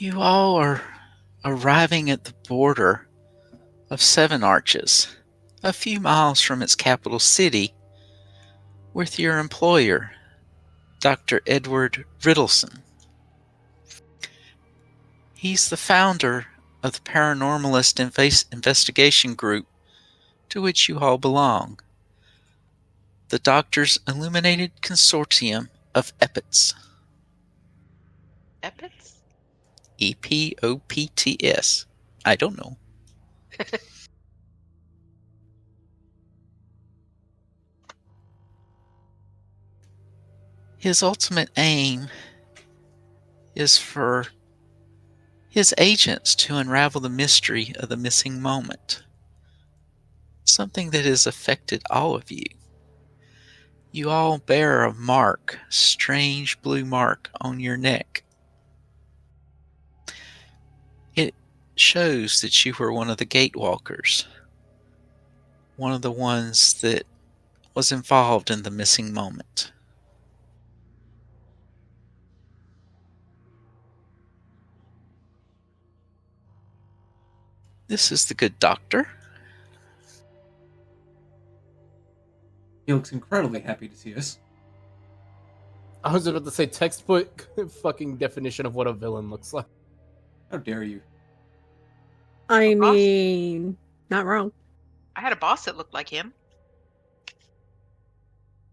You all are arriving at the border of Seven Arches, a few miles from its capital city, with your employer, Dr. Edward Riddleson. He's the founder of the paranormalist investigation group to which you all belong, the Doctor's Illuminated Consortium of Epits. Epits? EPOPTS. I don't know. His ultimate aim is for his agents to unravel the mystery of the missing moment. Something that has affected all of you. You all bear a mark, strange blue mark on your neck. It shows that you were one of the gatewalkers. One of the ones that was involved in the missing moment. This is the good doctor. He looks incredibly happy to see us. I was about to say textbook fucking definition of what a villain looks like. How dare you? I mean, not wrong. I had a boss that looked like him.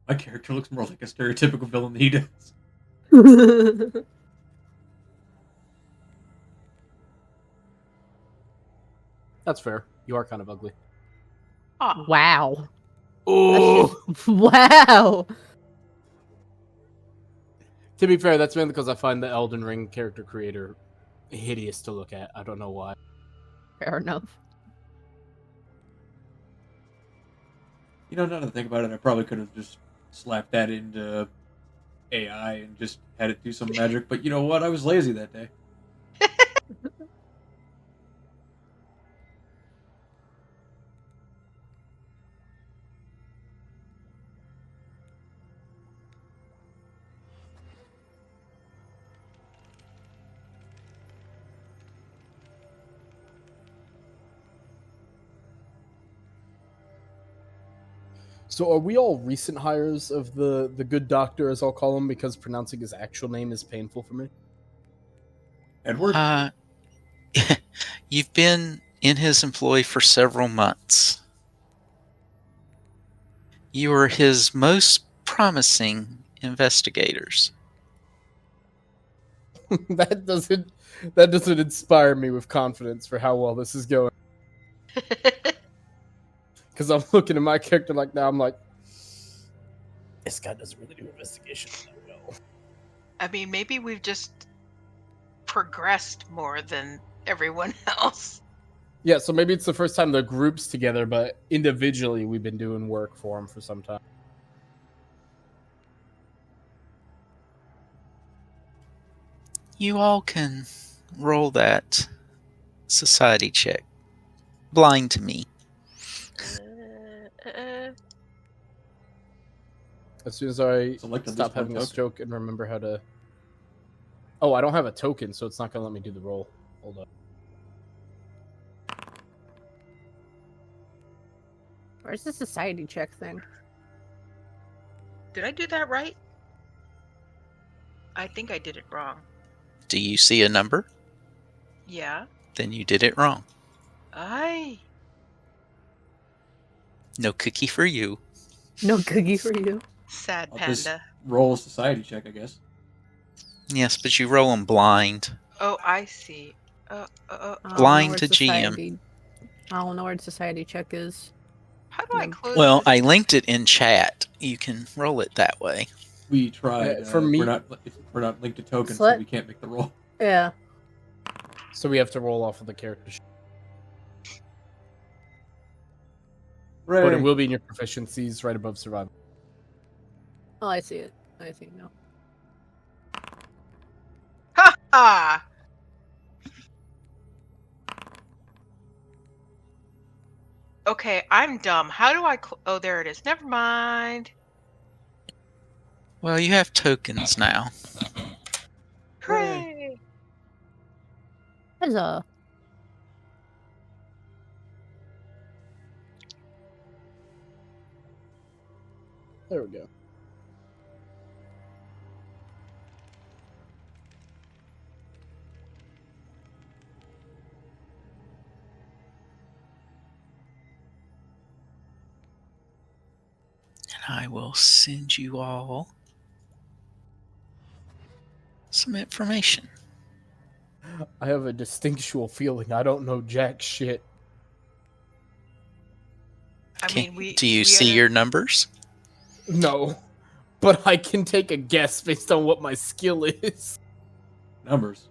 My character looks more like a stereotypical villain than he does. That's fair. You are kind of ugly. Oh, Wow. Oh! Wow. To be fair, that's mainly because I find the Elden Ring character creator hideous to look at. I don't know why. Fair enough. You know, now that I think about it, I probably could have just slapped that into AI and just had it do some magic. But you know what? I was lazy that day. So are we all recent hires of the good doctor, as I'll call him, because pronouncing his actual name is painful for me? Edward? You've been in his employ for several months. You are his most promising investigators. that doesn't inspire me with confidence for how well this is going. Because I'm looking at my character like now, I'm like, this guy doesn't really do investigation that well. I mean, maybe we've just progressed more than everyone else. Yeah, so maybe it's the first time the group's together, but individually we've been doing work for him for some time. You all can roll that society check. Blind to me. As soon as I Selected stop this one having a token. stroke and remember how to... Oh, I don't have a token, so it's not going to let me do the roll. Hold up. Where's the society check thing? Did I do that right? I think I did it wrong. Do you see a number? Yeah. Then you did it wrong. No cookie for you. No cookie for you. Sad I'll just panda. roll a society check, I guess. Yes, but you roll them blind. Oh, I see. I don't know Blind where to GM. society- I don't know where the society check is. How do I close Well, this? I linked it in chat. You can roll it that way. We tried. For me- we're not linked to tokens, so Slut. we can't make the roll. Yeah. So we have to roll off of the character sheet. Right. But it will be in your proficiencies right above survival. Oh, I see it. I see it now. Ha ha! Okay, I'm dumb. How do I... oh, there it is. Never mind. Well, you have tokens now. Hooray! As a There we go. And I will send you all some information. I have a distinctual feeling I don't know jack shit. I mean, we. Do you we see are- your numbers? No. But I can take a guess based on what my skill is. Numbers.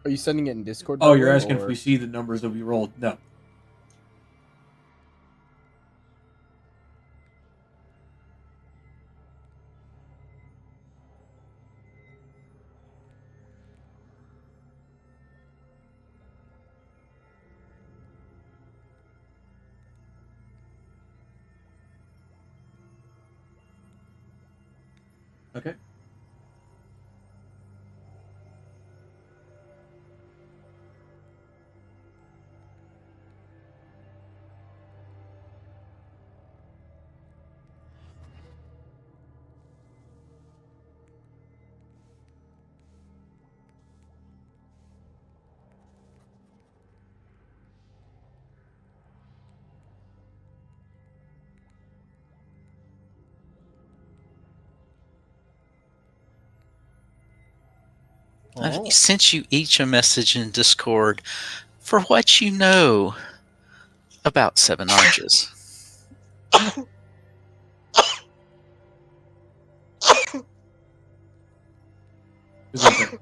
Are you sending it in Discord? Oh, you're Darwin, asking if or- we see the numbers that we rolled? No. Okay. I've Oh. sent you each a message in Discord for what you know about Seven Arches. Who's up there?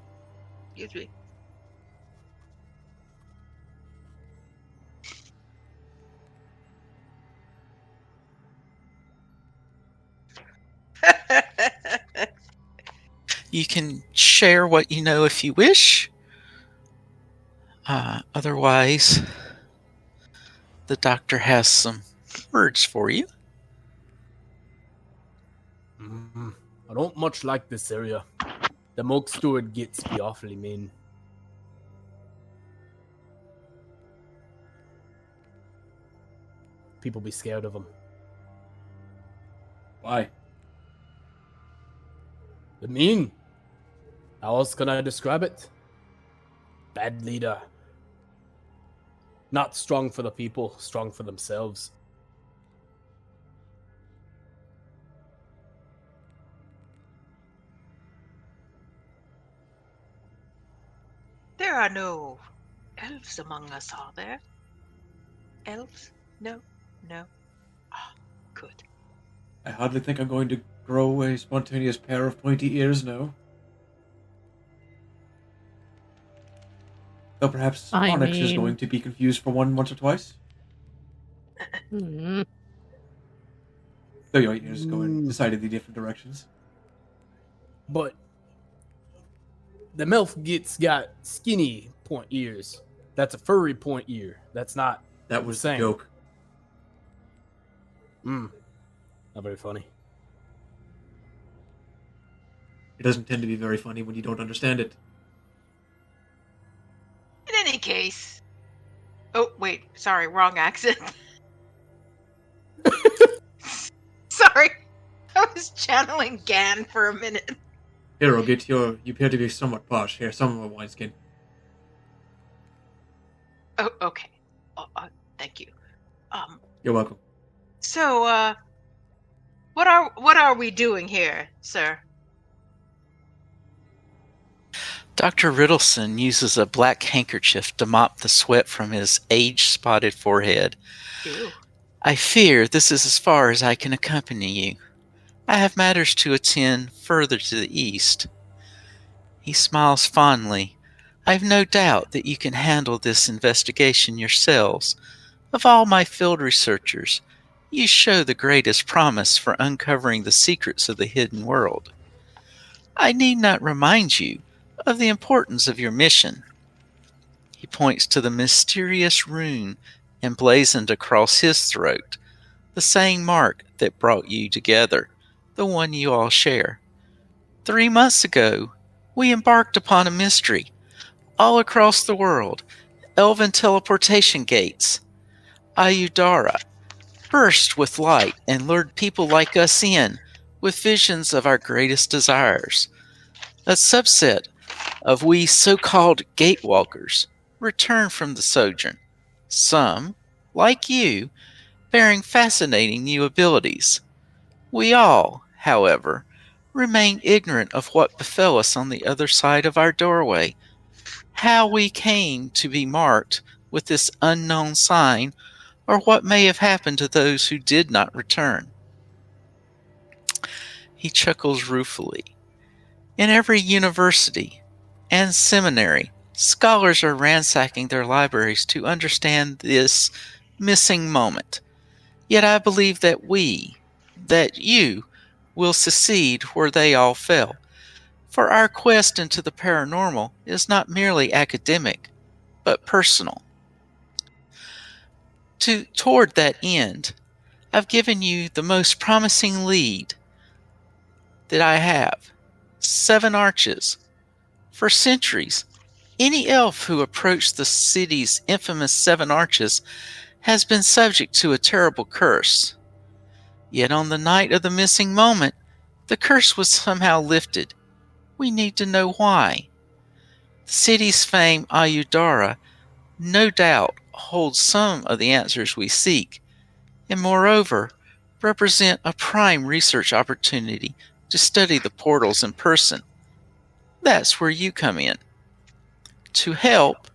Excuse me. You can share what you know if you wish. Otherwise, the doctor has some words for you. I don't much like this area. The Moke Steward gets be awfully mean. People be scared of him. Why? The mean. How else can I describe it? Bad leader. Not strong for the people, strong for themselves. There are no elves among us, are there? Elves? No? No? Ah, good. I hardly think I'm going to grow a spontaneous pair of pointy ears, no. Though perhaps I Onyx is mean- going to be confused for one once or twice. hmm. Though your ears go in decidedly different directions. But the MILF got skinny point ears. That's a furry point ear. That's not That was the Same. joke. not very funny. It doesn't tend to be very funny when you don't understand it. In any case. Oh, wait. Sorry, wrong accent. Sorry. I was channeling Gan for a minute. Here, I'll get you appear to be somewhat posh. Here, some of a wineskin. Oh, okay. Thank you. You're welcome. So, what are we doing here, sir? Dr. Riddleson uses a black handkerchief to mop the sweat from his age-spotted forehead. Ew. I fear this is as far as I can accompany you. I have matters to attend further to the east. He smiles fondly. I have no doubt that you can handle this investigation yourselves. Of all my field researchers, you show the greatest promise for uncovering the secrets of the hidden world. I need not remind you of the importance of your mission. He points to the mysterious rune emblazoned across his throat, the same mark that brought you together, the one you all share. 3 months ago, we embarked upon a mystery. All across the world, elven teleportation gates, Ayudara, burst with light and lured people like us in with visions of our greatest desires. A subset of we so-called gatewalkers return from the sojourn. Some, like you, bearing fascinating new abilities. We all, however, remain ignorant of what befell us on the other side of our doorway, how we came to be marked with this unknown sign, or what may have happened to those who did not return. He chuckles ruefully. In every university and seminary, scholars are ransacking their libraries to understand this missing moment. Yet I believe that you, will succeed where they all fell. For our quest into the paranormal is not merely academic, but personal. Toward that end, I've given you the most promising lead that I have. 7 arches. For centuries, any elf who approached the city's infamous 7 arches has been subject to a terrible curse. Yet on the night of the missing moment, the curse was somehow lifted. We need to know why. The city's famed Ayudara no doubt holds some of the answers we seek, and moreover, represent a prime research opportunity to study the portals in person. That's where you come in. To help,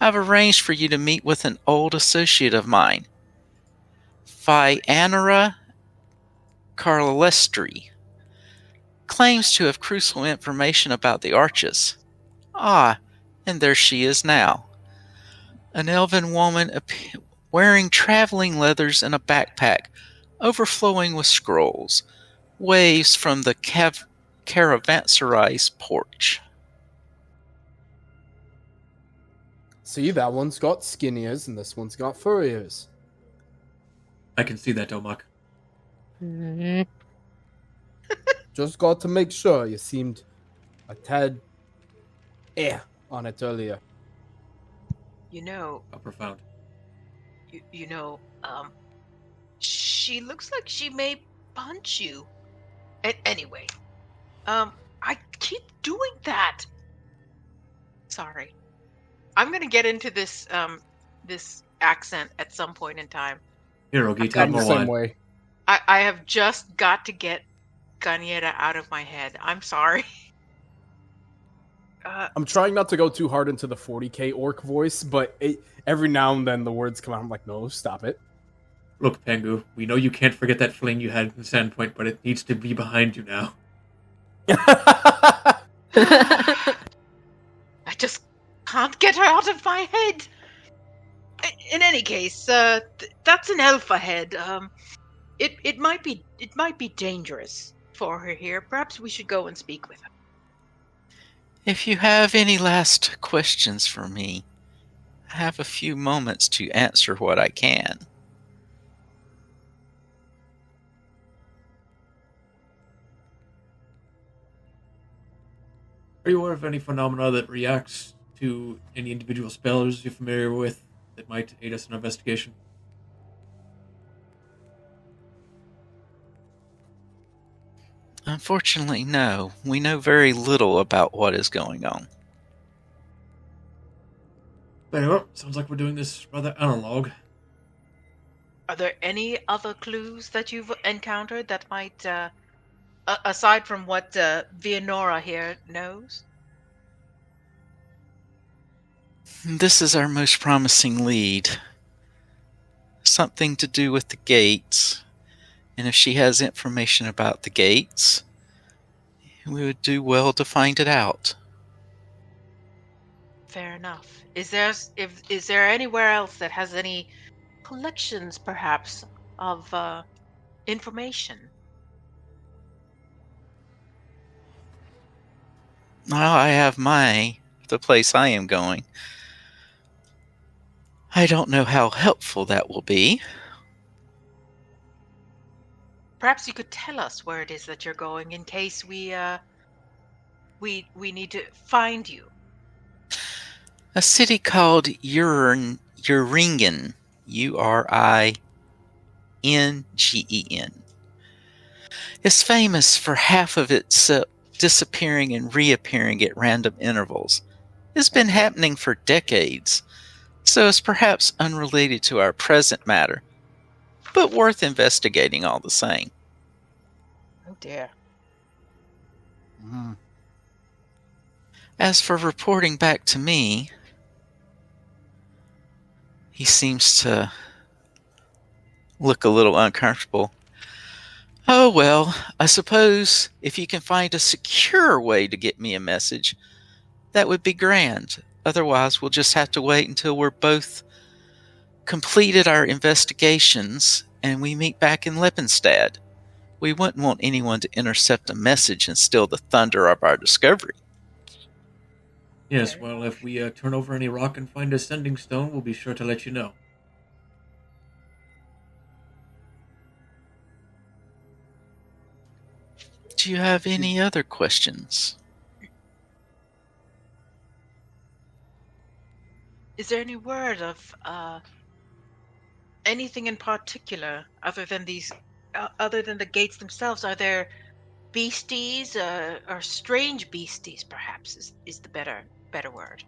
I've arranged for you to meet with an old associate of mine, Fianara Carlestri. Claims to have crucial information about the arches. Ah, and there she is now. An elven woman wearing traveling leathers and a backpack, overflowing with scrolls, waves from the caravanserai's porch. See, that one's got skin ears and this one's got fur ears. I can see that, Domak. Just got to make sure. You seemed a tad on it earlier. You know, How profound. she looks like she may punch you. Anyway, I keep doing that. Sorry. I'm gonna get into this accent at some point in time. Here, Ogie, take I'm more the same wine. way. I have just got to get Ganyera out of my head. I'm sorry. I'm trying not to go too hard into the 40k orc voice, but every now and then the words come out. I'm like, no, stop it. Look, Pengu, we know you can't forget that fling you had in Sandpoint, but it needs to be behind you now. I just can't get her out of my head. In any case, that's an elf ahead. It might be dangerous for her here. Perhaps we should go and speak with her. If you have any last questions for me, I have a few moments to answer what I can. Are you aware of any phenomena that reacts to any individual spells you're familiar with that might aid us in our investigation? Unfortunately, no. We know very little about what is going on. Very well. Sounds like we're doing this rather analog. Are there any other clues that you've encountered that might, aside from what Vianora here knows? This is our most promising lead. Something to do with the gates. And if she has information about the gates, we would do well to find it out. Fair enough. Is there anywhere else that has any collections, perhaps, of information? Now I have the place I am going. I don't know how helpful that will be. Perhaps you could tell us where it is that you're going in case we need to find you. A city called Uringen, Uringen, is famous for half of its disappearing and reappearing at random intervals. It's been happening for decades, so it's perhaps unrelated to our present matter, but worth investigating all the same. Oh dear. As for reporting back to me, he seems to look a little uncomfortable. Oh well, I suppose if you can find a secure way to get me a message, that would be grand. Otherwise, we'll just have to wait until we're both completed our investigations and we meet back in Leppenstad. We wouldn't want anyone to intercept a message and steal the thunder of our discovery. Yes, well, if we turn over any rock and find a sending stone, we'll be sure to let you know. Do you have any other questions? Is there any word of anything in particular other than the gates themselves? Are there beasties or strange beasties? Perhaps is the better word.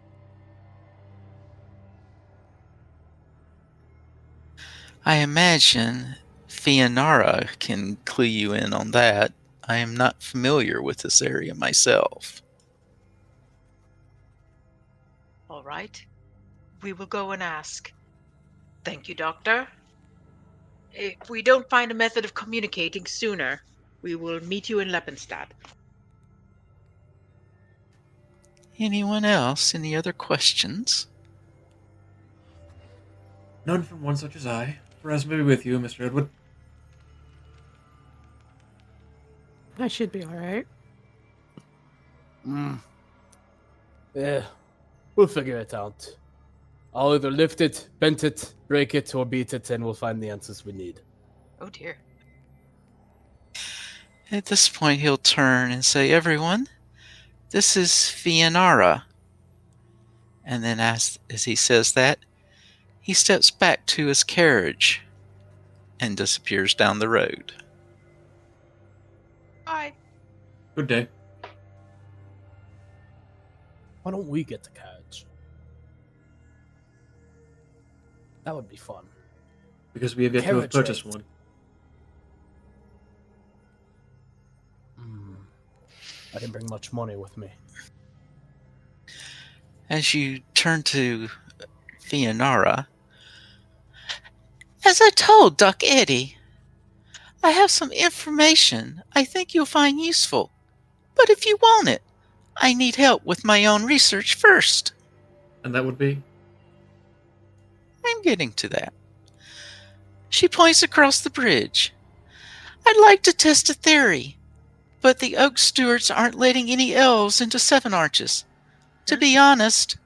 I imagine Fianara can clue you in on that. I am not familiar with this area myself. All right. We will go and ask. Thank you, Doctor. If we don't find a method of communicating sooner, we will meet you in Leppenstad. Anyone else? Any other questions? None from one such as I. Perhaps maybe with you, Mr. Edward. I should be alright. Yeah, we'll figure it out. I'll either lift it, bend it, break it, or beat it, and we'll find the answers we need. Oh dear. At this point, he'll turn and say, "Everyone, this is Fianara." And then as he says that, he steps back to his carriage and disappears down the road. Bye. Good day. Why don't we get the carriage? That would be fun. Because we have yet to have Carriage purchased race. one. I didn't bring much money with me. As you turn to Fianara, "As I told Duck Eddie, I have some information I think you'll find useful. But if you want it, I need help with my own research first." And that would be? I'm getting to that. She points across the bridge. "I'd like to test a theory, but the Oak Stewards aren't letting any elves into Seven Arches. To be honest,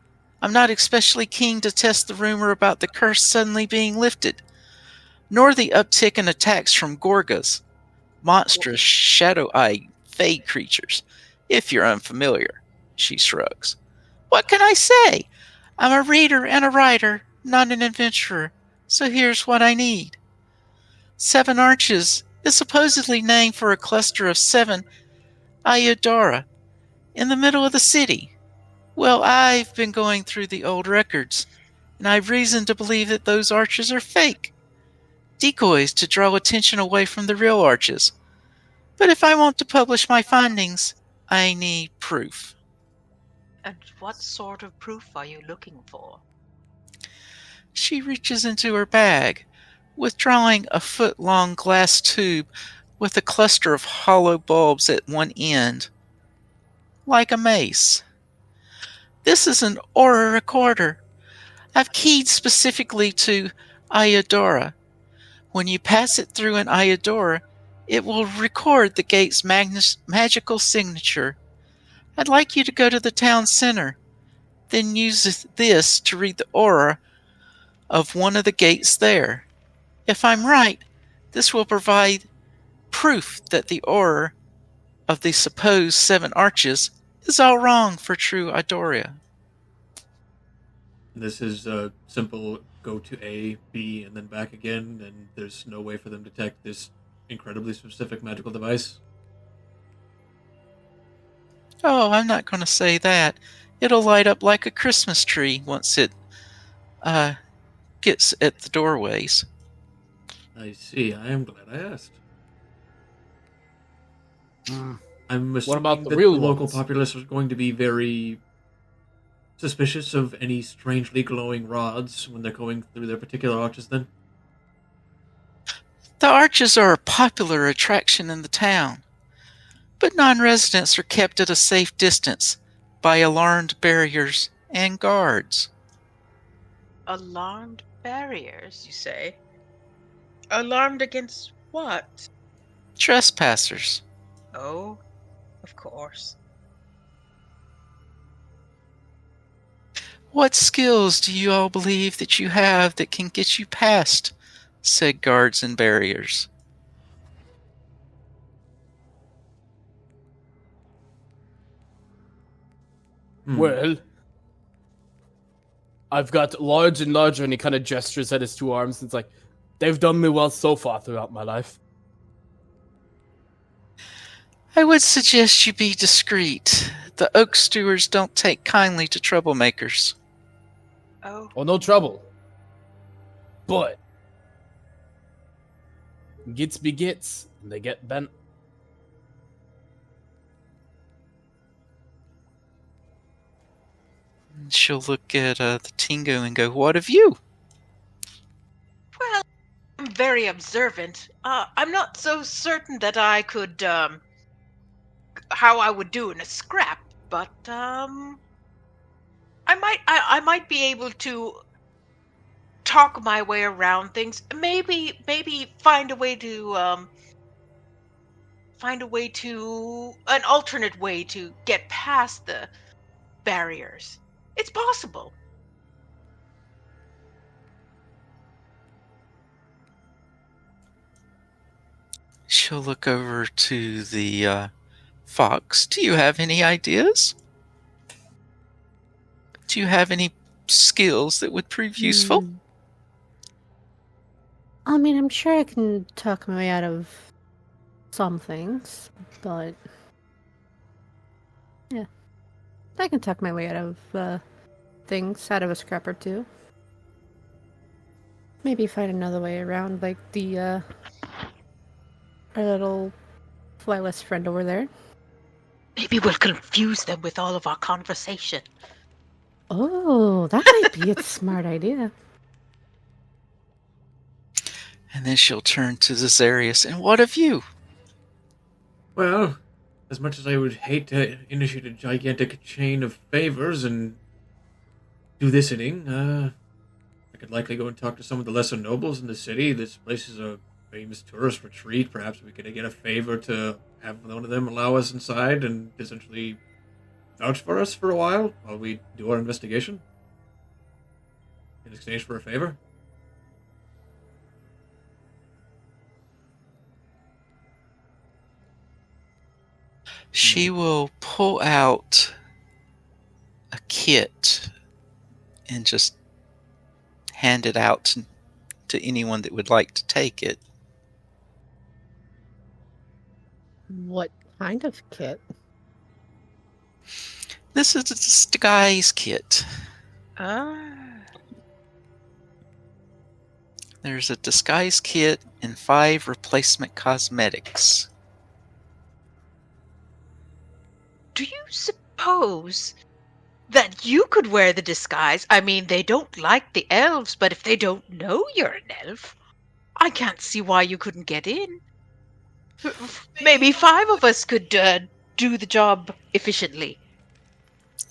I'm not especially keen to test the rumor about the curse suddenly being lifted, nor the uptick in attacks from Gorgas, monstrous shadow-eyed fey creatures, if you're unfamiliar," she shrugs. "What can I say? I'm a reader and a writer, not an adventurer, so here's what I need. Seven Arches is supposedly named for a cluster of 7 Ayodara in the middle of the city. Well, I've been going through the old records, and I've reason to believe that those arches are fake. Decoys to draw attention away from the real arches. But if I want to publish my findings, I need proof." And what sort of proof are you looking for? She reaches into her bag, withdrawing a foot-long glass tube with a cluster of hollow bulbs at one end, like a mace. "This is an aura recorder. I've keyed specifically to Ayodara. When you pass it through an Ayodara, it will record the gate's magical signature. I'd like you to go to the town center, then use this to read the aura of one of the gates there. If I'm right, this will provide proof that the order of the supposed 7 arches is all wrong for true Idoria. This is a simple go to A, B, and then back again, and there's no way for them to detect this incredibly specific magical device. Oh, I'm not going to say that. It'll light up like a Christmas tree once it gets at the doorways. I see. I am glad I asked. Mm. I'm assuming about the that real the local ones? populace is going to be very suspicious of any strangely glowing rods when they're going through their particular arches, then? The arches are a popular attraction in the town, but non-residents are kept at a safe distance by alarmed barriers and guards. Alarmed barriers, you say? Alarmed against what? Trespassers. Oh, of course. What skills do you all believe that you have that can get you past said guards and barriers? Well, I've got large and larger, and he kind of gestures at his 2 arms. And it's like, they've done me well so far throughout my life. I would suggest you be discreet. The Oak Stewards don't take kindly to troublemakers. Oh, Oh, no trouble. But gets be gets, and they get bent. She'll look at the Tingo and go, "What of you?" well, I'm very observant. I'm not so certain that I could, how I would do in a scrap, but, I might be able to talk my way around things. Maybe find a way to, an alternate way to get past the barriers. It's possible. She'll look over to the fox. Do you have any ideas? Do you have any skills that would prove useful? I mean, I'm sure I can talk my way out of some things, but yeah, I can talk my way out of things, out of a scrap or two. Maybe find another way around, like the our little flyless friend over there. Maybe we'll confuse them with all of our conversation. Oh, that might be a smart idea. And then she'll turn to Zarius. And what of you? Well, as much as I would hate to initiate a gigantic chain of favors and do this inning, I could likely go and talk to some of the lesser nobles in the city. This place is a famous tourist retreat. Perhaps we could get a favor to have one of them allow us inside and essentially vouch for us for a while we do our investigation in exchange for a favor. She will pull out a kit and just hand it out to anyone that would like to take it. What kind of kit? This is a disguise kit. There's a disguise kit and 5 replacement cosmetics. Do you suppose that you could wear the disguise? I mean, they don't like the elves, but if they don't know you're an elf, I can't see why you couldn't get in. Maybe 5 of us could do the job efficiently.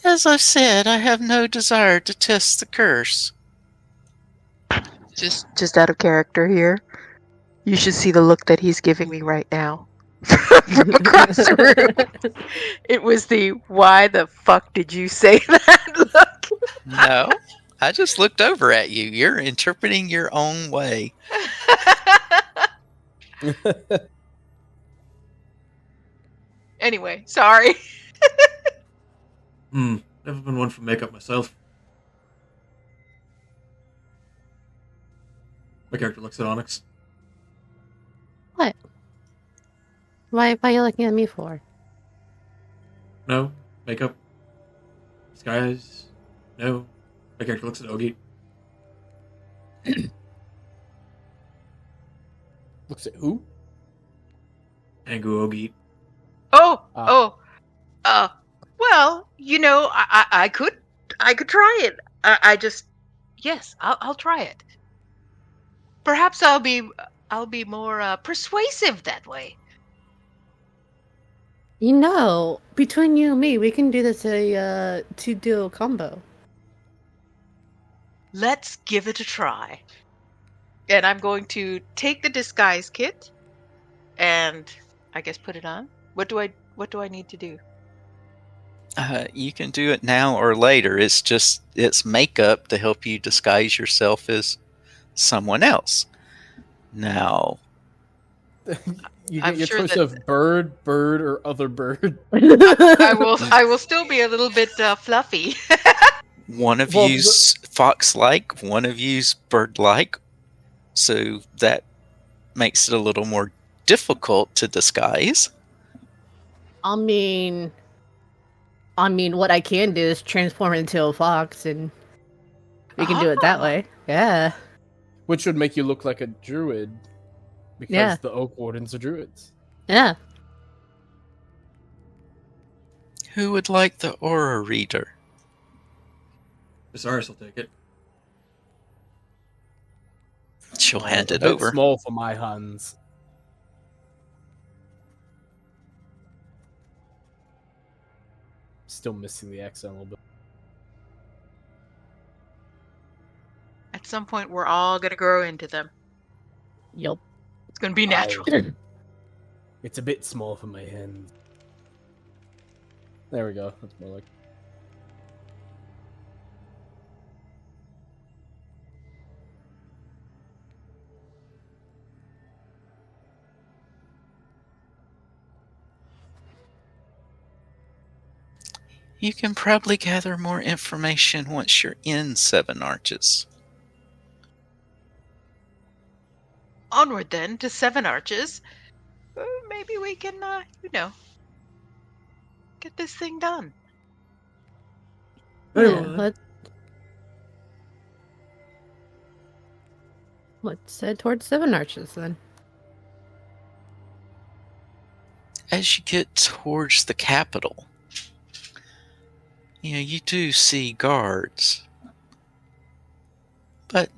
As I've said, I have no desire to test the curse. Just out of character here, you should see the look that he's giving me right now. From across the room. It was the "why the fuck did you say that" look. No, I just looked over at you. You're interpreting your own way. Anyway, sorry. Never been one for makeup myself. My character looks at Onyx. What? Why are you looking at me for? No. Makeup. Disguise. No. My character looks at Ogi. Looks at who? Angu Ogi. Well, I could try it. Yes, I'll try it. Perhaps I'll be more persuasive that way. Between you and me, we can do this a two-duo combo. Let's give it a try. And I'm going to take the disguise kit and I guess put it on. What do I need to do? You can do it now or later. It's makeup to help you disguise yourself as someone else. Now, You I'm get your sure choice that- of bird, or other bird. I will still be a little bit fluffy. one of Well, you's fox-like, one of you's bird-like, so that makes it a little more difficult to disguise. I mean, what I can do is transform into a fox, and we can do it that way. Yeah. Which would make you look like a druid. Because Yeah. the Oak Wardens are druids. Yeah. Who would like the aura reader? Viserys will take it. She'll hand A it bit over. small for my hands. Still missing the accent a little bit. At some point, we're all going to grow into them. Yup. It's going to be natural. It's a bit small for my hands. There we go. That's more like. You can probably gather more information once you're in Seven Arches. Onward then to Seven Arches. Maybe we can, get this thing done. Very Yeah, well. let's head towards Seven Arches then. As you get towards the capital, you do see guards. But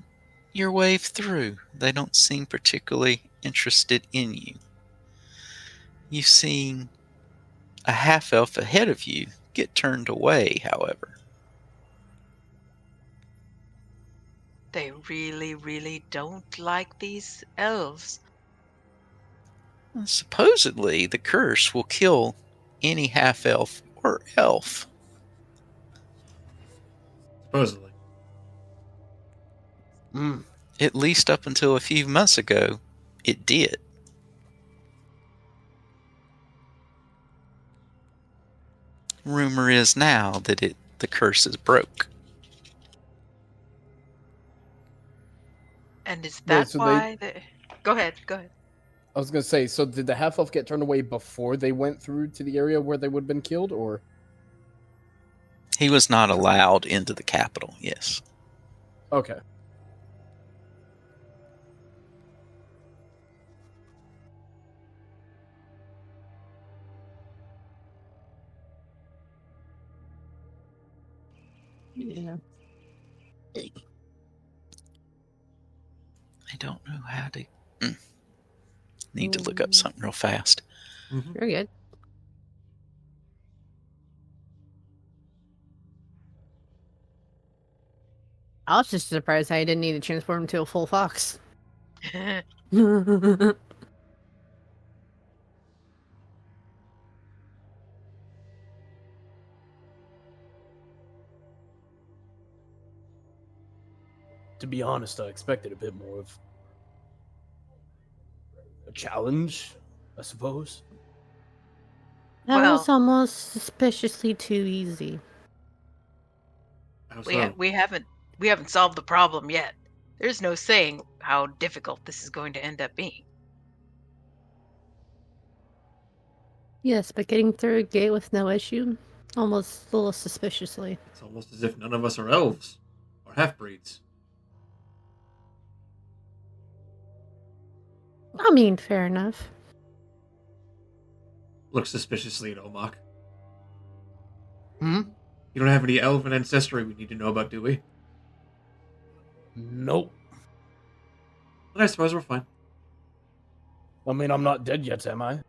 your wave through, they don't seem particularly interested in you. You've seen a half-elf ahead of you get turned away, however. They really, really don't like these elves. Supposedly, the curse will kill any half-elf or elf. Supposedly. At least up until a few months ago, it did. Rumor is now that the curse is broke. And is that so why Go ahead. I was gonna say, so did the half elf get turned away before they went through to the area where they would have been killed, or? He was not allowed into the capital, yes. Okay. Yeah. I don't know how to... Need to look up something real fast. Very good. I was just surprised I didn't need to transform into a full fox. To be honest, I expected a bit more of a challenge, I suppose. That was Well, almost suspiciously too easy. How we ha- so? we haven't solved the problem yet. There's no saying how difficult this is going to end up being. Yes, but getting through a gate with no issue, almost a little suspiciously. It's almost as if none of us are elves or half-breeds. I mean, fair enough. Look suspiciously at Omak. Hmm? You don't have any elven ancestry we need to know about, do we? Nope. Then I suppose we're fine. I mean, I'm not dead yet, am I?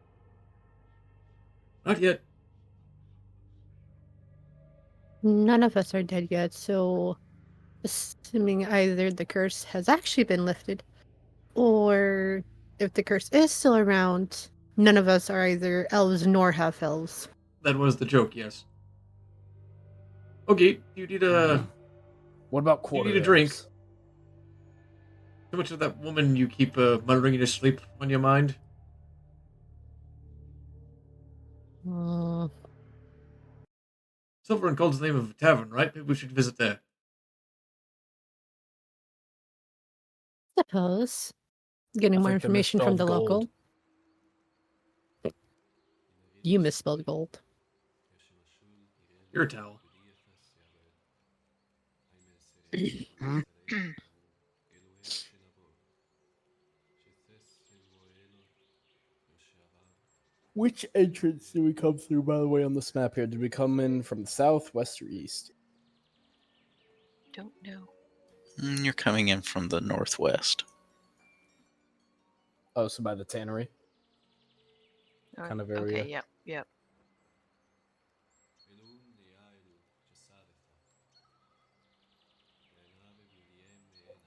Not yet. None of us are dead yet, so assuming either the curse has actually been lifted, or if the curse is still around, none of us are either elves nor half elves. That was the joke, yes. Okay, you need a... What about You quarter need a drink. elves? Too much of that woman you keep muttering in your sleep on your mind? Hmm, Silver and Gold's the name of a tavern, right? Maybe we should visit there. suppose. Getting I more think they information from the misspelled local. gold. You misspelled gold. Your towel. Which entrance did we come through, by the way, on this map here? Did we come in from the south, west, or east? Don't know. You're coming in from the northwest. Oh, so by the tannery? Kind of area. Okay, yep.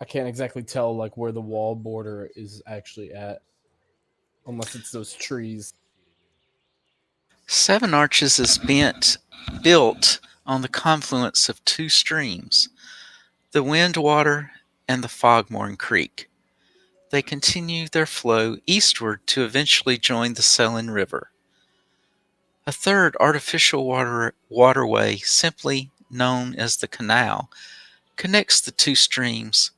I can't exactly tell like where the wall border is actually at, unless it's those trees. Seven Arches is built on the confluence of two streams, the Windwater and the Fogmorn Creek. They continue their flow eastward to eventually join the Selin River. A third artificial waterway, simply known as the Canal, connects the two streams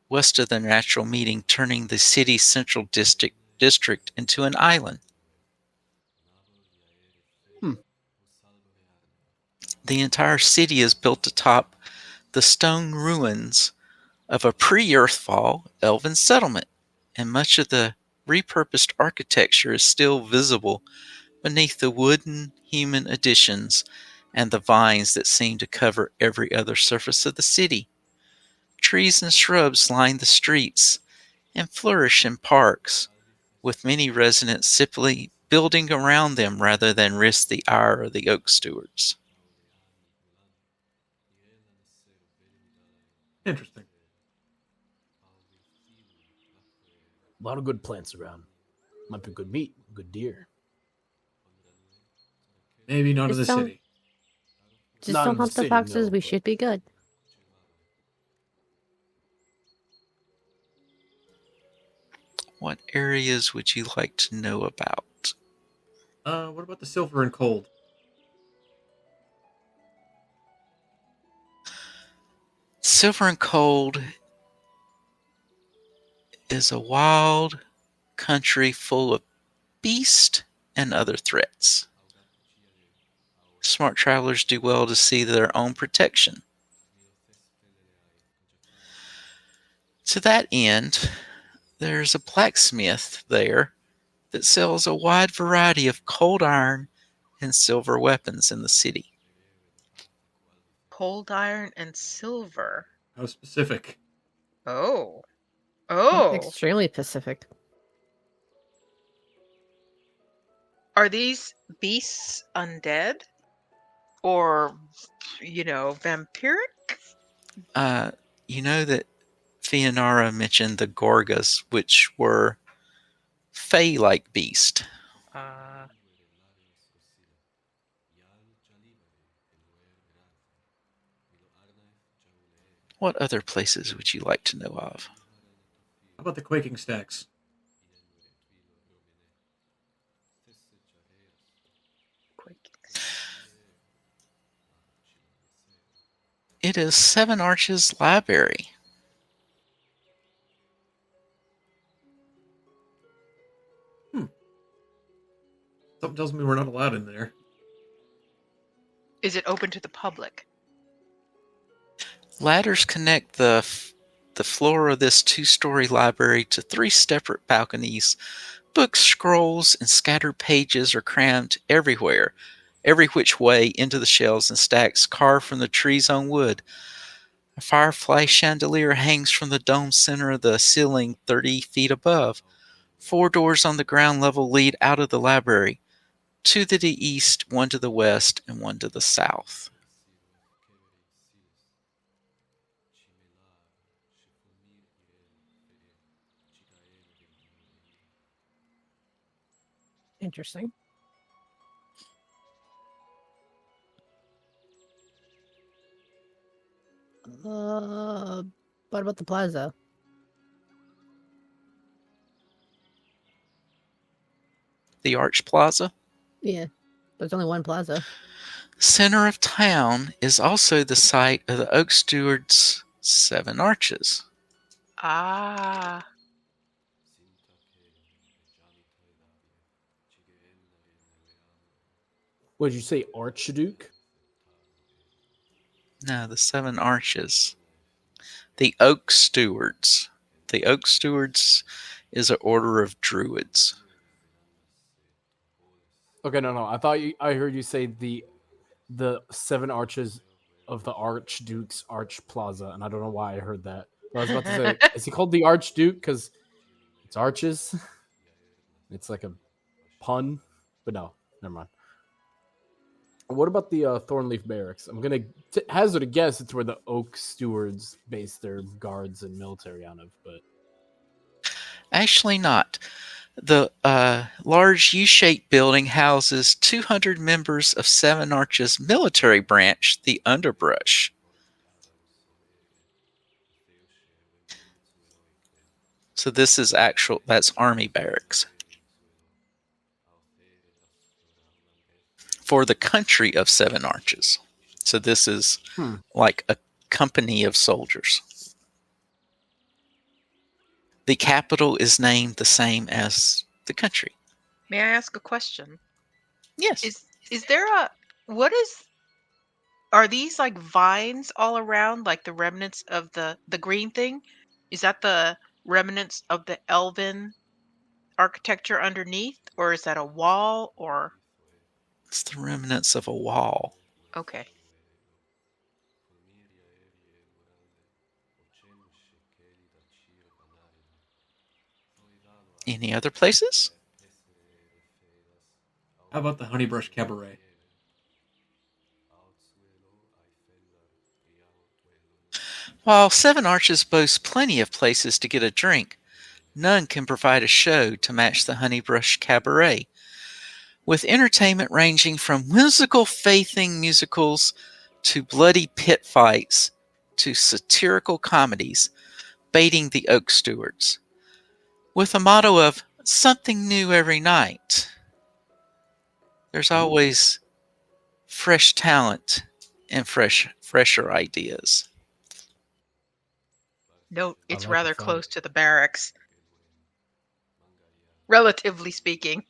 west of their natural meeting, turning the city's central district into an island. The entire city is built atop the stone ruins of a pre-Earthfall elven settlement, and much of the repurposed architecture is still visible beneath the wooden human additions and the vines that seem to cover every other surface of the city. Trees and shrubs line the streets and flourish in parks, with many residents simply building around them rather than risk the ire of the oak stewards. Interesting. A lot of good plants around. Might be good meat, good deer. Maybe not in the Just don't- city. Just Not don't in the hunt the city, foxes, no, we but- should be good. What areas would you like to know about? What about the Silver and Cold? Silver and Cold is a wild country full of beasts and other threats. Smart travelers do well to see their own protection. To that end, there's a blacksmith there that sells a wide variety of cold iron and silver weapons in the city. Cold iron and silver. How specific? Oh. Oh. Extremely Pacific. Are these beasts undead? Or, vampiric? You know that Fianara mentioned the Gorgas, which were Fey-like beasts. What other places would you like to know of? How about the Quaking Stacks? quaking. It is Seven Arches Library. Something tells me we're not allowed in there. Is it open to the public? Ladders connect the floor of this two-story library to 3 separate balconies. Books, scrolls, and scattered pages are crammed everywhere, every which way into the shelves and stacks carved from the tree's own wood. A firefly chandelier hangs from the dome center of the ceiling 30 feet above. 4 doors on the ground level lead out of the library, 2 to the east, 1 to the west, and 1 to the south. Interesting. What about the plaza? The Arch Plaza, Yeah, there's only one plaza. center of town, is also the site of the Oak Stewards' 7 Arches. Ah, What did you say, Archduke? No, the 7 Arches. The Oak Stewards. The Oak Stewards is an order of druids. Okay, no. I heard you say the 7 arches of the Archduke's Arch Plaza, and I don't know why I heard that. But I was about to say, is he called the Archduke because it's arches? It's like a pun, but no, never mind. What about the Thornleaf Barracks? I'm gonna hazard a guess it's where the Oak Stewards base their guards and military out of, but Actually not. The large U-shaped building houses 200 members of 7 Arches' military branch, the Underbrush. So that's army barracks. For the country of 7 Arches. So this is like a company of soldiers. The capital is named the same as the country. may I ask a question? Yes. Is there are these like vines all around, like the remnants of the green thing? Is that the remnants of the elven architecture underneath, or is that a wall? Or It's the remnants of a wall. okay, Any other places? How about the Honeybrush Cabaret? While 7 Arches boasts plenty of places to get a drink, none can provide a show to match the Honeybrush Cabaret. With entertainment ranging from whimsical faithing musicals to bloody pit fights to satirical comedies, baiting the Oak Stewards. With a motto of something new every night. There's always fresh talent and fresher ideas. note I it's like rather the fun. close to the barracks, relatively speaking.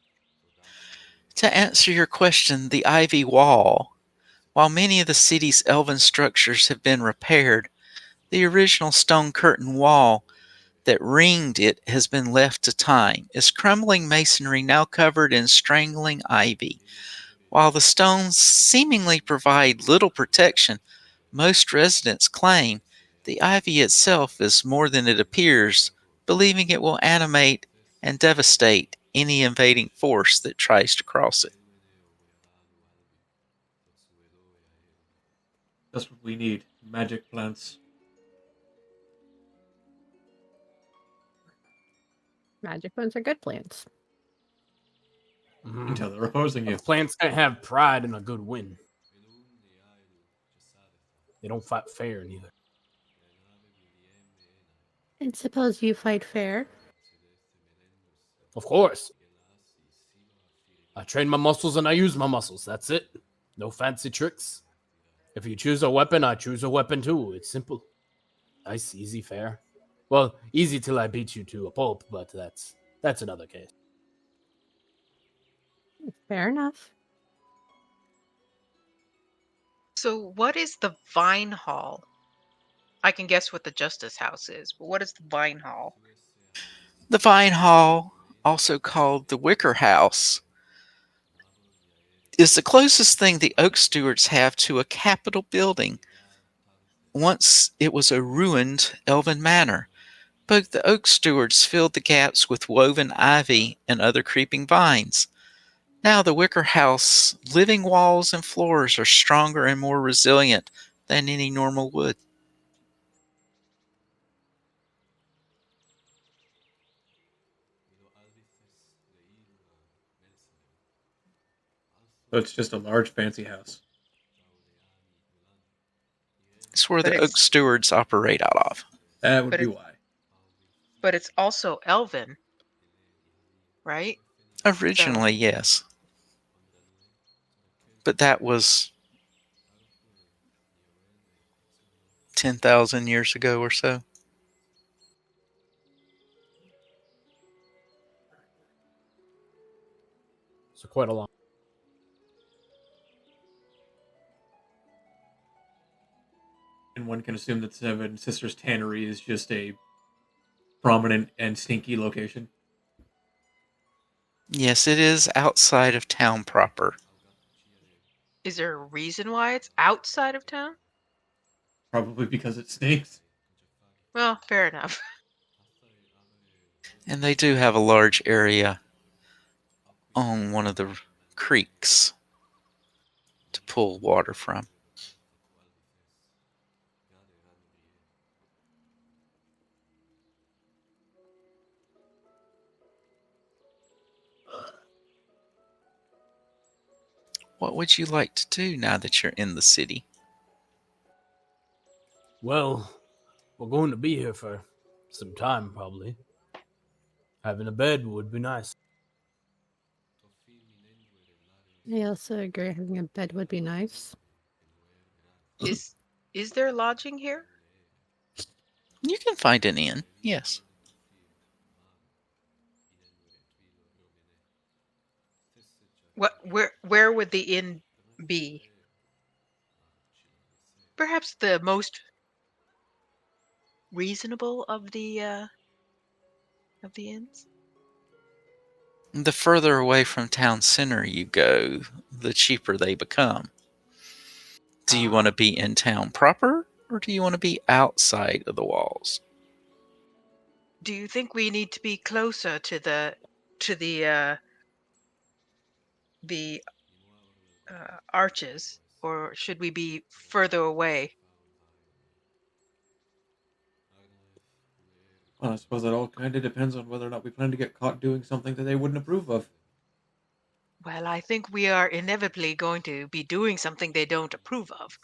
To answer your question, the Ivy Wall. While many of the city's elven structures have been repaired, the original stone curtain wall that ringed it has been left to time, its crumbling masonry now covered in strangling ivy. While the stones seemingly provide little protection, most residents claim the ivy itself is more than it appears, believing it will animate and devastate any invading force that tries to cross it. That's what we need. Magic plants. Magic ones are good plants. Until they're opposing A you. plant's gonna have pride and a good win. They don't fight fair neither. And suppose you fight fair. Of course. I train my muscles and I use my muscles. That's it. No fancy tricks. If you choose a weapon, I choose a weapon too. It's simple. Nice, easy, fair. Well, easy till I beat you to a pulp, but that's another case. Fair enough. So, what is the Vine Hall? I can guess what the Justice House is, but what is the Vine Hall? The Vine Hall, also called the Wicker House, is the closest thing the Oak Stewards have to a Capitol building. Once it was a ruined elven manor, but the Oak Stewards filled the gaps with woven ivy and other creeping vines. Now the Wicker House living walls and floors are stronger and more resilient than any normal wood. So it's just a large, fancy house. It's where But the Oak it's Stewards operate out of. That would but be it's why. but it's also Elven, right? So Originally, yes. But that was 10,000 years ago or so. So quite a long. And one can assume that Seven Sisters Tannery is just a prominent and stinky location. Yes, it is outside of town proper. is there a reason why it's outside of town? Probably because it stinks. Well, fair enough. And they do have a large area on one of the creeks to pull water from. What would you like to do now that you're in the city? Well, we're going to be here for some time, probably. Having a bed would be nice. I also agree having a bed would be nice. Is there lodging here? You can find an inn, yes. Where would the inn be? Perhaps the most reasonable of the inns. The further away from town center you go, the cheaper they become. Do you want to be in town proper, or do you want to be outside of the walls? Do you think we need to be closer to the arches, or should we be further away? Well, I suppose it all kind of depends on whether or not we plan to get caught doing something that they wouldn't approve of. Well, I think we are inevitably going to be doing something they don't approve of.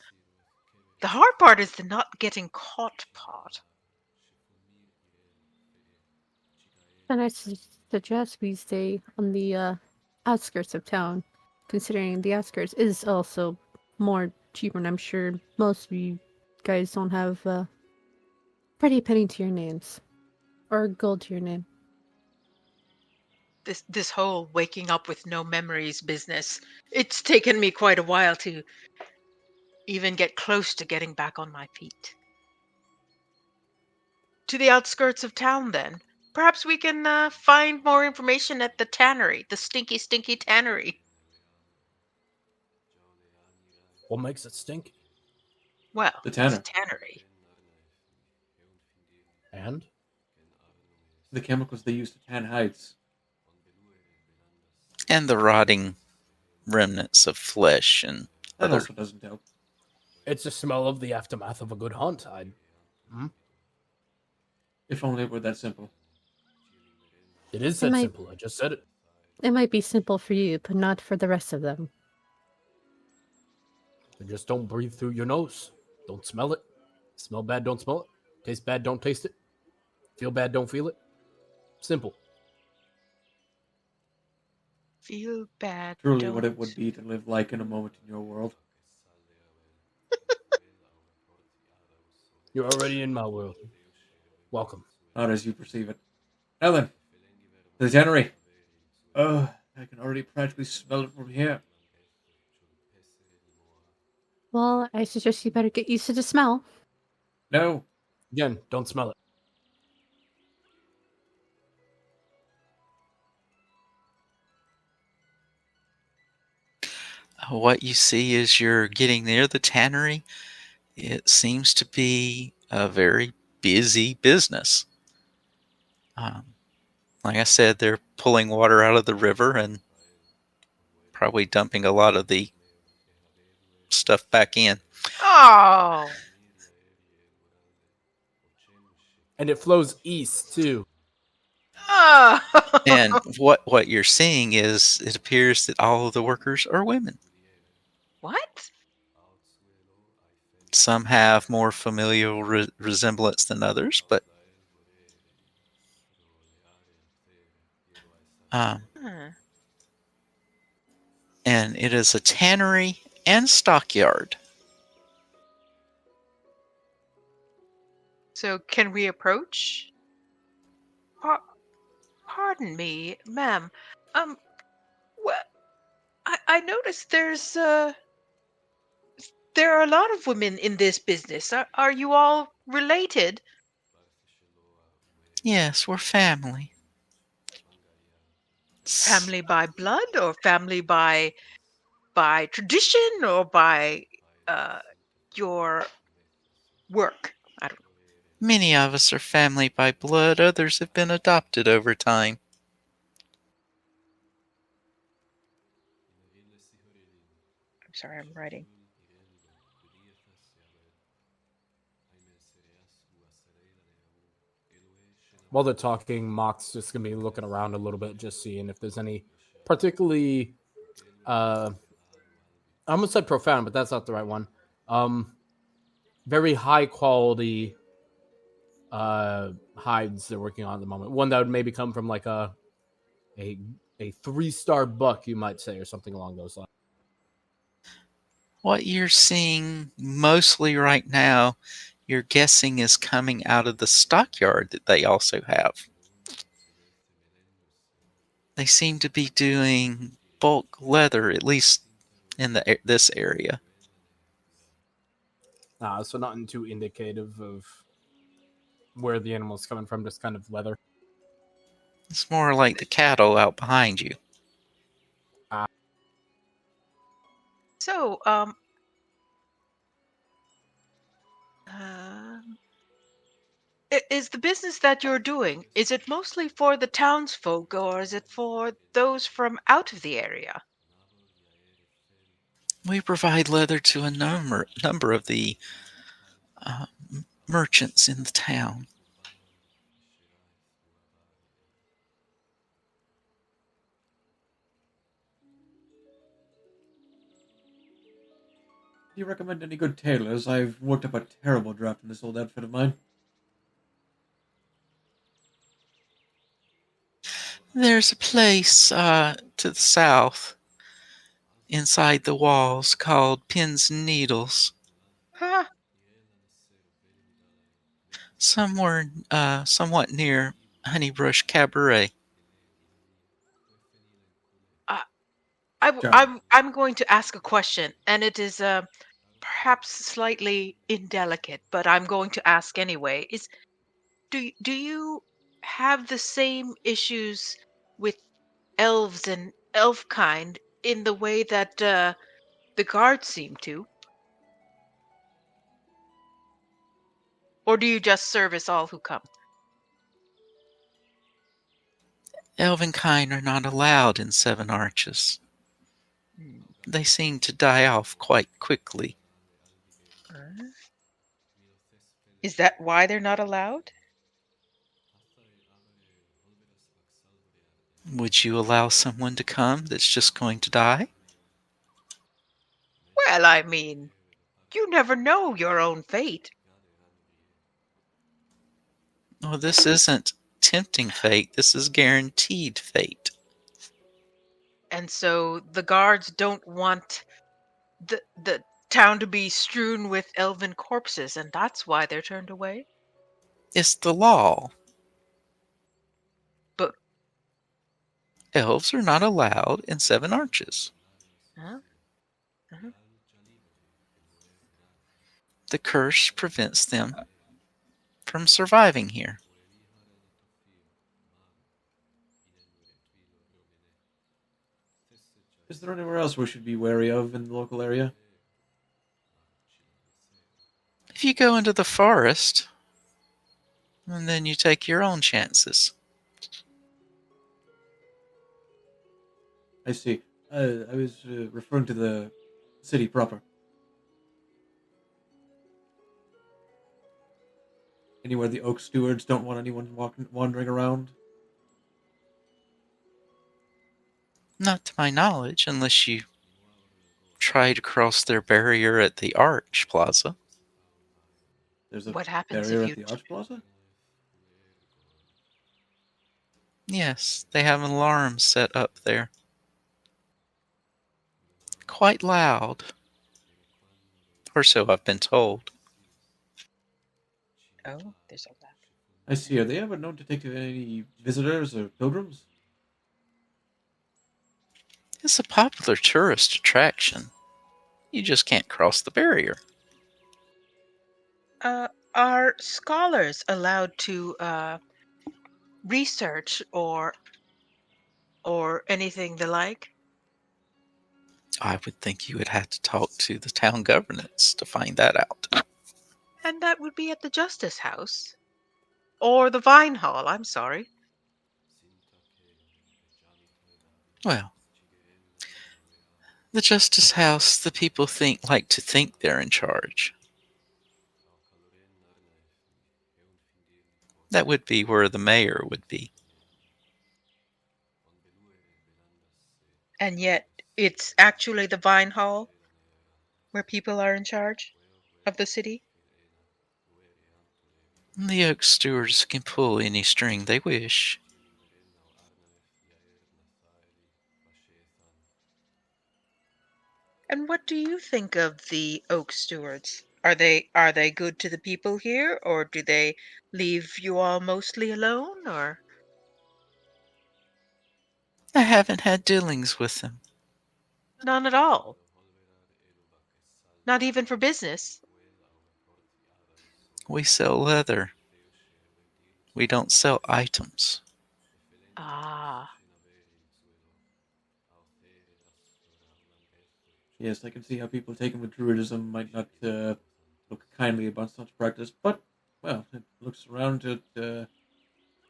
The hard part is the not getting caught part. And I suggest we stay on the outskirts of town, considering the outskirts is also more cheaper, and I'm sure most of you guys don't have pretty penny to your names or gold to your name. This whole waking up with no memories business, it's taken me quite a while to even get close to getting back on my feet. To the outskirts of town, then. Perhaps we can find more information at the tannery, the stinky, stinky tannery. What makes it stink? Well, The it's tanner. a tannery. And? The chemicals they use to tan hides. And the rotting remnants of flesh and That other. also doesn't help. It's the smell of the aftermath of a good hunt. If only it were that simple. It is It that might- simple. I just said it. It might be simple for you, but not for the rest of them. And just don't breathe through your nose. Don't smell it. Smell bad, don't smell it. Taste bad, don't taste it. Feel bad, don't feel it. Simple. feel bad. Truly Don't. what it would be to live like in a moment in your world. You're already in my world. Welcome. Not as you perceive it. Now then, to the tannery. Oh, I can already practically smell it from here. Well, I suggest you better get used to the smell. No. Again, don't smell it. What you see as you're getting near the tannery, it seems to be a very busy business. Like I said, they're pulling water out of the river and probably dumping a lot of the stuff back in. Oh. And it flows east too. Oh. And what you're seeing is it appears that all of the workers are women. What? Some have more familial resemblance than others, but Hmm. and it is a tannery and stockyard. So can we approach? Pardon me, ma'am. Well, I noticed there are a lot of women in this business. Are you all related? Yes, we're family. Family by blood, or family by tradition, or by your work? I don't know. Many of us are family by blood, others have been adopted over time. I'm sorry, I'm writing. While they're talking, Mock's just gonna be looking around a little bit, just seeing if there's any particularly I almost said profound, but that's not the right one. Very high quality hides they're working on at the moment. One that would maybe come from like a 3-star buck, you might say, or something along those lines. What you're seeing mostly right now, you're guessing is coming out of the stockyard that they also have. They seem to be doing bulk leather, at least in this area. So nothing too indicative of where the animal's coming from, just kind of leather. It's more like the cattle out behind you. So, is the business that you're doing, is it mostly for the townsfolk, or is it for those from out of the area? We provide leather to a number of the uh, merchants in the town. Do you recommend any good tailors? I've worked up a terrible draft in this old outfit of mine. There's a place to the south, inside the walls, called Pins and Needles. Huh? Somewhere somewhat near Honeybrush Cabaret. Charming. I'm going to ask a question, and it is perhaps slightly indelicate, but I'm going to ask anyway. Do you have the same issues with elves and elf kind in the way that the guards seem to? Or do you just service all who come? Elvenkind are not allowed in Seven Arches. They seem to die off quite quickly. Is that why they're not allowed? Would you allow someone to come that's just going to die? Well, I mean, you never know your own fate. Well, this isn't tempting fate. This is guaranteed fate. and so the guards don't want the town to be strewn with elven corpses, and that's why they're turned away. It's the law. But Elves are not allowed in Seven Arches. huh? Uh-huh. The curse prevents them from surviving here. Is there anywhere else we should be wary of in the local area? If you go into the forest, and then you take your own chances. I see. I was referring to the city proper. Anywhere the Oak Stewards don't want anyone wandering around? Not to my knowledge, unless you try to cross their barrier at the Arch Plaza. There's a What happens barrier if at you the Arch Plaza? Yes, they have an alarm set up there. Quite loud. Or so I've been told. Oh, there's all that. I see. Are they ever known to take any visitors or pilgrims? It's a popular tourist attraction. You just can't cross the barrier. Are scholars allowed to research or anything the like? I would think you would have to talk to the town governance to find that out. And that would be at the Justice House. Or the Vine Hall, I'm sorry. Well, the Justice House, the people like to think they're in charge. That would be where the mayor would be. And yet it's actually the Vine Hall where people are in charge of the city? The Oak Stewards can pull any string they wish. And what do you think of the Oak Stewards? Are they good to the people here, or do they leave you all mostly alone, or I haven't had dealings with them. none at all? Not even for business? We sell leather. We don't sell items. Ah, Yes, I can see how people taken with druidism might not look kindly upon such practice, but, well, it looks around at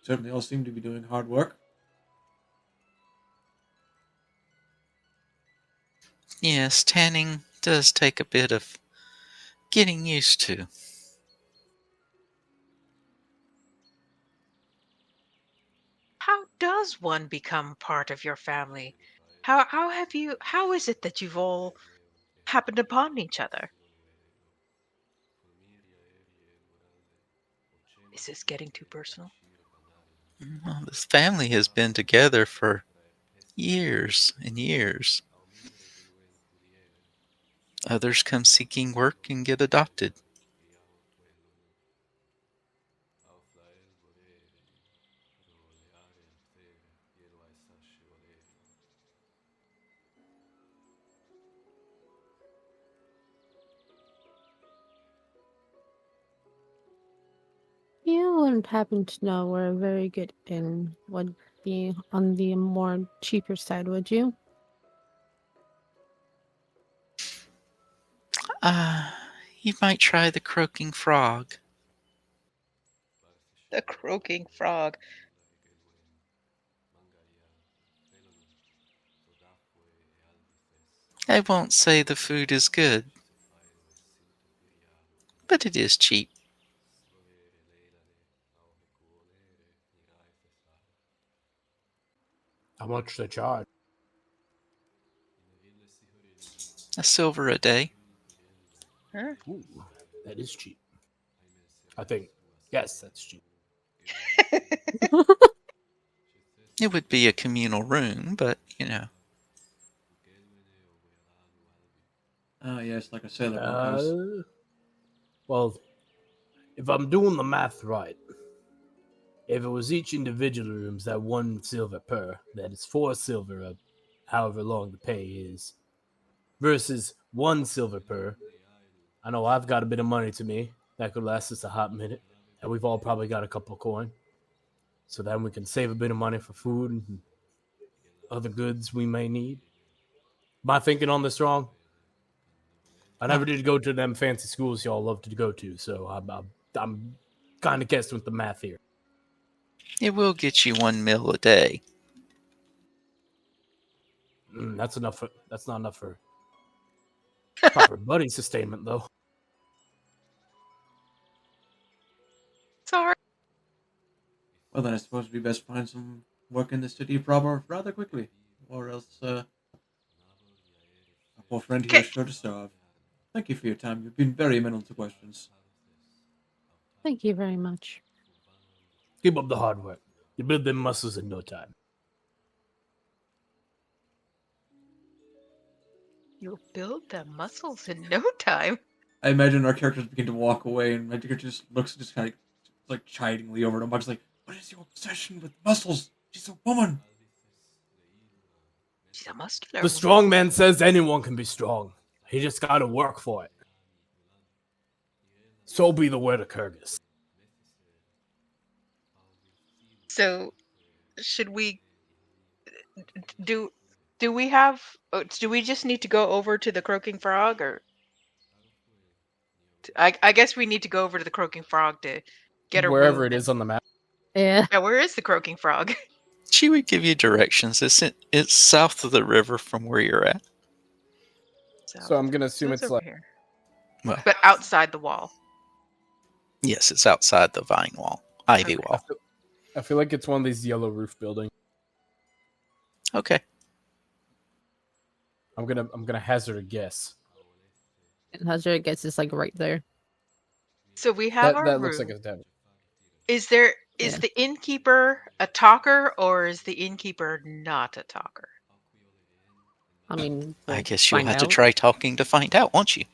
certainly all seem to be doing hard work. Yes, tanning does take a bit of getting used to. how does one become part of your family? How is it that you've all happened upon each other? Is this getting too personal? Well, this family has been together for years and years. Others come seeking work and get adopted. You wouldn't happen to know where a very good inn would be on the more cheaper side, would you? You might try the Croaking Frog. The croaking frog. I won't say the food is good, but it is cheap. How much they charge? A silver a day. Huh? Ooh, that is cheap. I think. Yes, that's cheap. It would be a communal room, but, Ah, yes, like a sailor bunkhouse. Well, if I'm doing the math right, if it was each individual rooms that 1 silver per, that is 4 silver of however long the pay is, versus 1 silver per. I know I've got a bit of money to me that could last us a hot minute, and we've all probably got a couple of coin. So then we can save a bit of money for food and other goods we may need. Am I thinking on this wrong? I never did go to them fancy schools y'all love to go to, so I'm kind of guessing with the math here. It will get you 1 meal a day. That's enough. That's not enough for proper buddy sustainment, though. Sorry. Well, then I suppose it'd be best to find some work in the city proper rather quickly, or else our poor friend here is sure to starve. Thank you for your time. You've been very amenable to questions. Thank you very much. Keep up the hard work. You build them muscles in no time. You'll build them muscles in no time. I imagine our characters begin to walk away, and my character just looks just kind of like chidingly over to Mug's like, "What is your obsession with muscles? She's a woman." She's a muscular The strong man says anyone can be strong. He just got to work for it. So be the word of Kyrgyz. So, should we do we have do we just need to go over to the croaking frog, or I guess we need to go over to the croaking frog to get a Wherever room. it is on the map. Yeah. Yeah, where is the croaking frog? She would give you directions. It's south of the river from where you're at. So I'm gonna assume it's over like here. Well, But outside the wall. yes, it's outside the vine wall, ivy Okay. wall. I feel like it's one of these yellow roof buildings. Okay. I'm gonna hazard a guess. And Hazard gets is like right there. So we have our That room. looks like a tab. Is Yeah. the innkeeper a talker, or is the innkeeper not a talker? I mean, I we'll guess you'll find have to out. try talking to find out, won't you?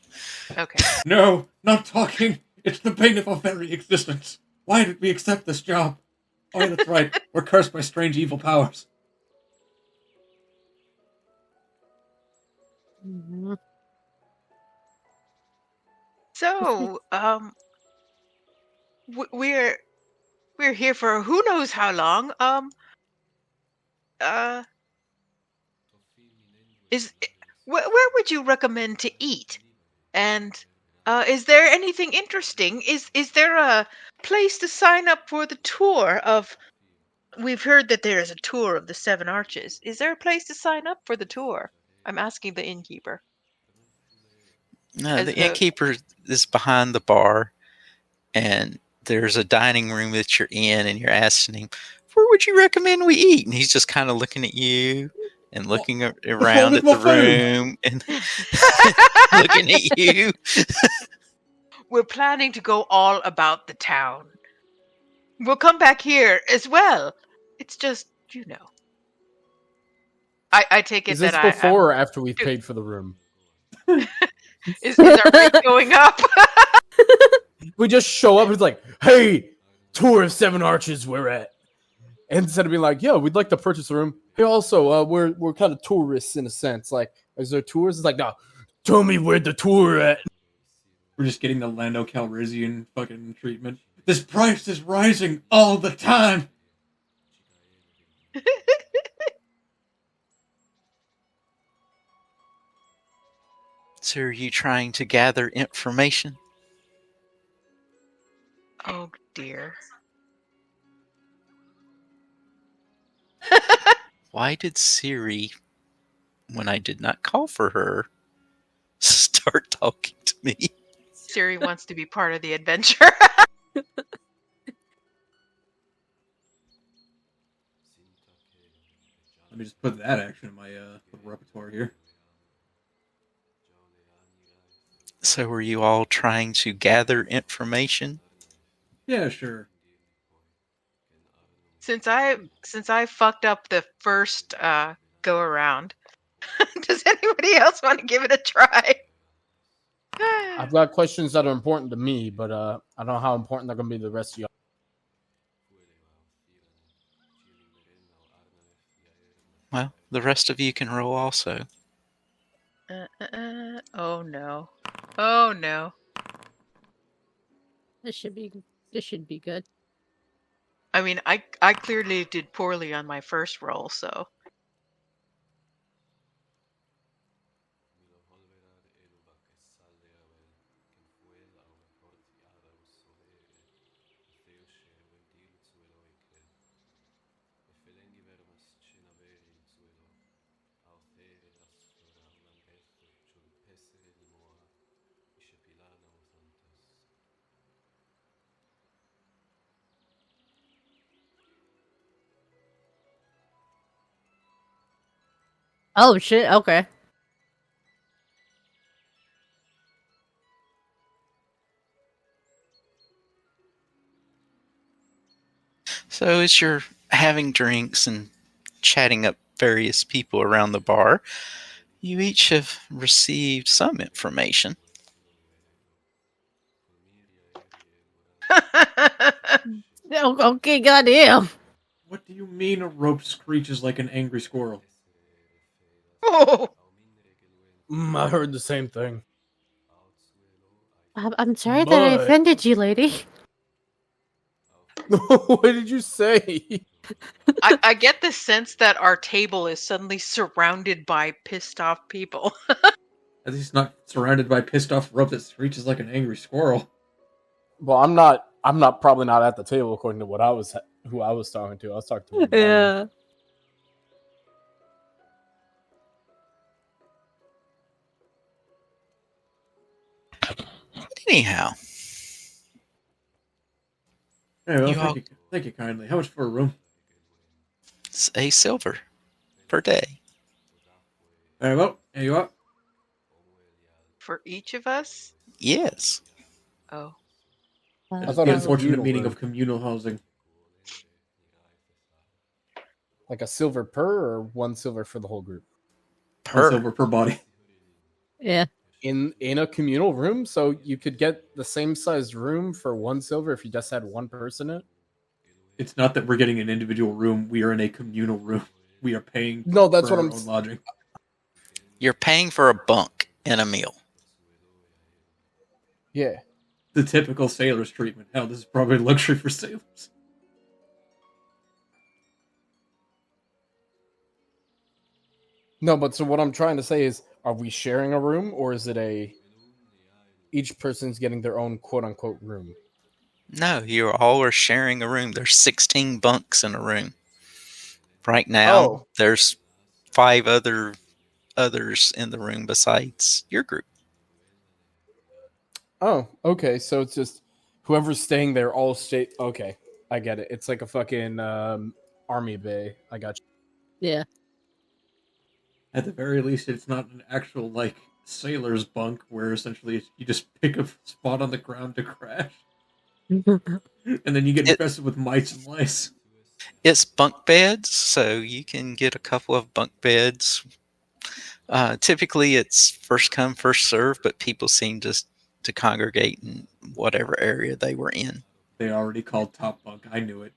Okay. No, not talking. It's the bane of our very existence. Why did we accept this job? Oh, yeah, that's right. We're cursed by strange evil powers. Mhm. So, we're here for who knows how long. Where would you recommend to eat? And is there anything interesting? Is there a place to sign up for the tour of? We've heard that there is a tour of the Seven Arches. Is there a place to sign up for the tour? I'm asking the innkeeper. No, As the the- innkeeper is behind the bar, and there's a dining room that you're in, and you're asking him, "Where would you recommend we eat?" And he's just kind of looking at you and looking around at with the my phone. room and looking at you. We're planning to go all about the town. We'll come back here as well. It's just, I take it Is this that before or after we've Dude. paid for the room? is our rate going up? We just show up and it's like, hey, tour of Seven Arches we're at. And instead of being like, yeah, we'd like to purchase a room. Hey, also, we're kind of tourists in a sense. Like, is there tours? It's like, no, tell me where the tour at. We're just getting the Lando Calrissian fucking treatment. This price is rising all the time. So are you trying to gather information? Oh dear. Why did Siri, when I did not call for her, start talking to me? Siri wants to be part of the adventure. Let me just put that action in my repertoire here. So were you all trying to gather information? Yeah, sure. Since I fucked up the first go around, does anybody else want to give it a try? I've got questions that are important to me, but I don't know how important they're going to be to the rest of y'all. Well, the rest of you can roll also. Oh no. Oh no. This should be good. I mean, I clearly did poorly on my first roll, so. Oh shit, okay. So as you're having drinks and chatting up various people around the bar, you each have received some information. Okay, goddamn. What do you mean a rope screeches like an angry squirrel? Oh. I heard the same thing. I'm sorry that I But- offended you, lady. What did you say? I get the sense that our table is suddenly surrounded by pissed off people. At least not surrounded by pissed off rope that screeches like an angry squirrel. Well, I'm not probably not at the table according to who I was talking to. I was talking to my buddy. Yeah. Anyhow, Hey, well, You all- thank you kindly. How much for a room? it's a silver per day. Very well, here you are. For each of us? Yes. Oh. That I is thought the it was a unfortunate communal meaning room. of communal housing. Like a silver per or 1 silver for the whole group? One silver per body. Yeah. In a communal room, so you could get the same sized room for 1 silver if you just had one person in it? It's not that we're getting an individual room. We are in a communal room. We are paying No, that's for what our I'm own lodging. You're paying for a bunk and a meal. Yeah. The typical sailor's treatment. Hell, this is probably luxury for sailors. No, but so what I'm trying to say is, are we sharing a room or is it each person's getting their own quote unquote room? No, you all are sharing a room. There's 16 bunks in a room. Right now, Oh. there's 5 others in the room besides your group. Oh, okay. So it's just whoever's staying there all stay. Okay, I get it. It's like a fucking army bay. I got you. Yeah. At the very least, it's not an actual, like, sailor's bunk where essentially you just pick a spot on the ground to crash. And then you get infested with mice and lice. It's bunk beds, so you can get a couple of bunk beds. Typically, it's first come, first serve, but people seem to congregate in whatever area they were in. They already called top bunk. I knew it.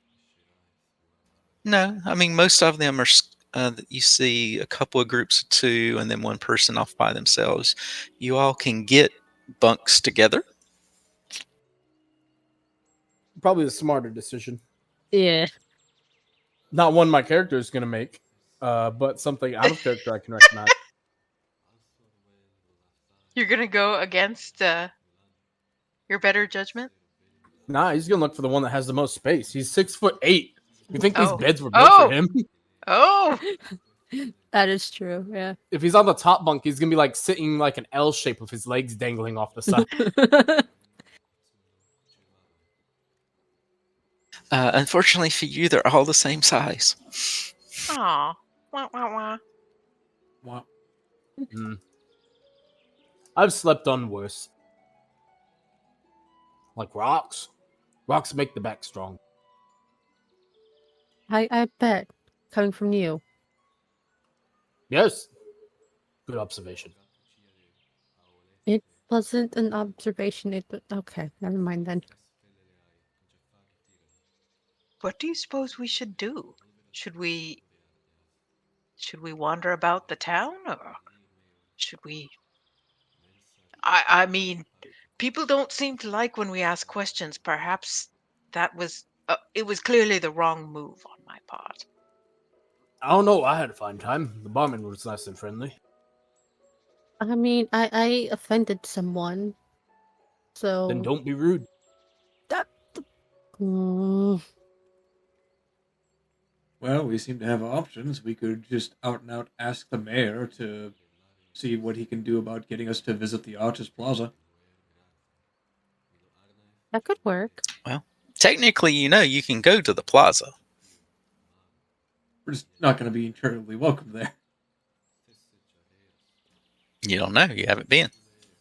No, I mean, most of them are, you see a couple of groups of 2 and then one person off by themselves. You all can get bunks together. Probably the smarter decision. Yeah. Not one my character is going to make, but something out of character I can recognize. You're gonna go against your better judgment? Nah, he's going to look for the one that has the most space. He's 6'8". You think these Oh. beds were built Oh. for him? Oh! That is true, yeah. If he's on the top bunk, he's going to be like sitting like an L shape with his legs dangling off the side. Unfortunately for you, they're all the same size. Aw. Wah, wah, wah. Wow. I've slept on worse. Like rocks. Rocks make the back strong. I bet. Coming from you. Yes. Good observation. wasn't an observation. Okay, never mind then. What do you suppose we should do? Should we wander about the town, or should we? I mean, people don't seem to like when we ask questions. Perhaps it was clearly the wrong move on my part. I don't know. I had a fine time. The barman was nice and friendly. I mean, I offended someone, so Then don't be rude. that. Mm, Well, we seem to have options. We could just out and out ask the mayor to see what he can do about getting us to visit the Arches Plaza. that could work. Well, technically, you can go to the plaza. We're just not going to be terribly welcome there. You don't know. You haven't been.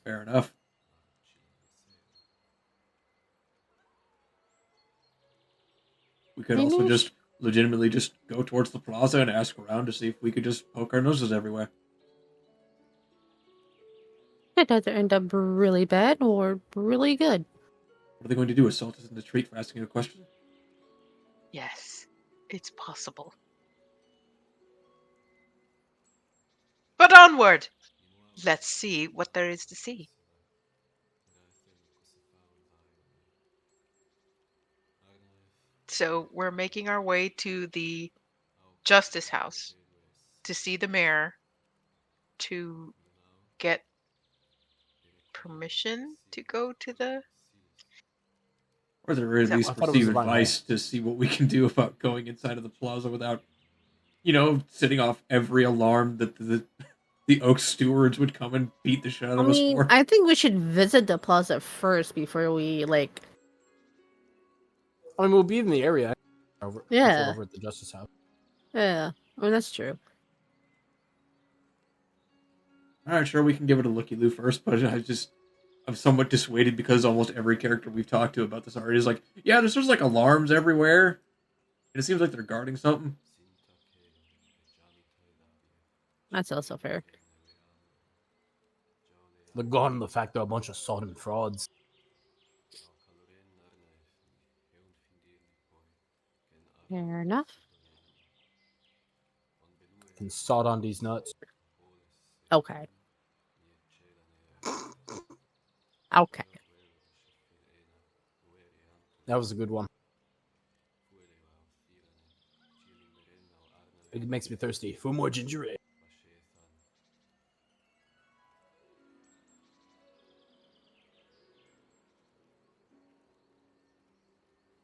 Fair enough. We could also Maybe- just legitimately just go towards the plaza and ask around to see if we could just poke our noses everywhere. It either end up really bad or really good. What are they going to do? Assault us in the street for asking a question? Yes, it's possible. But onward! Let's see what there is to see. So we're making our way to the Justice House to see the mayor, to get permission to go to the... Or at the very So- least I thought it was receive a fine advice to see what we can do about going inside of the plaza without, setting off every alarm that the Oak stewards would come and beat the shit out I of us mean, for. I think we should visit the plaza first before we I mean, we'll be in the area. Yeah. Over at the Justice House. Yeah. Well, that's true. Alright, sure, we can give it a looky-loo first, but I'm somewhat dissuaded because almost every character we've talked to about this already is like, yeah, there's like alarms everywhere, and it seems like they're guarding something. That's also fair. The god and the fact they're a bunch of sodden frauds. Fair enough. Can sod on these nuts. Okay. Okay. That was a good one. It makes me thirsty for more ginger ale.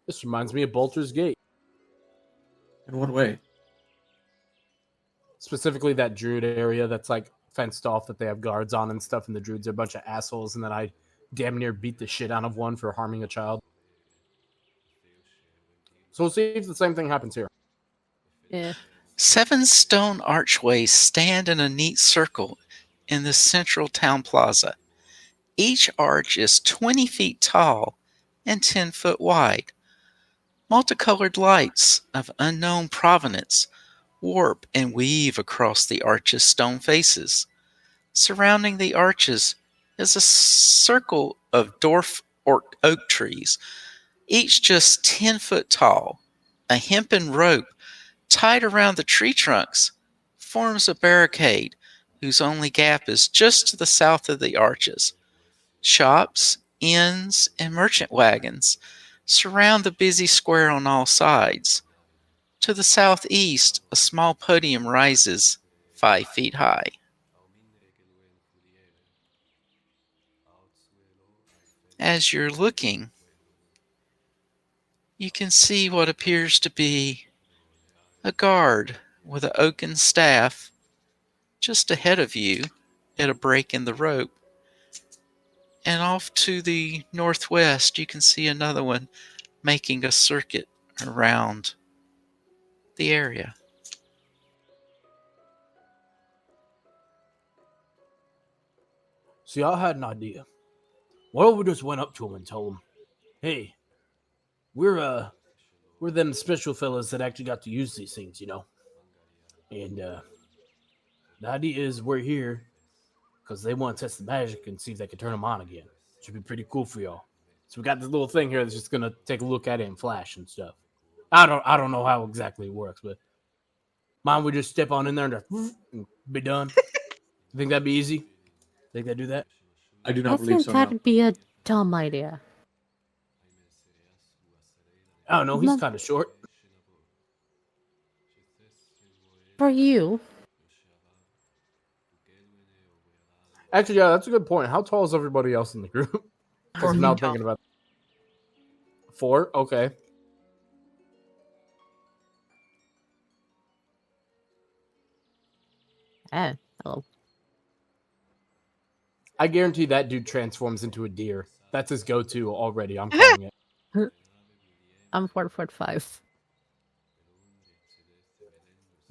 This reminds me of Bolter's Gate. In what way? Specifically that druid area that's like fenced off that they have guards on and stuff, and the druids are a bunch of assholes, and then I damn near beat the shit out of one for harming a child. So we'll see if the same thing happens here. Yeah. 7 stone archways stand in a neat circle in the central town plaza. Each arch is 20 feet tall and 10 foot wide. Multicolored lights of unknown provenance warp and weave across the arch's stone faces. Surrounding the arches is a circle of dwarf oak trees, each just 10 foot tall. A hempen rope tied around the tree trunks forms a barricade whose only gap is just to the south of the arches. Shops, inns, and merchant wagons surround the busy square on all sides. To the southeast, a small podium rises 5 feet high. As you're looking, you can see what appears to be a guard with an oaken staff just ahead of you at a break in the rope. And off to the northwest, you can see another one making a circuit around the area. See, I had an idea. What if we just went up to him and told him, "Hey, we're them special fellas that actually got to use these things, And the idea is we're here because they want to test the magic and see if they can turn them on again. Should be pretty cool for y'all. So we got this little thing here that's just gonna take a look at it and flash and stuff. I don't know how exactly it works, but mine would just step on in there and just be done. You think that'd be easy? Think they'd do that? I do I not believe think so. No. that'd be a dumb idea. I don't know. He's kind of short. For you, Actually, yeah, that's a good point. How tall is everybody else in the group? Because I'm now thinking about 4. Okay. hello. I guarantee that dude transforms into a deer. That's his go-to already. I'm calling it. I'm 4'5".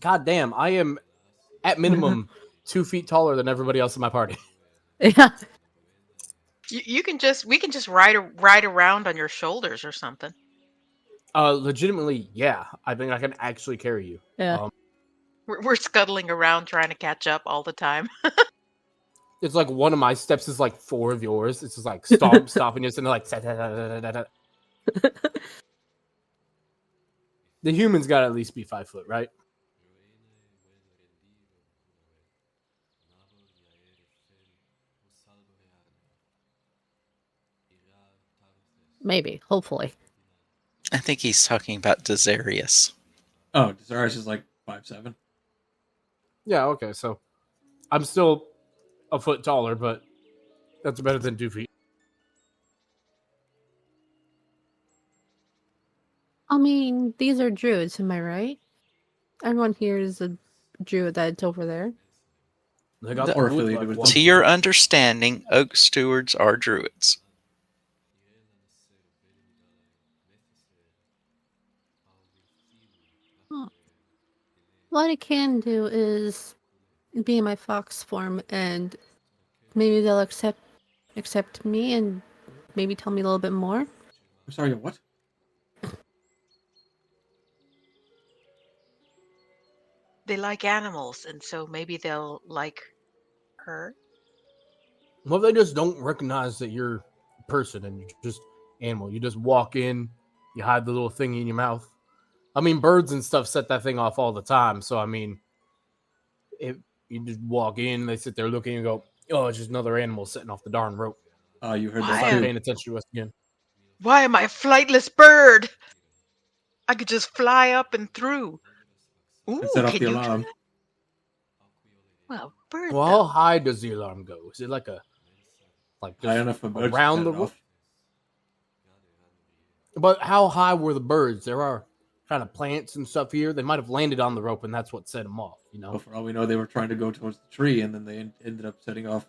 God damn, I am at minimum 2 feet taller than everybody else in my party. Yeah. We can just ride around on your shoulders or something. Legitimately, yeah. I think I can actually carry you. Yeah. We're scuttling around trying to catch up all the time. It's like one of my steps is like 4 of yours. It's just like stopping us and like. The human's got to at least be 5 foot, right? Maybe. Hopefully. I think he's talking about Desarius. Oh, Desarius is like 5'7". Yeah, okay, so I'm still a foot taller, but that's better than 2 feet. I mean, these are druids, am I right? Everyone here is a druid that's over there. They got Or the blue affiliated flag with one. To your understanding, Oak Stewards are druids. What I can do is be in my fox form, and maybe they'll accept me and maybe tell me a little bit more. I'm sorry, what? They like animals, and so maybe they'll like her. Well, they just don't recognize that you're a person and you're just animal. You just walk in, you hide the little thing in your mouth. I mean, birds and stuff set that thing off all the time. So, I mean, if you just walk in, they sit there looking and go, oh, it's just another animal sitting off the darn rope. You heard Why that Start too. paying attention to us again. Why am I a flightless bird? I could just fly up and through. Ooh, And set off can the you alarm. do that? Well, bird Well, how though. high does the alarm go? Is it like just High enough for birds around to the set it roof? off. But how high were the birds? There are kind of plants and stuff here. They might have landed on the rope, and that's what set them off. You know. Well, for all we know, they were trying to go towards the tree, and then they ended up setting off.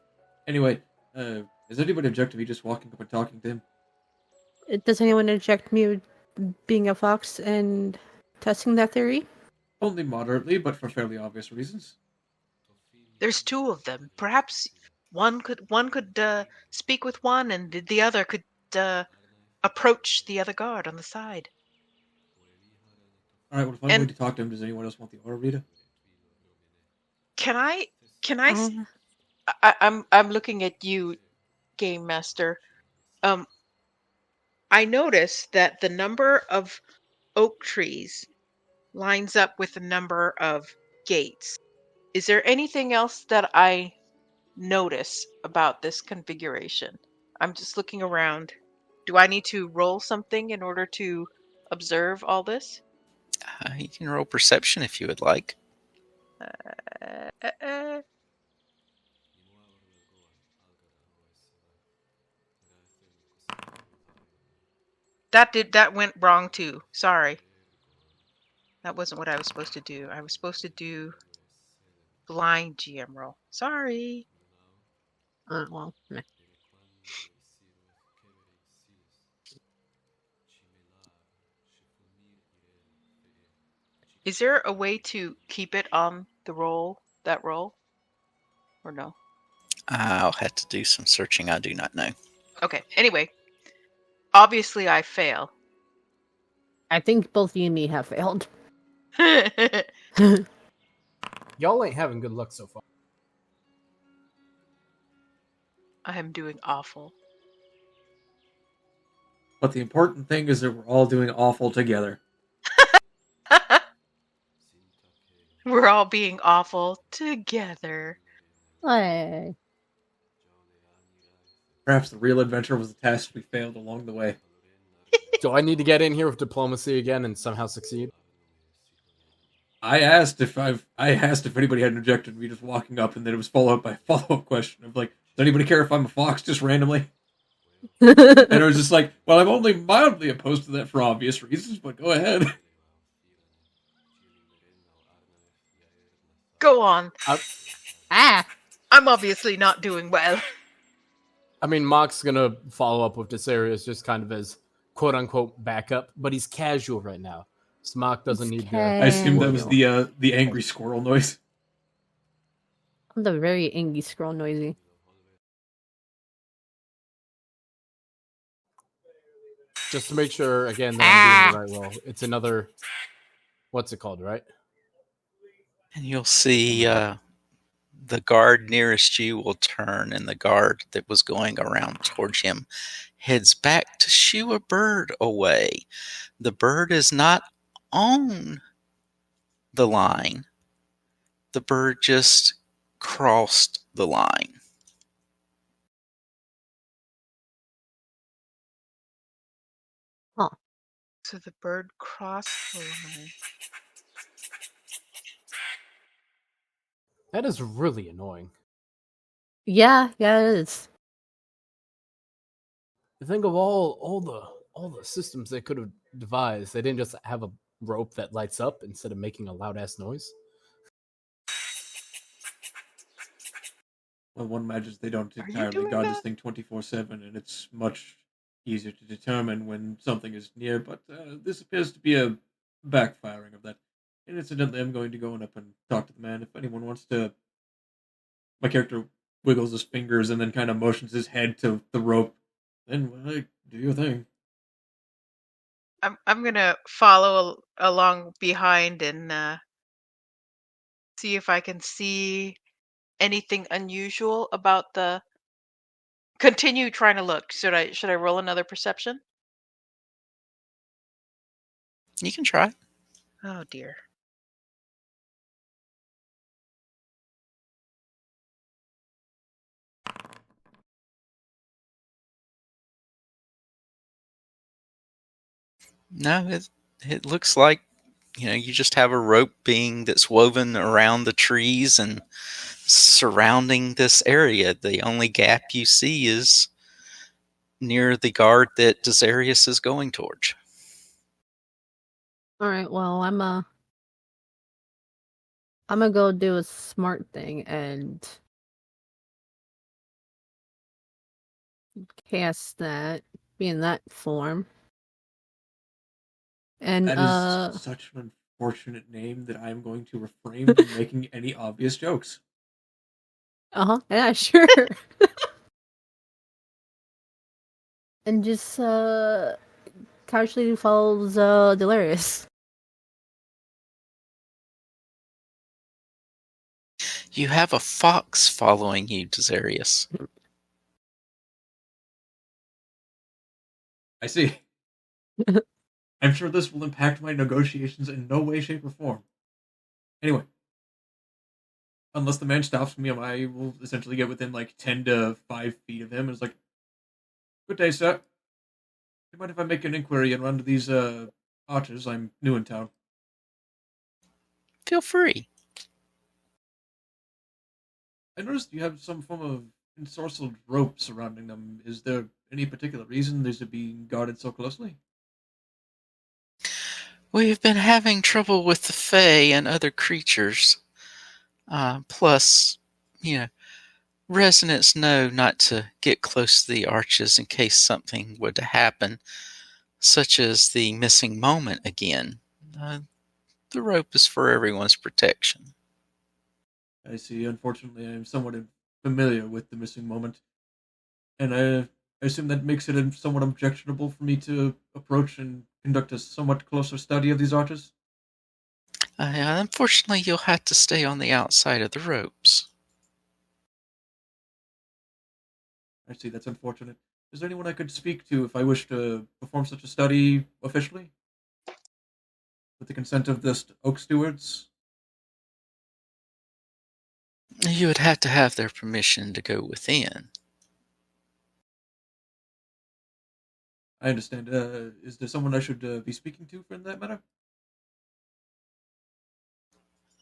Anyway, is anybody object to me just walking up and talking to him? Does anyone reject me being a fox and testing that theory? Only moderately, but for fairly obvious reasons. There's 2 of them. Perhaps one could speak with one, and the other could approach the other guard on the side. All right, well, if I'm And- going to talk to him, does anyone else want the order, Rita? Can I? Uh, I'm looking at you, Game Master. I noticed that the number of oak trees lines up with the number of gates. Is there anything else that I notice about this configuration? I'm just looking around. Do I need to roll something in order to observe all this? You can roll perception if you would like. That went wrong too. Sorry. That wasn't what I was supposed to do. I was supposed to do blind GM roll. Sorry. well, meh. Is there a way to keep it on the roll, that roll? Or no? I'll have to do some searching. I do not know. Okay. Anyway, obviously I fail. I think both you and me have failed. Y'all ain't having good luck so far. I am doing awful. But the important thing is that we're all doing awful together. We're all being awful together. Hey. Perhaps the real adventure was the test we failed along the way. Do I need to get in here with diplomacy again and somehow succeed? I asked if anybody had objected to me just walking up, and then it was followed up by a follow-up question of like, does anybody care if I'm a fox just randomly? And it was just like, well, I'm only mildly opposed to that for obvious reasons, but go ahead. Go on. Ah! I'm obviously not doing well. I mean, Mock's gonna follow up with Desarius just kind of as quote unquote backup, but he's casual right now. So Mock doesn't need to. I assume that was the angry squirrel noise. I'm the very angry scroll noisy. Just to make sure again that I'm doing the right roll. It's another. What's it called, right? And you'll see the guard nearest you will turn, and the guard that was going around towards him heads back to shoo a bird away. The bird is not on the line. The bird just crossed the line. So the bird crossed the line. That is really annoying. Yeah, it is. Think of all the systems they could have devised. They didn't just have a rope that lights up instead of making a loud ass noise. Well, one imagines they don't Are you entirely doing guard this that? thing 24/7, and it's much easier to determine when something is near, but this appears to be a backfiring of that. And incidentally, I'm going to go on up and talk to the man. If anyone wants to... My character wiggles his fingers and then kind of motions his head to the rope. Then, well, do your thing. I'm gonna follow along behind and see if I can see anything unusual about the. Continue trying to look. Should I roll another perception? You can try. Oh dear. No, it looks like you just have a rope being that's woven around the trees and surrounding this area. The only gap you see is near the guard that Desarius is going towards. All right. Well, I'm gonna go do a smart thing and cast that, be in that form. And That is such an unfortunate name that I'm going to refrain from making any obvious jokes. Yeah, sure. And just casually follows Delirious. You have a fox following you, Desarius. I see. I'm sure this will impact my negotiations in no way, shape, or form. Anyway, unless the man stops me, I will essentially get within like 10 to 5 feet of him. And it's like, good day, sir. Do you mind if I make an inquiry and run to these archers? I'm new in town. Feel free. I noticed you have some form of ensorcelled rope surrounding them. Is there any particular reason these are being guarded so closely? We've been having trouble with the Fae and other creatures. Plus, residents know not to get close to the arches in case something were to happen, such as the missing moment again. The rope is for everyone's protection. I see. Unfortunately, I am somewhat familiar with the missing moment. And I assume that makes it somewhat objectionable for me to approach and conduct a somewhat closer study of these archers. Unfortunately, you'll have to stay on the outside of the ropes. I see, that's unfortunate. Is there anyone I could speak to if I wish to perform such a study officially? With the consent of the Oak Stewards? You would have to have their permission to go within. I understand. Is there someone I should be speaking to for that matter?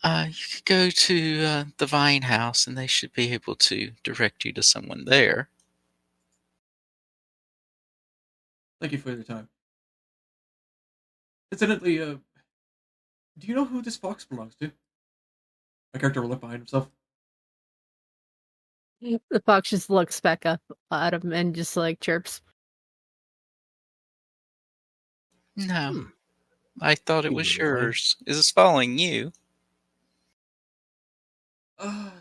You could go to the Vine House, and they should be able to direct you to someone there. Thank you for your time. Incidentally, do you know who this fox belongs to? My character will look behind himself. The fox just looks back up at him and just like chirps. No, I thought it was Either way. yours. Is this following you? I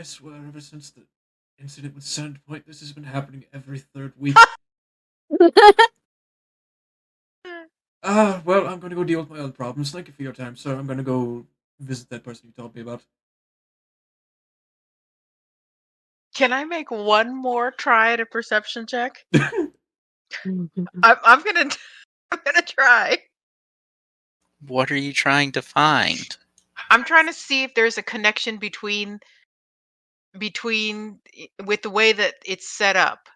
swear, ever since the incident with Sandpoint, this has been happening every third week. Well, I'm going to go deal with my own problems. Thank you for your time, sir. I'm going to go visit that person you told me about. Can I make one more try at a perception check? I'm gonna try. What are you trying to find? I'm trying to see if there's a connection between with the way that it's set up.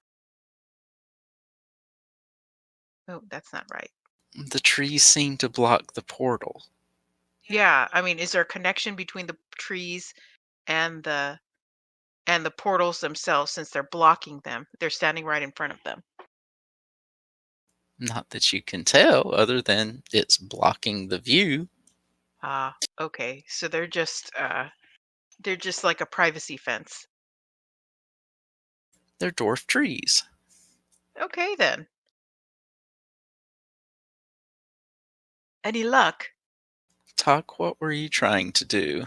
Oh, that's not right. The trees seem to block the portal. Yeah, I mean, is there a connection between the trees and the portals themselves, since they're blocking them? They're standing right in front of them. Not that you can tell, other than it's blocking the view. Ah, okay. So they're just like a privacy fence. They're dwarf trees. Okay then. Any luck? Talk, what were you trying to do?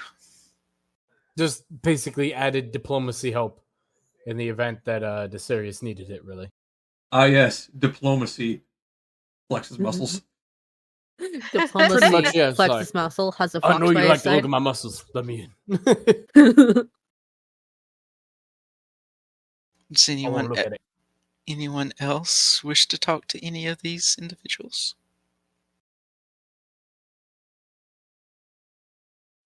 Just basically added diplomacy help in the event that Desarius needed it, really. Ah, yes, diplomacy. Flexes muscles. Diplomacy Pretty much, yeah, it's flexes like, muscle, has a I fox know you by like his to look side. at my muscles. Let me in. Does I want to look at it. anyone else wish to talk to any of these individuals?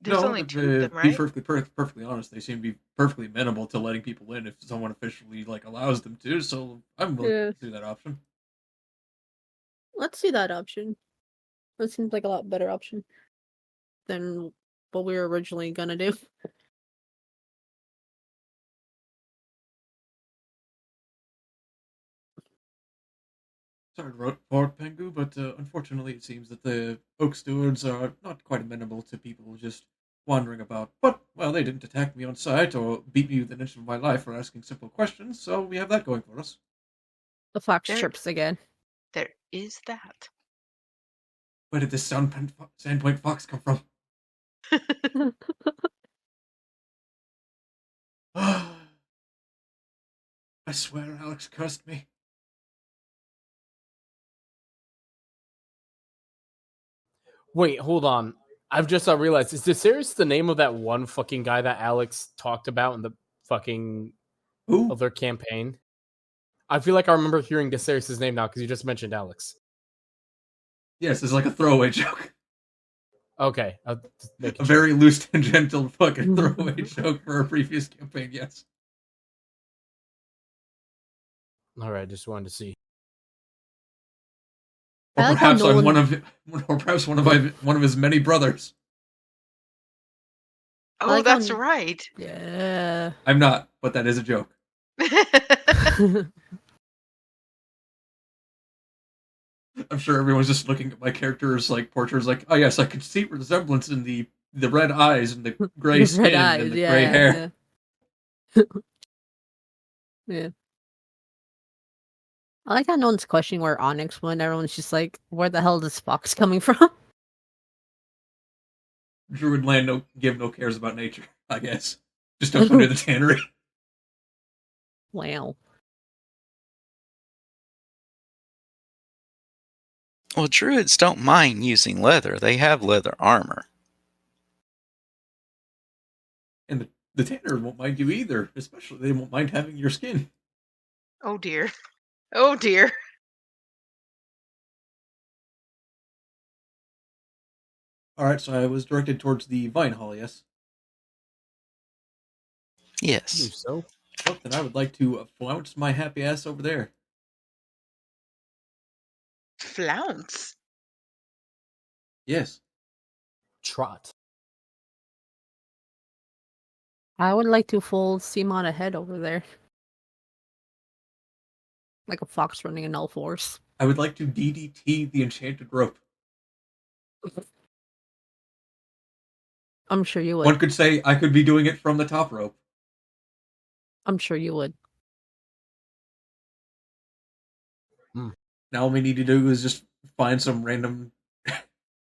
There's No, only two of to them, be right? perfectly honest, they seem to be perfectly amenable to letting people in if someone officially allows them to. So I'm willing Yeah. to do that option. Let's see that option. That seems like a lot better option than what we were originally gonna do. Sorry to report, Pengu, but unfortunately it seems that the Oak Stewards are not quite amenable to people just wandering about. But, well, they didn't attack me on sight or beat me with an inch of my life for asking simple questions, so we have that going for us. The fox There- chirps again. There is that. Where did this Sandpoint Fox come from? I swear Alex cursed me. Wait, hold on. I've just realized, is Desarius the name of that one fucking guy that Alex talked about in the fucking Who? other campaign? I feel like I remember hearing Desarius' name now because you just mentioned Alex. Yes, it's like a throwaway joke. Okay. Just A making sure. very loose, tangential fucking throwaway joke for a previous campaign, yes. All right, just wanted to see. Or I like how perhaps I'm Nolan- one of his many brothers. Oh, like that's how- right. Yeah. I'm not, but that is a joke. I'm sure everyone's just looking at my character's portraits oh yes, I can see resemblance in the red eyes and the gray skin Red eyes, and the yeah, gray hair. Yeah. Yeah. I like how no one's questioning where Onyx went. Everyone's just like, where the hell is Fox coming from? Druid land give no cares about nature, I guess. Just up under the tannery. Wow. Well, druids don't mind using leather. They have leather armor. And The Tanner won't mind you either. Especially, they won't mind having your skin. Oh dear. Oh dear. Alright, so I was directed towards the Vine Hall, yes? Do Yes. so. Well, then I would like to flounce my happy ass over there. Flounce. Yes. Trot. I would like to full steam on ahead over there. Like a fox running in all fours. I would like to DDT the enchanted rope. I'm sure you would. One could say I could be doing it from the top rope. I'm sure you would. Now all we need to do is just find some random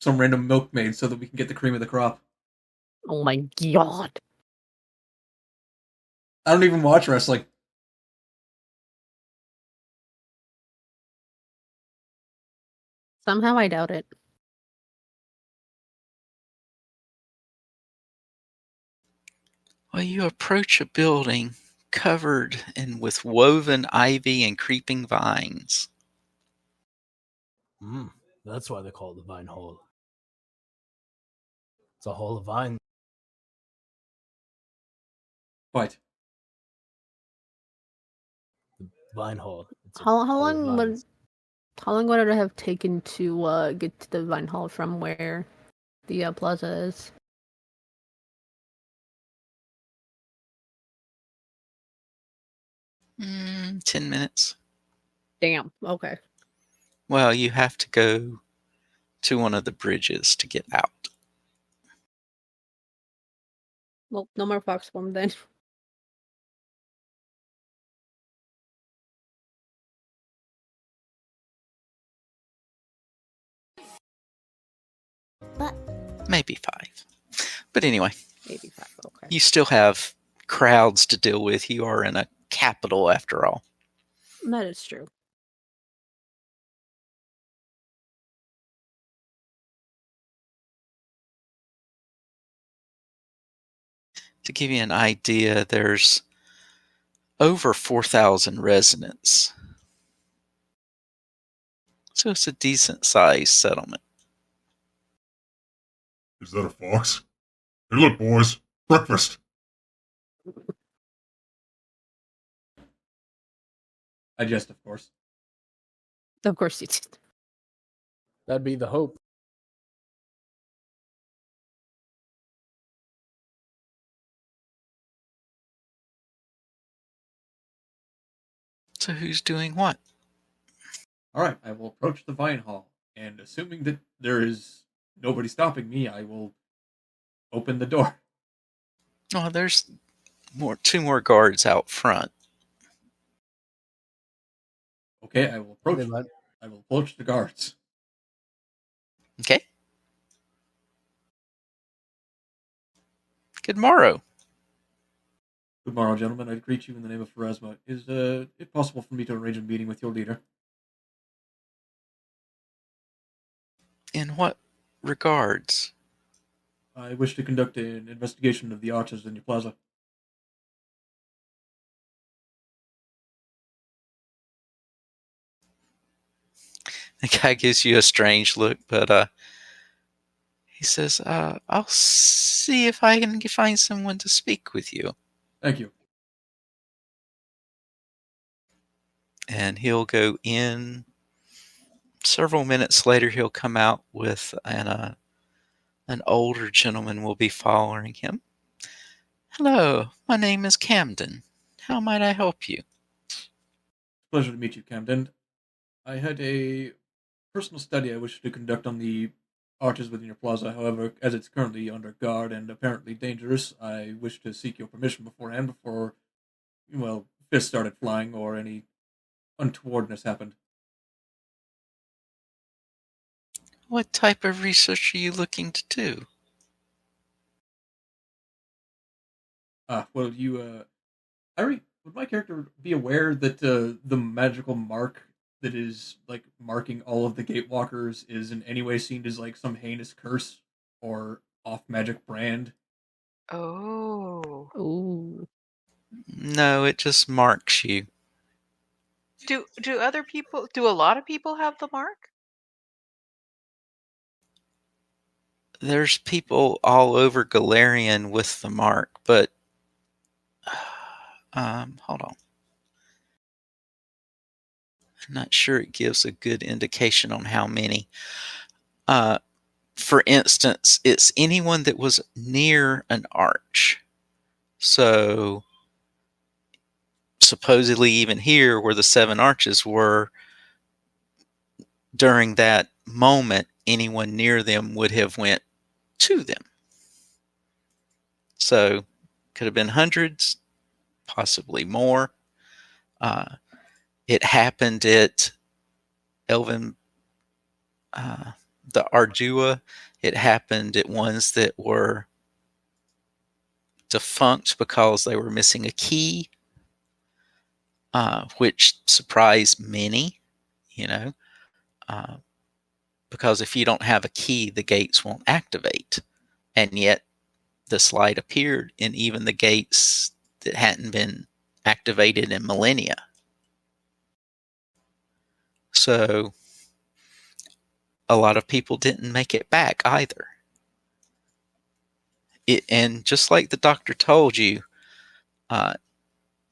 milkmaid so that we can get the cream of the crop. Oh my god. I don't even watch wrestling. Somehow I doubt it. Well, you approach a building covered with woven ivy and creeping vines. That's why they call it the Vine Hole. It's a hole of vine. What? The Vine Hole. It's a How hole of long would vines. how long would it have taken to get to the Vine Hall from where the plaza is? Mm, 10 minutes. Damn. Okay. Well, you have to go to one of the bridges to get out. Well, no more fox form then. But Maybe 5. But anyway, 85. Okay. you still have crowds to deal with. You are in a capital after all. That is true. To give you an idea, there's over 4,000 residents. So it's a decent sized settlement. Is that a fox? Hey, look, boys. Breakfast. I jest, of course. Of course you did. That'd be the hope. So who's doing what? Alright, I will approach the Vine Hall, and assuming that there is nobody stopping me, I will open the door. Oh, there's 2 more guards out front. Okay, I will approach. They let- I will approach the guards. Okay. Good morrow. Good morrow, gentlemen. I greet you in the name of Pharasma. Is it possible for me to arrange a meeting with your leader? In what regards? I wish to conduct an investigation of the archers in your plaza. The guy gives you a strange look, but he says, I'll see if I can find someone to speak with you. Thank you. And he'll go in. Several minutes later, he'll come out with an older gentleman will be following him. Hello, my name is Camden. How might I help you? Pleasure to meet you, Camden. I had a personal study I wish to conduct on the archers within your plaza. However, as it's currently under guard and apparently dangerous, I wish to seek your permission beforehand before, well, fists started flying or any untowardness happened. What type of research are you looking to do? Well, would my character be aware that the magical mark that is like marking all of the gatewalkers is in any way seen as like some heinous curse or off magic brand? Oh. Ooh. No, it just marks you. Do a lot of people have the mark? There's people all over Golarion with the mark, but hold on. I'm not sure it gives a good indication on how many. For instance, it's anyone that was near an arch. So supposedly even here where the 7 arches were, during that moment, anyone near them would have went to them. So could have been hundreds, possibly more. It happened at Elven, the Ardua. It happened at ones that were defunct because they were missing a key, which surprised many, you know, because if you don't have a key, the gates won't activate. And yet this light appeared in even the gates that hadn't been activated in millennia. So a lot of people didn't make it back either. And just like the doctor told you, a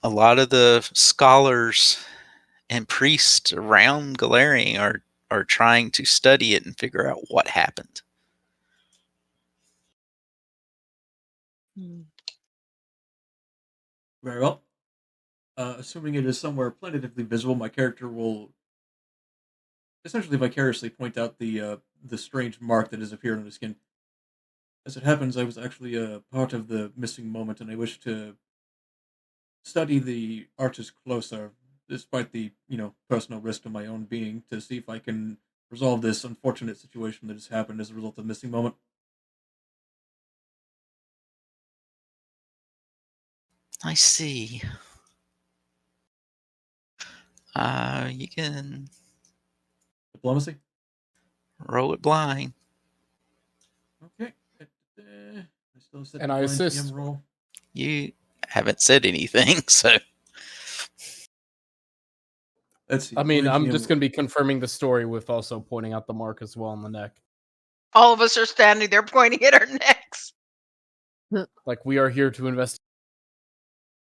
lot of the scholars and priests around Golarion are trying to study it and figure out what happened. Very well. Assuming it is somewhere plaintively visible, my character will essentially vicariously point out the strange mark that has appeared on his skin. As it happens, I was actually a part of the missing moment, and I wish to study the arches closer, despite the personal risk to my own being, to see if I can resolve this unfortunate situation that has happened as a result of missing moment. I see. You can Diplomacy. roll it blind. Okay. I still set And the I blind assist. PM roll. You haven't said anything, so Let's see. I mean, blind I'm GM just going to be confirming the story with also pointing out the mark as well on the neck. All of us are standing there pointing at our necks. Like, we are here to investigate.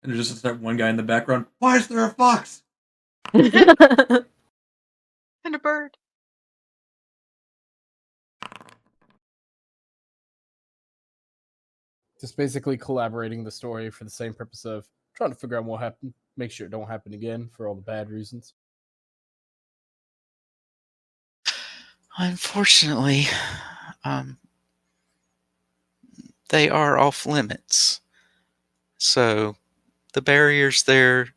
And there's just that one guy in the background. Why is there a fox? And a bird. Just basically collaborating the story for the same purpose of trying to figure out what happened, make sure it don't happen again for all the bad reasons. unfortunately, they are off limits. So the barrier's there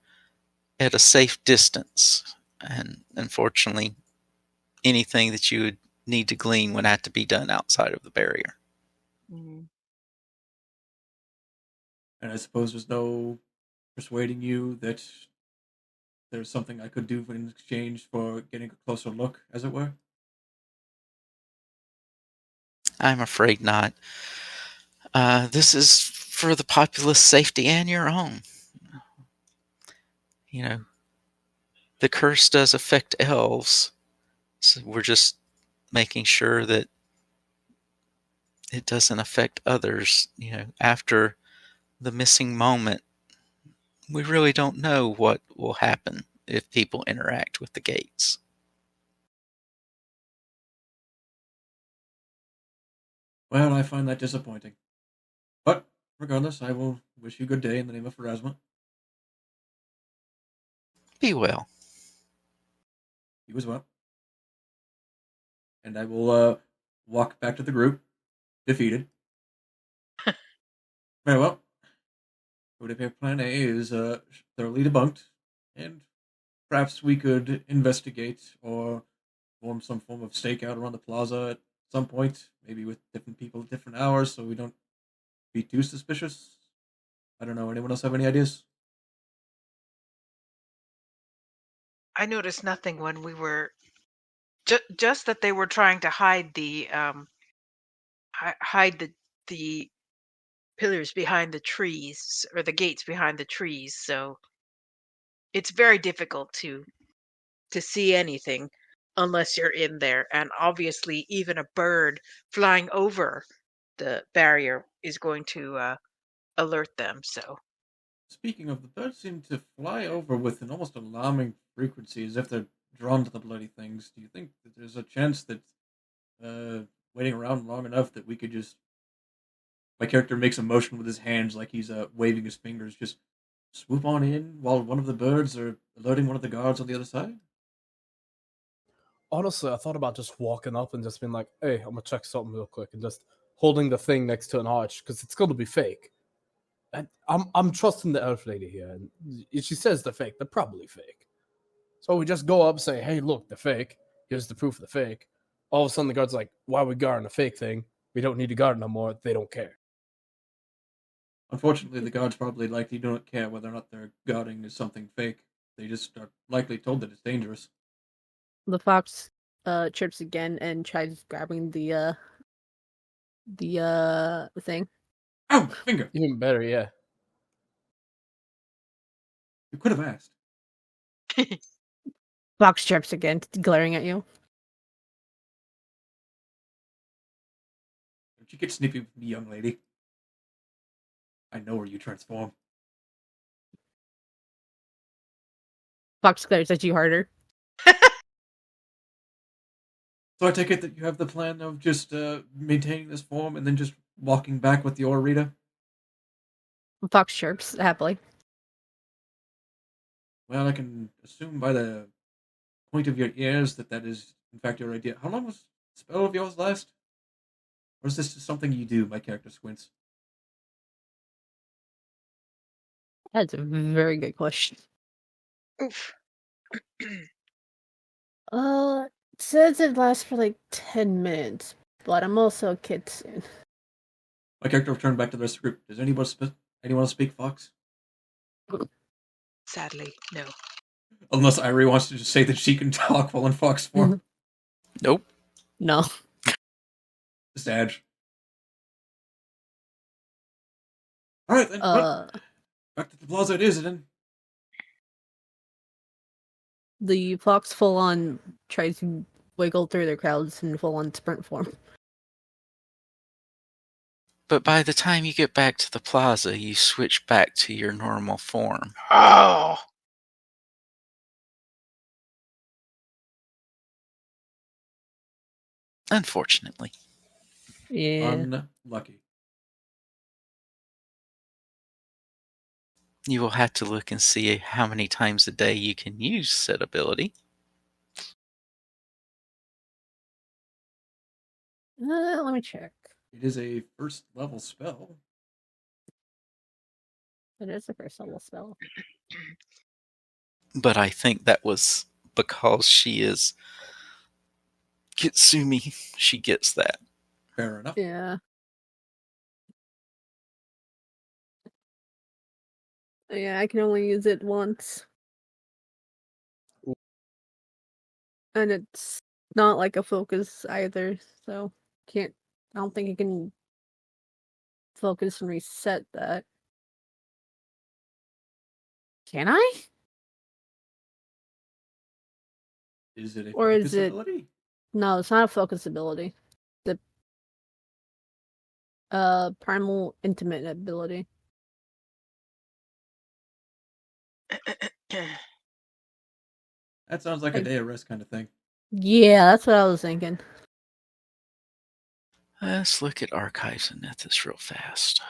at a safe distance, and unfortunately, anything that you would need to glean would have to be done outside of the barrier. Mm-hmm. And I suppose there's no persuading you that there's something I could do in exchange for getting a closer look, as it were? I'm afraid not. This is for the populace safety and your own. You know, the curse does affect elves, so we're just making sure that it doesn't affect others. You know, after the missing moment, we really don't know what will happen if people interact with the gates. Well, I find that disappointing. But, regardless, I will wish you good day in the name of Pharasma. Be well. You as well. And I will walk back to the group, defeated. Very well. Would appear Plan A is thoroughly debunked, and perhaps we could investigate or form some form of stakeout around the plaza at some point, maybe with different people at different hours, so we don't be too suspicious. I don't know. Anyone else have any ideas? I noticed nothing when we were just that they were trying to hide the pillars behind the trees or the gates behind the trees, so it's very difficult to see anything unless you're in there. And obviously, even a bird flying over the barrier is going to alert them. So, Speaking of, the birds seem to fly over with an almost alarming frequency, as if they're drawn to the bloody things. Do you think that there's a chance that waiting around long enough that we could just my character makes a motion with his hands like he's waving his fingers, just swoop on in while one of the birds are alerting one of the guards on the other side? Honestly, I thought about just walking up and just being like, "Hey, I'm gonna check something real quick," and just holding the thing next to an arch because it's gonna be fake. And I'm trusting the elf lady here, and if she says they're fake, they're probably fake. So we just go up, say, "Hey, look, they're fake. Here's the proof of the fake." All of a sudden, the guard's like, "Why are we guarding a fake thing? We don't need to guard no more." They don't care. Unfortunately, the guards probably likely don't care whether or not they're guarding is something fake. They just are likely told that it's dangerous. The fox chirps again and tries grabbing the thing. Ow! Finger! Even better, yeah. You could have asked. Fox chirps again, glaring at you. Don't you get snippy with me, young lady. I know where you transform. Fox glares at you harder. So I take it that you have the plan of just maintaining this form and then just walking back with the Orita? Fox chirps happily. Well, I can assume by the point of your ears that that is, in fact, your idea. How long was the spell of yours last? Or is this just something you do? My character squints. That's a very good question. oof. It says it lasts for like 10 minutes, but I'm also a kid soon. My character will turn back to the rest of the group. Does anyone else speak Fox? Sadly, no. Unless Irie wants to just say that she can talk while in Fox form. Nope. No. Just Edge. Alright then, well, back to the plaza it is then. The fox full on tries to wiggle through the crowds in full on sprint form. But by the time you get back to the plaza, you switch back to your normal form. Oh, Unfortunately. Yeah. Unlucky. You will have to look and see how many times a day you can use said ability. Let me check. It is a first level spell. It is a first level spell. But I think that was because she is Kitsumi. She gets that. Fair enough. Yeah. Yeah, I can only use it once. And it's not like a focus either, so I don't think you can focus and reset that. Can I? Is it a Or focus is it- ability? No, it's not a focus ability. The primal intimate ability. That sounds like a day of rest kind of thing. Yeah, that's what I was thinking. Let's look at archives and this real fast.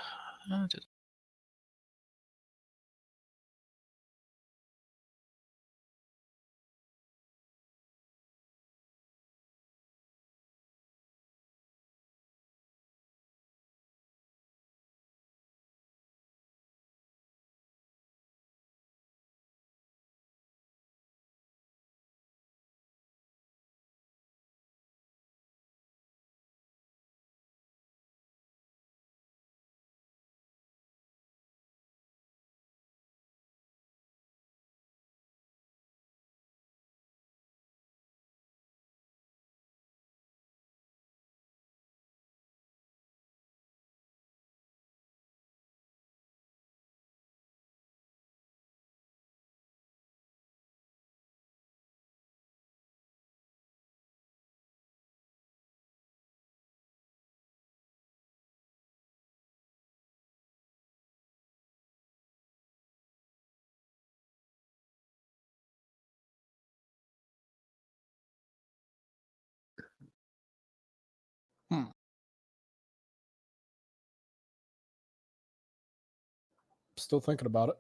Still thinking about it.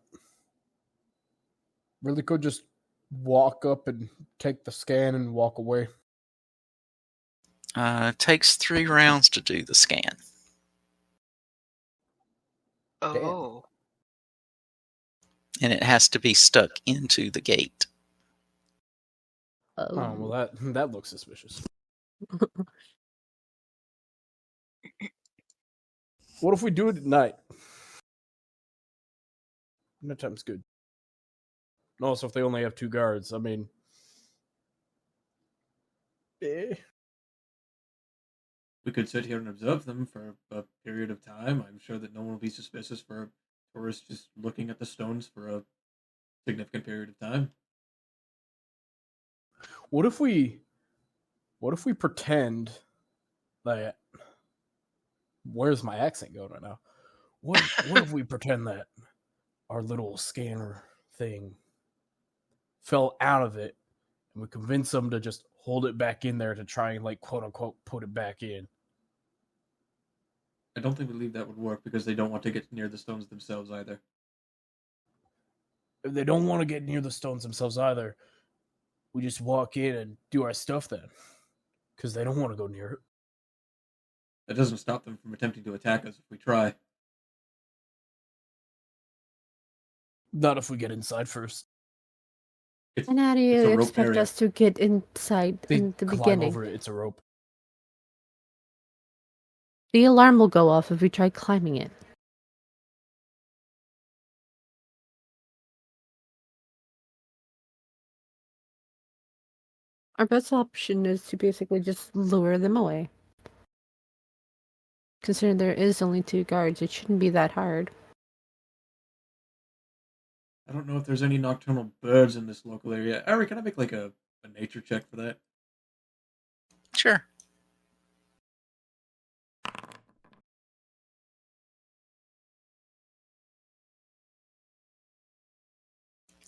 Really could just walk up and take the scan and walk away. It takes 3 rounds to do the scan. Oh. And it has to be stuck into the gate. Oh, well, that looks suspicious. What if we do it at night? Nighttime's good. And also, if they only have 2 guards, I mean... We could sit here and observe them for a period of time. I'm sure that no one will be suspicious for tourists just looking at the stones for a significant period of time. What if we pretend that... Where's my accent going right now? What if we pretend that our little scanner thing fell out of it, and we convince them to just hold it back in there to try and, like, quote unquote, put it back in? I don't think believe that would work because they don't want to get near the stones themselves either. If they don't want to get near the stones themselves either, we just walk in and do our stuff then, because they don't want to go near it. That doesn't stop them from attempting to attack us if we try. Not if we get inside first. And how do you it's a rope expect area. us to get inside They in the climb beginning? over it. It's a rope. The alarm will go off if we try climbing it. Our best option is to basically just lure them away. Considering there is only 2 guards, it shouldn't be that hard. I don't know if there's any nocturnal birds in this local area. Ari, can I make like a nature check for that? Sure.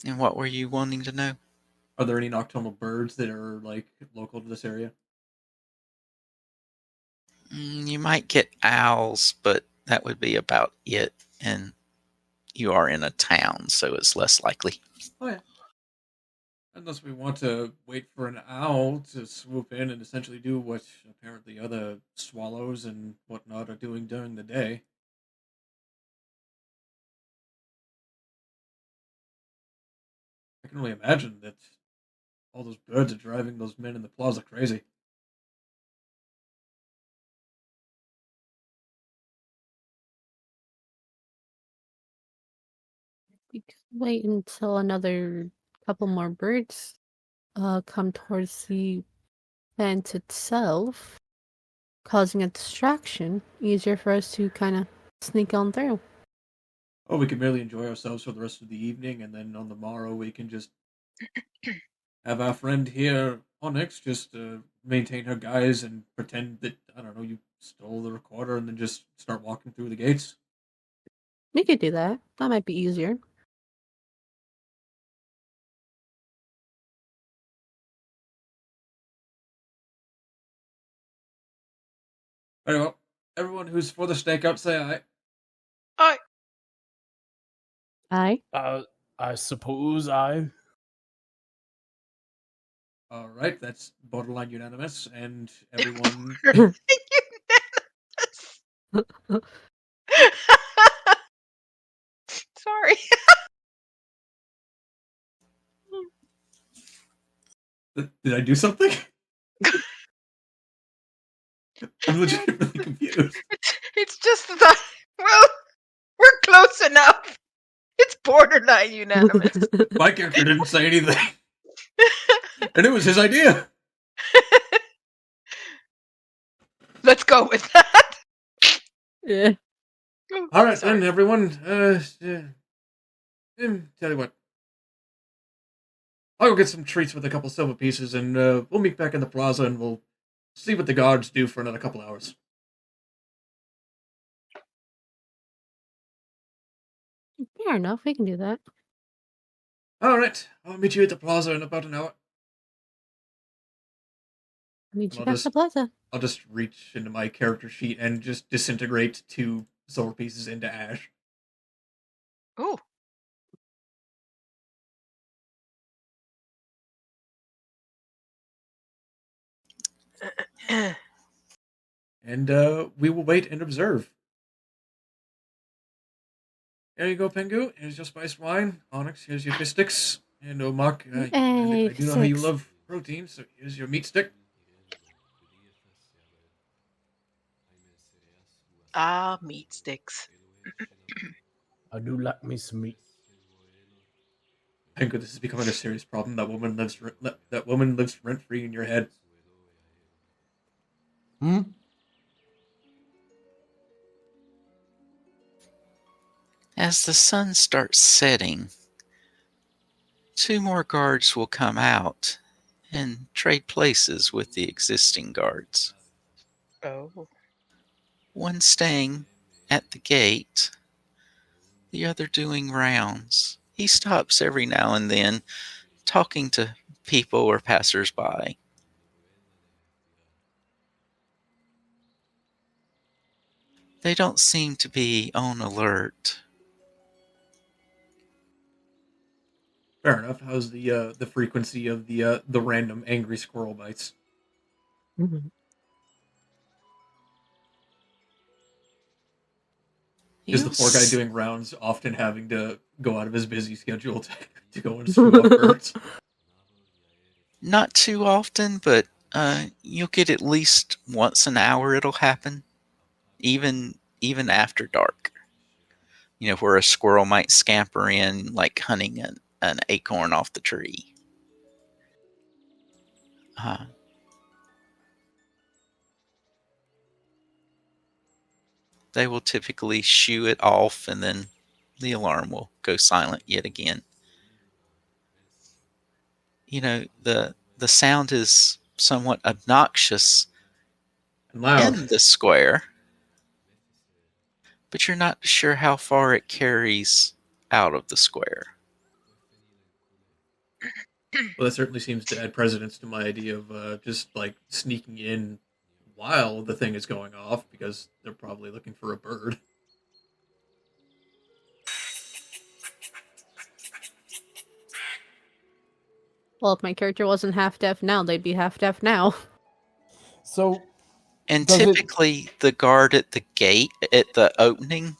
And what were you wanting to know? Are there any nocturnal birds that are like local to this area? You might get owls, but that would be about it. And you are in a town, so it's less likely. Oh yeah. Unless we want to wait for an owl to swoop in and essentially do what apparently other swallows and whatnot are doing during the day. I can only imagine that all those birds are driving those men in the plaza crazy. We could wait until another couple more birds come towards the fence itself, causing a distraction. Easier for us to kind of sneak on through. Oh, we can merely enjoy ourselves for the rest of the evening, and then on the morrow we can just have our friend here, Onyx, just maintain her guise and pretend that, I don't know, you stole the recorder and then just start walking through the gates. We could do that. That might be easier. Very well. Everyone who's for the stakeout, say aye. I Aye. I suppose I... Alright, that's borderline unanimous, and everyone... Sorry. Did I do something? I'm legitimately confused. It's just that well, we're close enough. It's borderline unanimous. My character didn't say anything. And it was his idea. Let's go with that. Yeah. All right, Sorry. then, everyone. Tell you what. I'll go get some treats with a couple silver pieces, and we'll meet back in the plaza, and we'll see what the guards do for another couple hours. Fair enough. We can do that. All right, I'll meet you at the plaza in about an hour. Meet you I'll back at just- the plaza. I'll just reach into my character sheet and just disintegrate 2 silver pieces into ash. Oh. And we will wait and observe. There you go, Pengu. Here's your spiced wine. Onyx, here's your fish sticks. And Omak, Hey, I do know how you six. love protein, so here's your meat stick. Meat sticks. I do like me some meat. Pengu, this is becoming a serious problem. That woman lives rent free in your head. Hmm? As the sun starts setting, 2 more guards will come out and trade places with the existing guards. Oh. One staying at the gate, the other doing rounds. He stops every now and then, talking to people or passers-by. They don't seem to be on alert. Fair enough. How's the frequency of the random angry squirrel bites? Mhm. Is You'll the poor guy s- doing rounds often having to go out of his busy schedule to go and shoo off birds? Not too often, but you'll get at least once an hour it'll happen, even after dark. Where a squirrel might scamper in, like hunting an acorn off the tree. Uh, they will typically shoo it off, and then the alarm will go silent yet again. The sound is somewhat obnoxious And loud. in the square, but you're not sure how far it carries out of the square. Well, that certainly seems to add precedence to my idea of just like sneaking in while the thing is going off because they're probably looking for a bird. Well, if my character wasn't half deaf now, they'd be half deaf now. So, And Does it- typically, the guard at the gate, at the opening,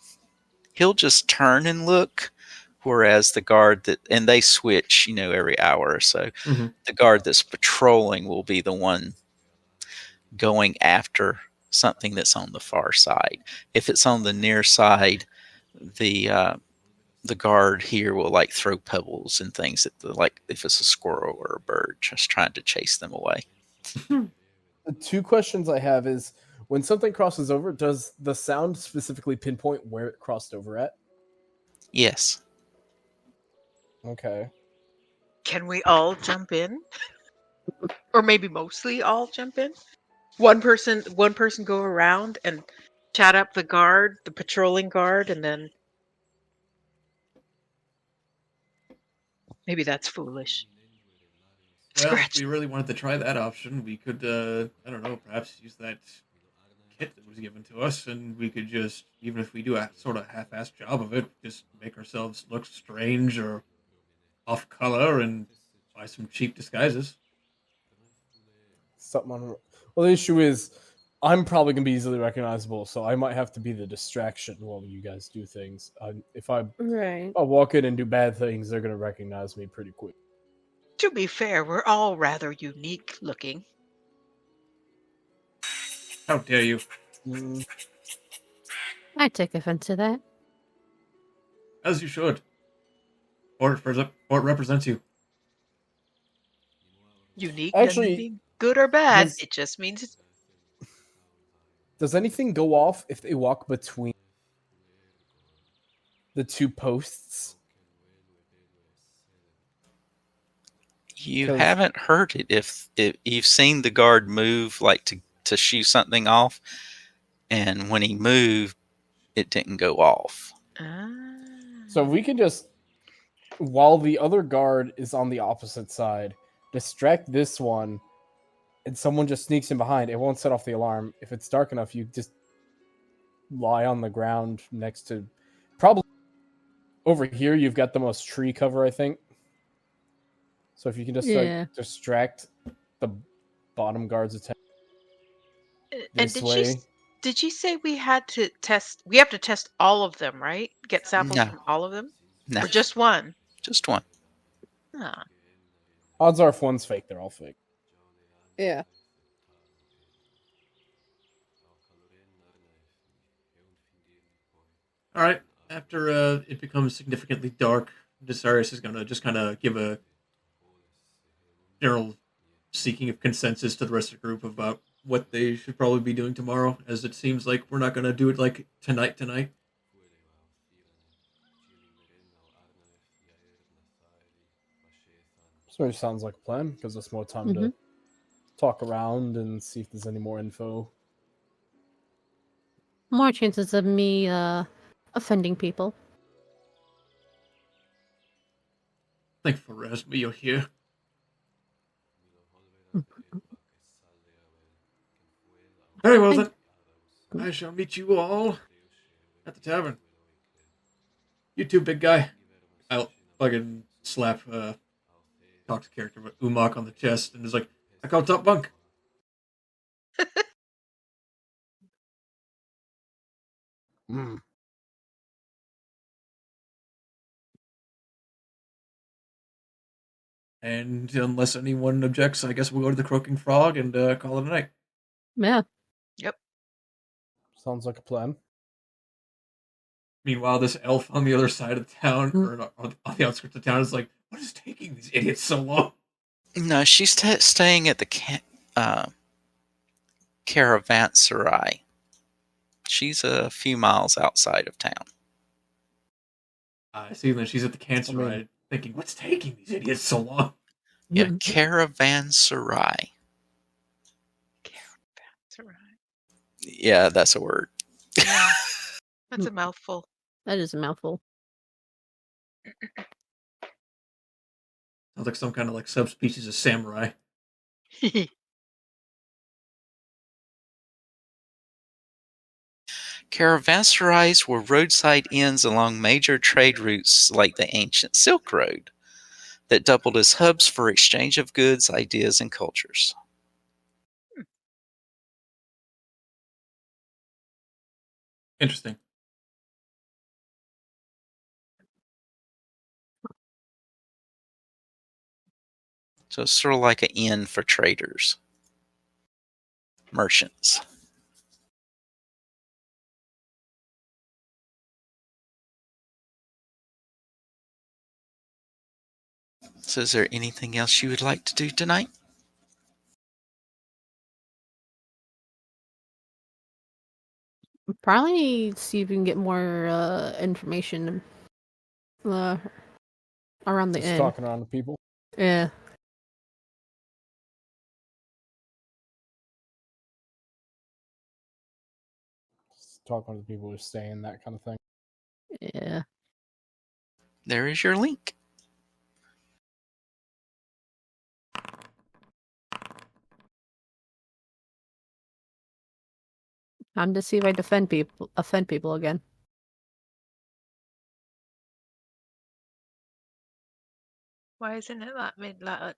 he'll just turn and look, whereas and they switch, every hour or so. Mm-hmm. The guard that's patrolling will be the one going after something that's on the far side. If it's on the near side, the guard here will like throw pebbles and things like if it's a squirrel or a bird, just trying to chase them away. the 2 questions I have is when something crosses over, does the sound specifically pinpoint where it crossed over at? Yes. Okay. Can we all jump in? Or maybe mostly all jump in? One person go around and chat up the guard, the patrolling guard, and then maybe that's foolish. Well, if Scratch. we really wanted to try that option, we could, I don't know, perhaps use that kit that was given to us, and we could just, even if we do a sort of half-assed job of it, just make ourselves look strange or off color and buy some cheap disguises. Something on. Well, the issue is, I'm probably gonna be easily recognizable, so I might have to be the distraction while you guys do things. If I Right. walk in and do bad things, they're gonna recognize me pretty quick. To be fair, we're all rather unique looking. How dare you? Mm, I take offense to that. As you should. Or it represents you. Unique doesn't Actually, mean good or bad. does- It just means it's Does anything go off if they walk between the 2 posts? You 'Cause- haven't heard it if you've seen the guard move like to shoot something off, and when he moved, it didn't go off. So we can just, while the other guard is on the opposite side, distract this one, and someone just sneaks in behind. It won't set off the alarm. If it's dark enough, you just lie on the ground next to, probably over here, you've got the most tree cover, I think. So if you can just Yeah. distract the bottom guard's attack And this way. did she say we had to test? We have to test all of them, right? Get samples No. from all of them, No, or just one? just one. Ah, Odds are if one's fake, they're all fake. Yeah. All right. After it becomes significantly dark, Desarius is gonna just kind of give a general seeking of consensus to the rest of the group about what they should probably be doing tomorrow, as it seems like we're not gonna do it like tonight. So it sounds like a plan. Gives us more time to talk around and see if there's any more info. More chances of me offending people. Thankful Rasma, you're here. Very well then. I shall meet you all at the tavern. You too, big guy. I'll fucking slap talk to character but Umak on the chest and is like, I call top bunk. And unless anyone objects, I guess we'll go to the Croaking Frog and call it a night. Yeah. Sounds like a plan. Meanwhile, this elf on the other side of town, or on the outskirts of town, is like, what is taking these idiots so long? No, she's staying at the caravanserai. She's a few miles outside of town. I see that she's at the cancer ride, thinking, what's taking these idiots so long? Yeah, caravanserai. Caravanserai. Yeah, that's a word. Yeah, that's a mouthful. That is a mouthful. Sounds like some kind of like subspecies of samurai. Caravanserais were roadside inns along major trade routes like the ancient Silk Road that doubled as hubs for exchange of goods, ideas, and cultures. Interesting. So it's sort of like an inn for traders, merchants. So is there anything else you would like to do tonight? Probably see if we can get more information around the Just inn. talking around to people. Yeah. Just talking to people who are staying, that kind of thing. Yeah. There is your link. Time to see if I offend people again. Why isn't it that made like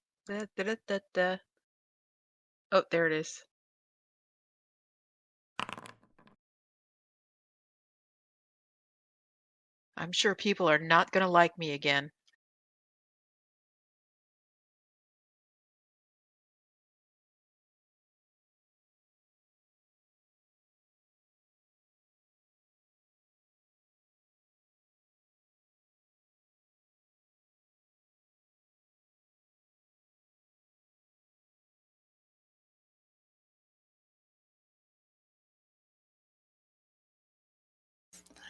Oh, there it is. I'm sure people are not going to like me again.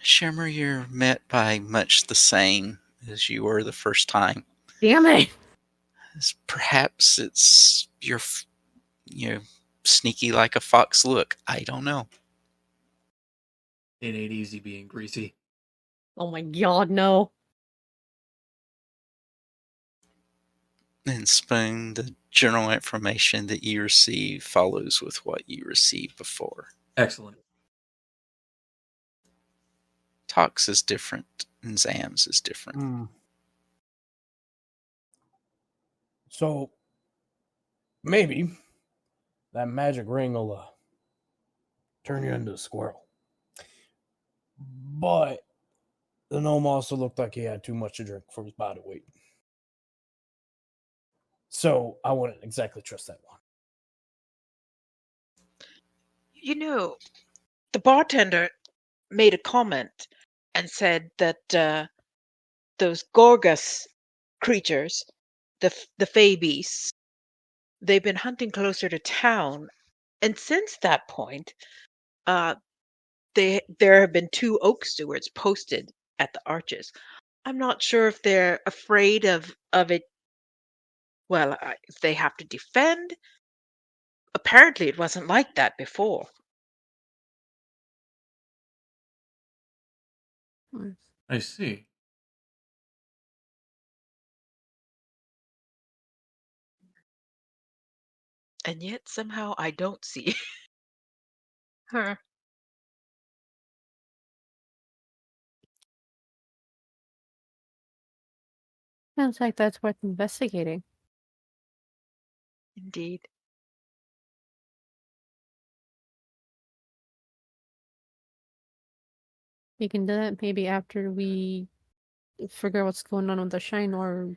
Shimmer, you're met by much the same as you were the first time. Damn it! Perhaps it's your, sneaky like a fox look. I don't know. It ain't easy being greasy. Oh my god, no. And Spoon, the general information that you receive follows with what you received before. Excellent. Tox is different, and Zams is different. Hmm. So maybe that magic ring will turn you into a squirrel. But the gnome also looked like he had too much to drink for his body weight. So I wouldn't exactly trust that one. You know, the bartender made a comment and said that those Gorgus creatures, the Fey beasts, they've been hunting closer to town, and since that point, uh, there have been 2 oak stewards posted at the arches. I'm not sure if they're afraid of it. Well, if they have to defend. Apparently, it wasn't like that before. I see. And yet somehow I don't see her. Sounds like that's worth investigating. Indeed. We can do that maybe after we figure out what's going on with the shine, or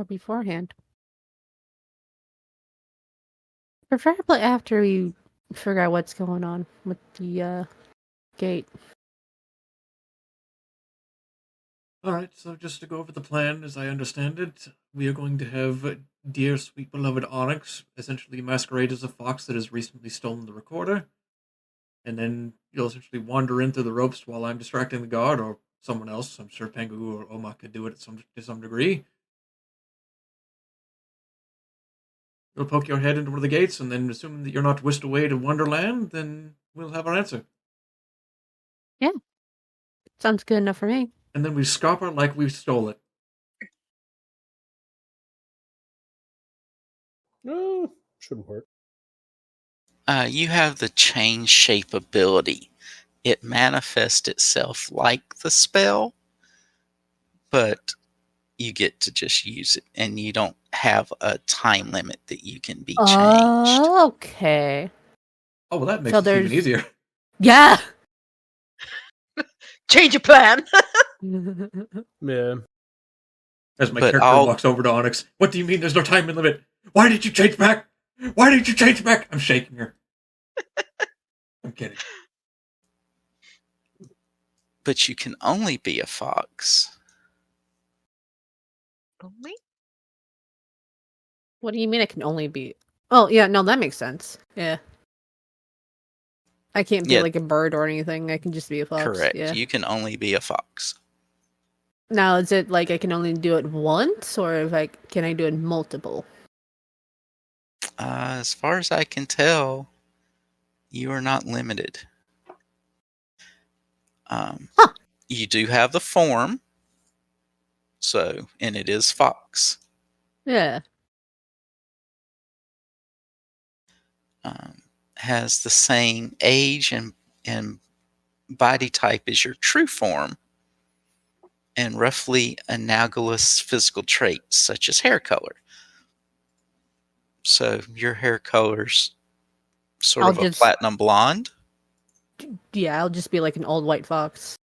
beforehand. Preferably after we figure out what's going on with the gate. Alright, so just to go over the plan, as I understand it, we are going to have dear sweet beloved Onyx essentially masquerade as a fox that has recently stolen the recorder. And then you'll essentially wander in through the ropes while I'm distracting the guard, or someone else. I'm sure Pengu or Oma could do it to some degree. You'll poke your head into one of the gates, and then assuming that you're not whisked away to Wonderland, then we'll have our answer. Sounds good enough for me. And then we scupper like we stole it. No, should work. You have the change shape ability. It manifests itself like the spell, but you get to just use it, and you don't have a time limit that you can be changed. Okay. Oh, well, that makes So it even there's- easier. Yeah. Change your plan. Yeah. As my But character I'll- walks over to Onyx. What do you mean there's no time limit? Why did you change back? Why did you change back? I'm shaking her. I'm kidding. But you can only be a fox. Only? What do you mean it can only be? Oh, yeah, no, that makes sense. Yeah. I can't be Yeah. like a bird or anything. I can just be a fox. Correct. Yeah. You can only be a fox. Now, is it like I can only do it once, or if can I do it multiple? As far as I can tell, you are not limited. Huh. You do have the form, and it is fox. Yeah. Has the same age and body type as your true form, and roughly analogous physical traits such as hair color. So your hair color's sort I'll of a just- platinum blonde. Yeah, I'll just be like an old white fox.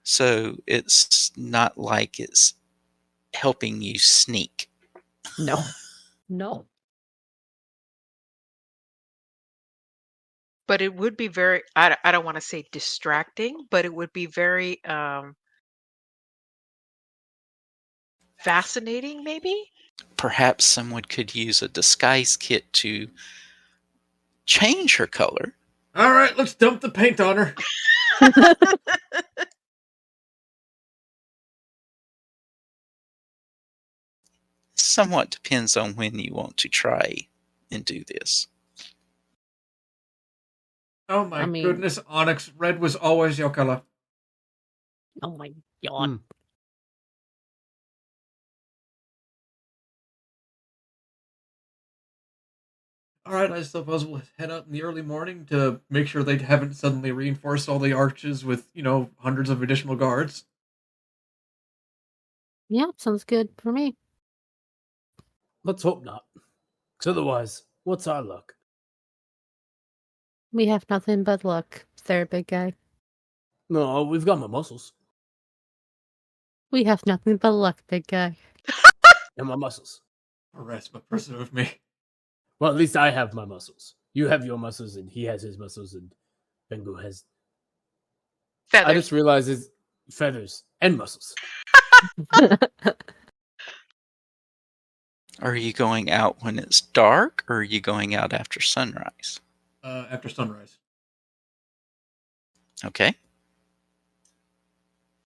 So it's not like it's helping you sneak. No. No. But it would be very, I don't want to say distracting, but it would be very fascinating, maybe? Perhaps someone could use a disguise kit to change her color. Alright, let's dump the paint on her. Somewhat depends on when you want to try and do this. Oh my I mean- goodness, Onyx, red was always your color. Oh my god. Hmm. All right, I suppose we'll head out in the early morning to make sure they haven't suddenly reinforced all the arches with, hundreds of additional guards. Yeah, sounds good for me. Let's hope not. 'Cause otherwise, what's our luck? We have nothing but luck, there, big guy. No, we've got my muscles. We have nothing but luck, big guy. And my muscles. Rest but preserve me. Well, at least I have my muscles. You have your muscles, and he has his muscles, and Bengu has. Feathers. I just realized it's feathers and muscles. Are you going out when it's dark, or are you going out after sunrise? After sunrise. Okay.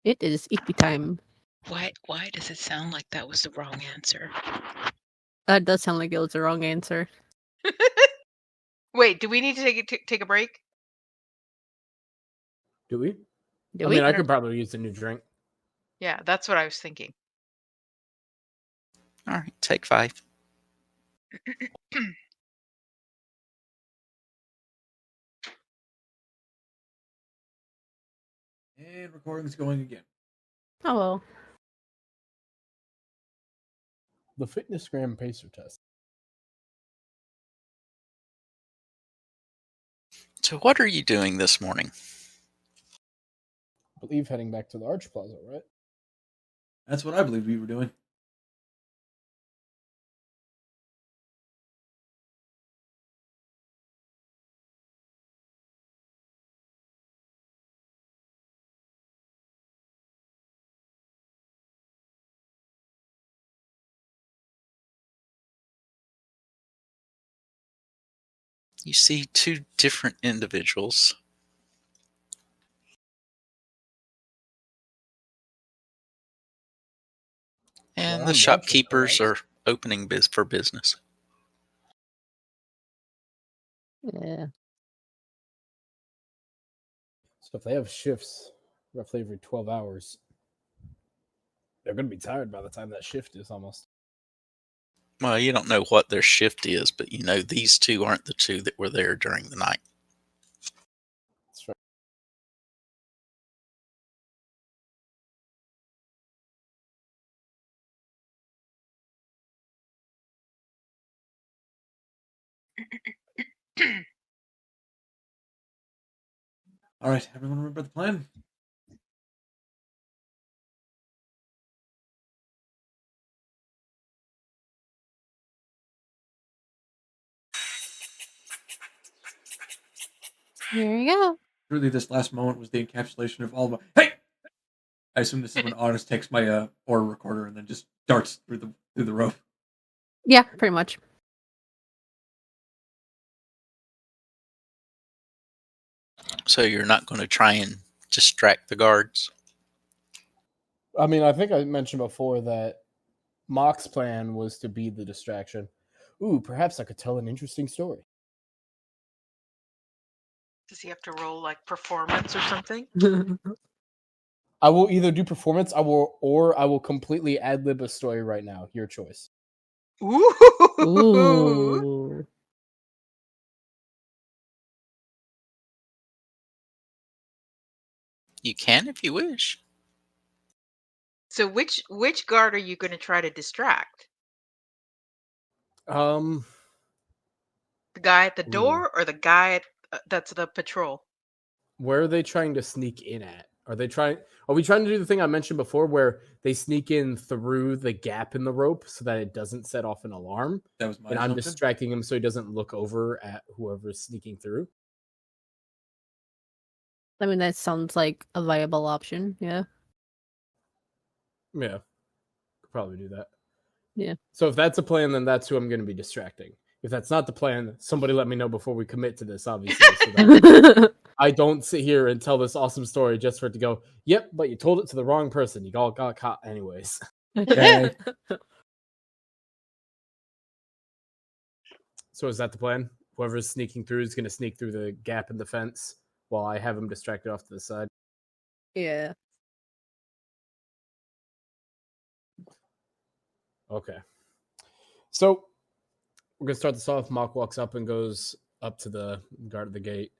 It is eating time. Why does it sound like that was the wrong answer? That does sound like it was the wrong answer. Wait, do we need to take a break? Do we? Do I we? mean, I could probably use a new drink. Yeah, that's what I was thinking. All right, take 5. And recording's going again. Oh well. The fitness gram pacer test. So what are you doing this morning? I believe heading back to the Arch Plaza, right? That's what I believe we were doing. You see 2 different individuals. And Well, the I'm shopkeepers watching, are opening for business. Yeah. So if they have shifts roughly every 12 hours, they're going to be tired by the time that shift is almost. Well, you don't know what their shift is, but you know these 2 aren't the 2 that were there during the night. That's right. All right, everyone remember the plan? Here you go. Truly, this last moment was the encapsulation of all of my... Hey! I assume this is when Honest takes my aura recorder and then just darts through the rope. Yeah, pretty much. So you're not going to try and distract the guards? I mean, I think I mentioned before that Mock's plan was to be the distraction. Ooh, perhaps I could tell an interesting story. Does he have to roll like performance or something? I will either do performance, or I will completely ad lib a story right now. Your choice. Ooh. Ooh. You can if you wish. So which guard are you going to try to distract? Um, The guy at the door or the guy that's the patrol? where are they trying to sneak in at? Are we trying to do the thing I mentioned before where they sneak in through the gap in the rope so that it doesn't set off an alarm? That was my And I'm assumption. distracting him so he doesn't look over at whoever's sneaking through. I mean, that sounds like a viable option. Yeah. Yeah. Could probably do that. Yeah. So if that's a plan, then that's who I'm going to be distracting. If that's not the plan, somebody let me know before we commit to this, obviously. So that I don't sit here and tell this awesome story just for it to go, yep, but you told it to the wrong person. You all got caught anyways. Okay. So is that the plan? Whoever's sneaking through is going to sneak through the gap in the fence while I have him distracted off to the side. Yeah. Okay. So we're gonna start this off. Mock walks up and goes up to the guard at the gate,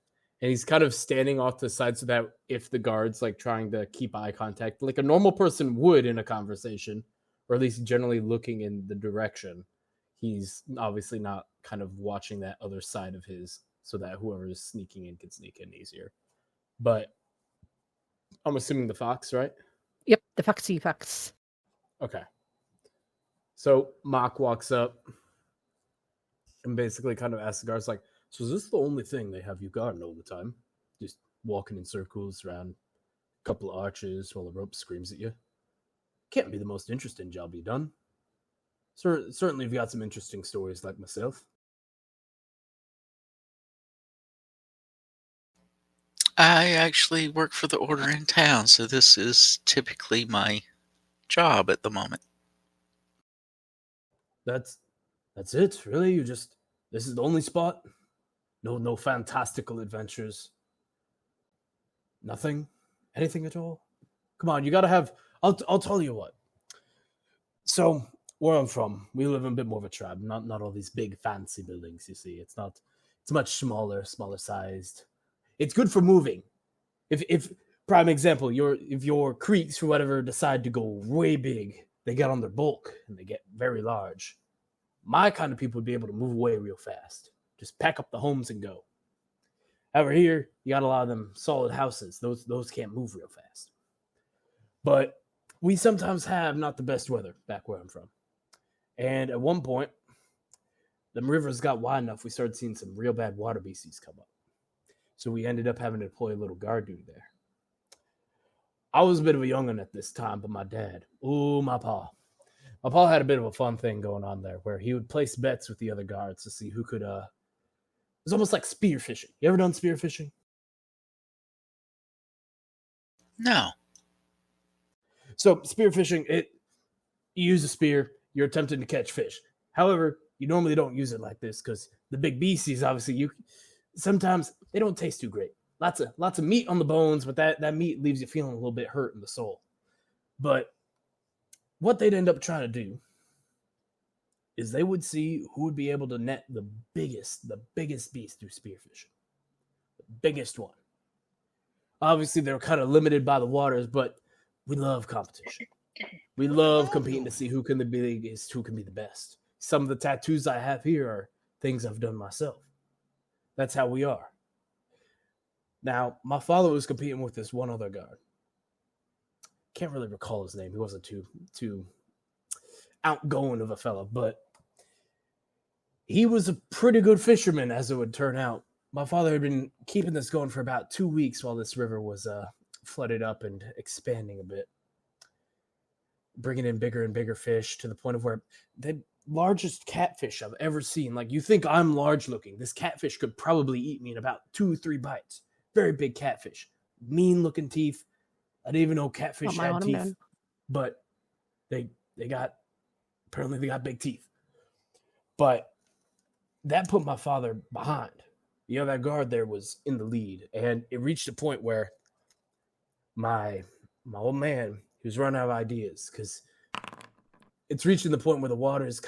and he's kind of standing off to the side so that if the guard's like trying to keep eye contact, like a normal person would in a conversation, or at least generally looking in the direction, he's obviously not kind of watching that other side of his, so that whoever is sneaking in can sneak in easier. But I'm assuming the fox, right? Yep, the foxy fox. Okay. So Mock walks up and basically kind of asks the guards, like, so is this the only thing they have you guarding all the time? Just walking in circles around a couple of arches while the rope screams at you? Can't be the most interesting job you've done. Certainly you've got some interesting stories like myself. I actually work for the order in town, so this is typically my job at the moment. That's it, really? This is the only spot? No fantastical adventures. Nothing? Anything at all? Come on, you gotta have. I'll tell you what. So where I'm from, we live in a bit more of a tribe. Not all these big fancy buildings. You see, it's much smaller sized. It's good for moving. If prime example, if your creeks or whatever decide to go way big, they get on their bulk and they get very large. My kind of people would be able to move away real fast. Just pack up the homes and go. Over here, you got a lot of them solid houses. Those can't move real fast. But we sometimes have not the best weather back where I'm from. And at one point, the rivers got wide enough, we started seeing some real bad water beasties come up. So we ended up having to deploy a little guard duty there. I was a bit of a young'un at this time, but my dad, my pa had a bit of a fun thing going on there where he would place bets with the other guards to see who could, it was almost like spear fishing. You ever done spear fishing? No. So spear fishing, you use a spear, you're attempting to catch fish. However, you normally don't use it like this because the big beasties, obviously, sometimes they don't taste too great. Lots of meat on the bones, but that meat leaves you feeling a little bit hurt in the soul. But what they'd end up trying to do is they would see who would be able to net the biggest beast through spearfishing. The biggest one. Obviously, they're kind of limited by the waters, but we love competition. We love competing to see who can be the biggest, who can be the best. Some of the tattoos I have here are things I've done myself. That's how we are. Now, my father was competing with this one other guard. Can't really recall his name. He wasn't too outgoing of a fella, but he was a pretty good fisherman, as it would turn out. My father had been keeping this going for about 2 weeks while this river was flooded up and expanding a bit, bringing in bigger and bigger fish to the point of where the largest catfish I've ever seen. Like, you think I'm large looking. This catfish could probably eat me in about 2 or 3 bites. Very big catfish. Mean looking teeth. I didn't even know catfish had teeth. But they got big teeth. But that put my father behind. That guard there was in the lead. And it reached a point where my old man, he was running out of ideas because it's reaching the point where the water is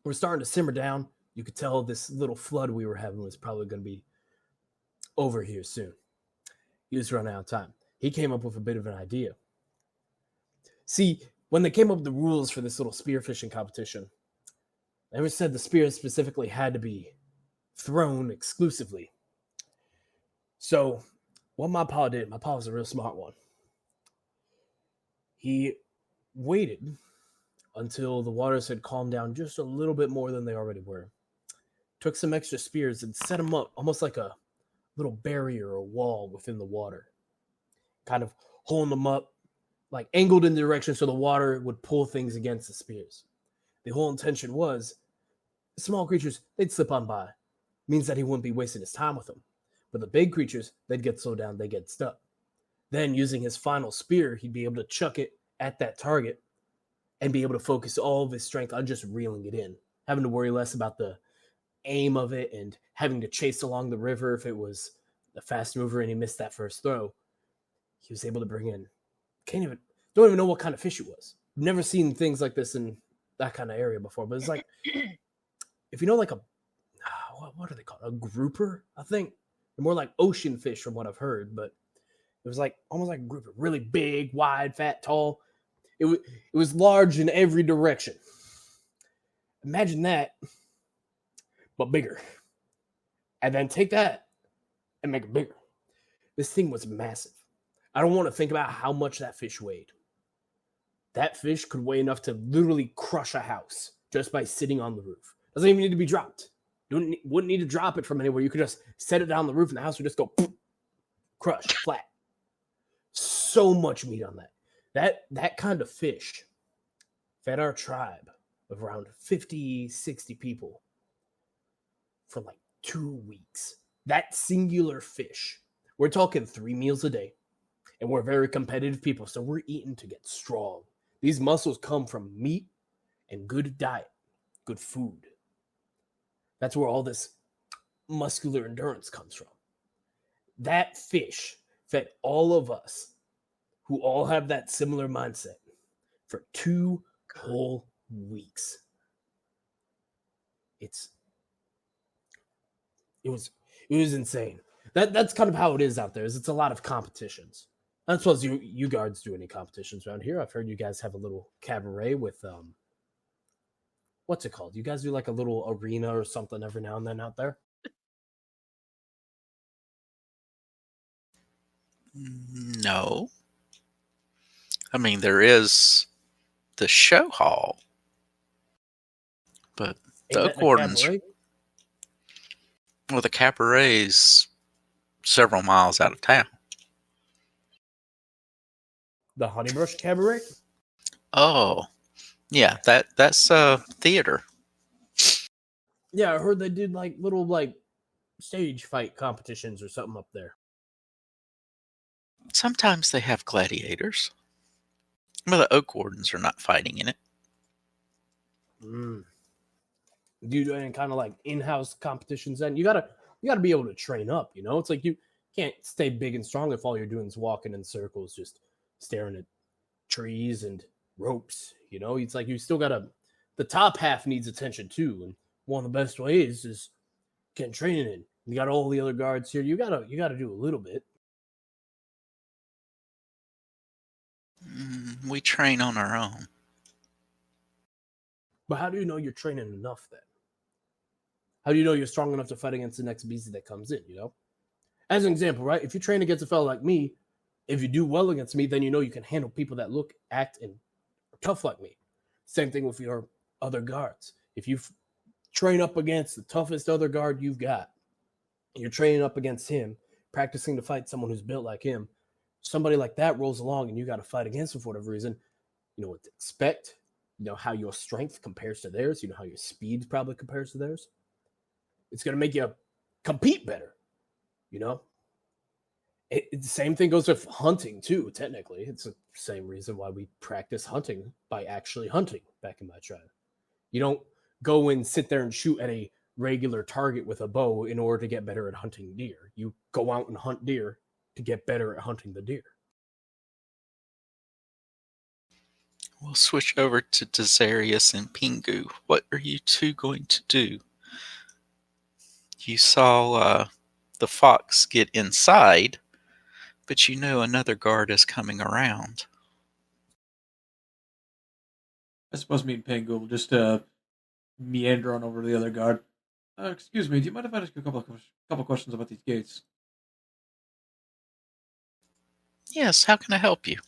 we're starting to simmer down. You could tell this little flood we were having was probably going to be over here soon. He was running out of time. He came up with a bit of an idea. See, when they came up with the rules for this little spearfishing competition, they never said the spear specifically had to be thrown exclusively. So what my pa was a real smart one. He waited until the waters had calmed down just a little bit more than they already were. Took some extra spears and set them up almost like a little barrier or wall within the water. Kind of holding them up, like angled in the direction so the water would pull things against the spears. The whole intention was small creatures, they'd slip on by. Means that he wouldn't be wasting his time with them. But the big creatures, they'd get slowed down, they'd get stuck. Then, using his final spear, he'd be able to chuck it at that target and be able to focus all of his strength on just reeling it in, having to worry less about the aim of it and having to chase along the river if it was a fast mover and he missed that first throw. He was able to bring in, don't even know what kind of fish it was. Never seen things like this in that kind of area before, but it's like if you know like a what are they called? A grouper, I think. They're more like ocean fish from what I've heard, but it was like almost like a grouper, really big, wide, fat, tall. It was large in every direction. Imagine that, but bigger. And then take that and make it bigger. This thing was massive. I don't want to think about how much that fish weighed. That fish could weigh enough to literally crush a house just by sitting on the roof. Doesn't even need to be dropped. You wouldn't need to drop it from anywhere. You could just set it down the roof and the house would just go poof, crush, flat. So much meat on that. That kind of fish fed our tribe of around 50, 60 people for like 2 weeks. That singular fish. We're talking 3 meals a day. And we're very competitive people, so we're eating to get strong. These muscles come from meat and good diet, good food. That's where all this muscular endurance comes from. That fish fed all of us who all have that similar mindset for 2 whole weeks. It was insane. That's kind of how it is out there. Is it's a lot of competitions. I don't suppose you guards do any competitions around here. I've heard you guys have a little cabaret with what's it called? You guys do like a little arena or something every now and then out there? No. I mean, there is the show hall, but the Oak Wardens, well, the cabaret's several miles out of town. The Honeybrush Cabaret? Oh, yeah, that's theater. Yeah, I heard they did like little like stage fight competitions or something up there. Sometimes they have gladiators. Well, the Oak Wardens are not fighting in it. Do you do any kind of like in-house competitions then? You gotta be able to train up, you know? It's like you can't stay big and strong if all you're doing is walking in circles, just staring at trees and ropes, you know? It's like you still gotta, the top half needs attention too, and one of the best ways is getting training in. You got all the other guards here. You gotta do a little bit. We train on our own. But how do you know you're training enough then? How do you know you're strong enough to fight against the next beast that comes in, you know? As an example, right? If you train against a fellow like me, if you do well against me, then you know you can handle people that look, act, and are tough like me. Same thing with your other guards. If you train up against the toughest other guard you've got, and you're training up against him, practicing to fight someone who's built like him, somebody like that rolls along and you got to fight against him for whatever reason, you know what to expect, you know how your strength compares to theirs, you know how your speed probably compares to theirs. It's going to make you compete better, you know? The same thing goes with hunting too, technically. It's the same reason why we practice hunting by actually hunting back in my tribe. You don't go and sit there and shoot at a regular target with a bow in order to get better at hunting deer. You go out and hunt deer to get better at hunting the deer. We'll switch over to Desarius and Pingu. What are you two going to do? You saw the fox get inside, but you know another guard is coming around. I suppose me and Pangu will just meander on over to the other guard. Excuse me, do you mind if I ask you a couple questions about these gates? Yes, how can I help you?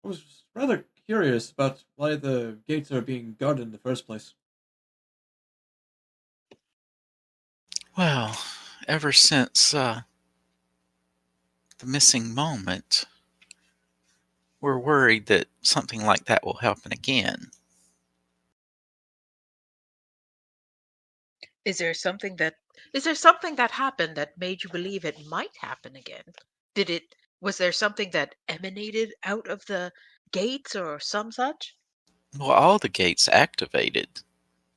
I was rather curious about why the gates are being guarded in the first place. Well, ever since the missing moment, we're worried that something like that will happen again. Is there something that happened that made you believe it might happen again? Was there something that emanated out of the gates or some such? Well, all the gates activated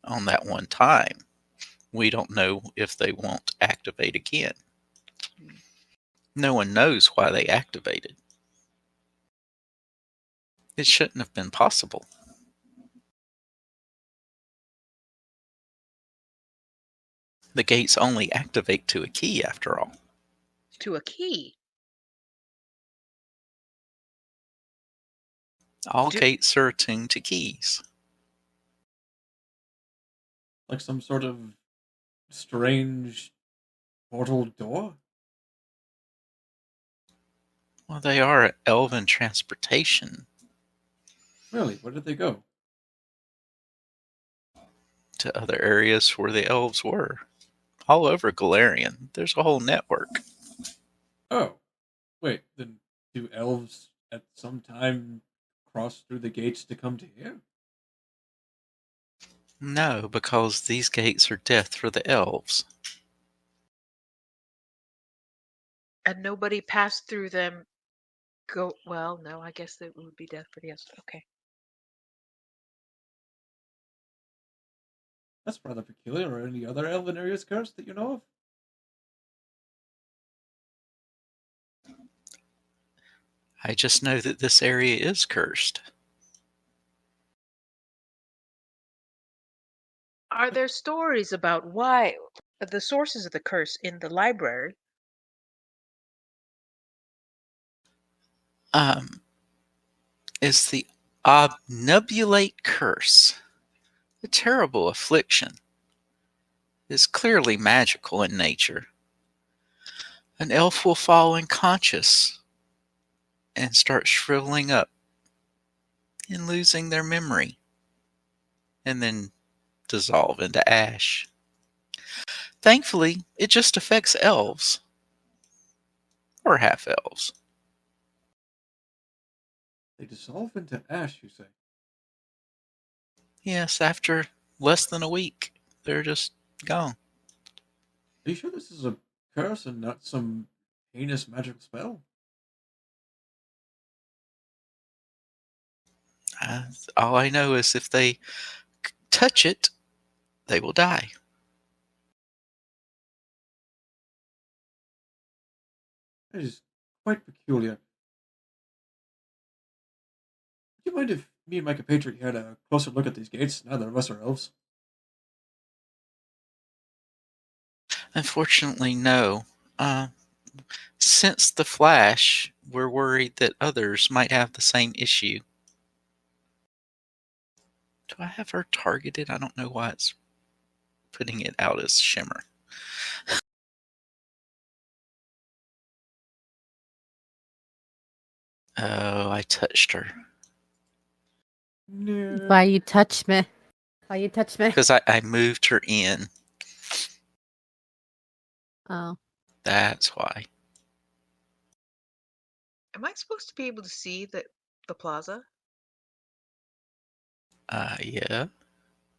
on that one time. We don't know if they won't activate again. No one knows why they activated. It shouldn't have been possible. The gates only activate to a key, after all. To a key. All Do- gates are attuned to keys. Like some sort of strange portal door? Well, they are elven transportation Really? Where did they go? to other areas where the elves were. All over Golarion. There's a whole network. Oh. Wait, then do elves at some time cross through the gates to come to here? No, because these gates are death for the elves. And nobody passed through them. Well, no, I guess it would be death for the others. Okay. That's rather peculiar. Are any other elven areas cursed that you know of? I just know that this area is cursed. Are there stories about why the sources of the curse in the library? Is the obnubulate curse. A terrible affliction. It is clearly magical in nature. An elf will fall unconscious and start shriveling up and losing their memory, and then dissolve into ash. Thankfully, it just affects elves. Or half elves. They dissolve into ash, you say? Yes, after less than a week, they're just gone. Are you sure this is a curse and not some heinous magical spell? All I know is if they touch it, they will die. That is quite peculiar. Would you mind if me and my compatriot had a closer look at these gates? Neither of us are elves. Unfortunately, no. Uh, since the flash, we're worried that others might have the same issue. Do I have her targeted? I don't know why it's putting it out as shimmer. Oh, I touched her. No. Why you touch me? Why you touch me? Because I moved her in. Oh. That's why. Am I supposed to be able to see the plaza? Yeah.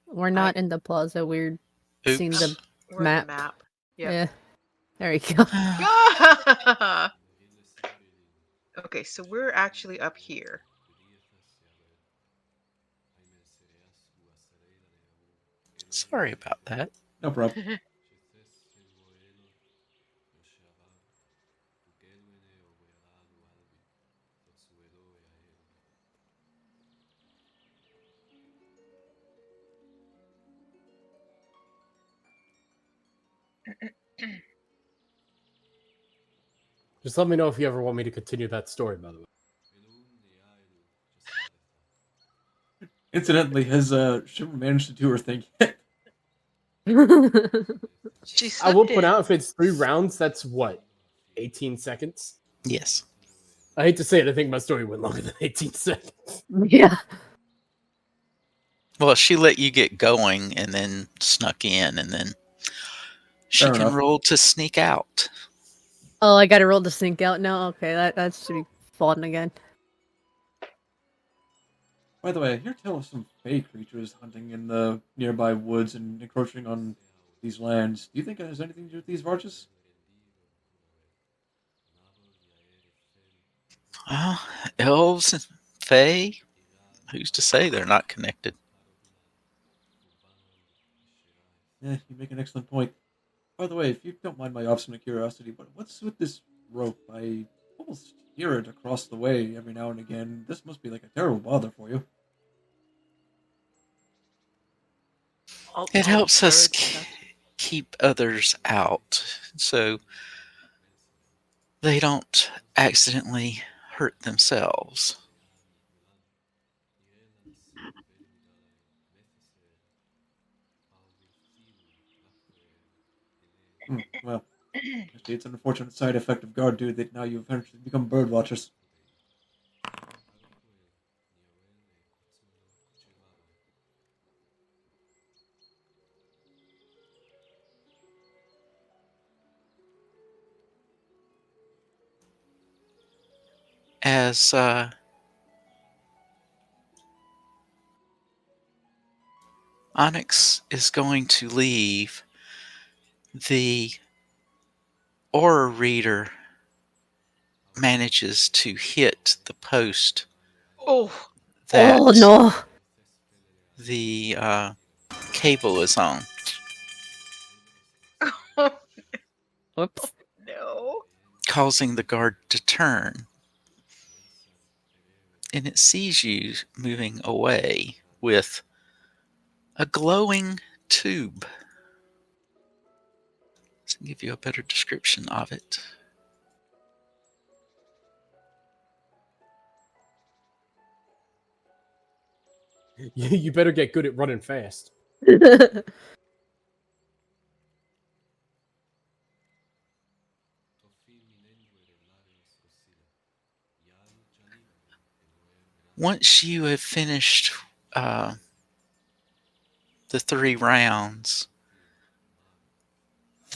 We're not in the plaza. We're seeing Oops. the We're in map. the map. Yep. Yeah. There you go. Okay, so we're actually up here. Sorry about that. No problem. Just let me know if you ever want me to continue that story, by the way. Incidentally, has Shimmer managed to do her thing yet? She I will slipped point in. out if it's 3 rounds, that's what? 18 seconds? Yes. I hate to say it, I think my story went longer than 18 seconds. Yeah. Well, she let you get going and then snuck in, and then she Fair can enough. roll to sneak out. Oh, I gotta roll to sneak out now? Okay, that should be fun again. By the way, I hear tell of some fey creatures hunting in the nearby woods and encroaching on these lands. Do you think it has anything to do with these Varches? Elves and fae? Who's to say they're not connected? Yeah, you make an excellent point. By the way, if you don't mind my obstinate curiosity, but what's with this rope? I almost hear it across the way every now and again. This must be like a terrible bother for you. It All helps us bird stuff. keep others out so they don't accidentally hurt themselves. Well, it's an unfortunate side effect of guard duty that now you eventually become bird watchers. As Onyx is going to leave, the aura reader manages to hit the post Oh, that Oh no! the cable is on. Whoops. no. Causing the guard to turn. And it sees you moving away with a glowing tube. Let's give you a better description of it. You better get good at running fast. Once you have finished the 3 rounds,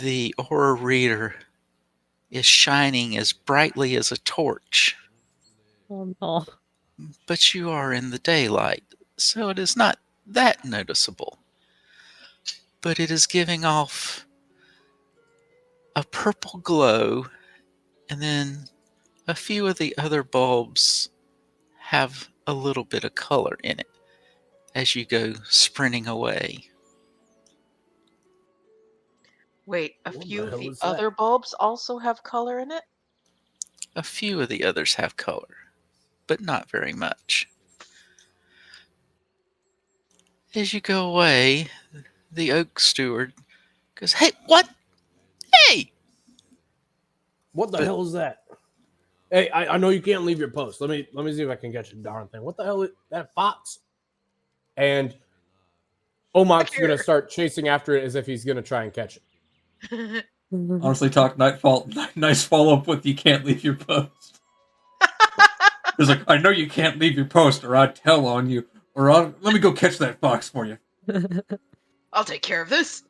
the aura reader is shining as brightly as a torch. Oh no. But you are in the daylight, so it is not that noticeable. But it is giving off a purple glow, and then a few of the other bulbs have a little bit of color in it as you go sprinting away. Wait, a What few the of hell the is that? other bulbs also have color in it? A few of the others have color, but not very much. As you go away, the oak steward goes, "Hey, what? Hey!" What the But- hell is that? Hey, I know you can't leave your post. Let me see if I can get you the darn thing. What the hell is that fox? And Omok's gonna start chasing after it as if he's gonna try and catch it. Honestly, talk Nightfall. Nice follow up with "You can't leave your post." It's like, I know you can't leave your post, or I'd tell on you, or let me go catch that fox for you. I'll take care of this.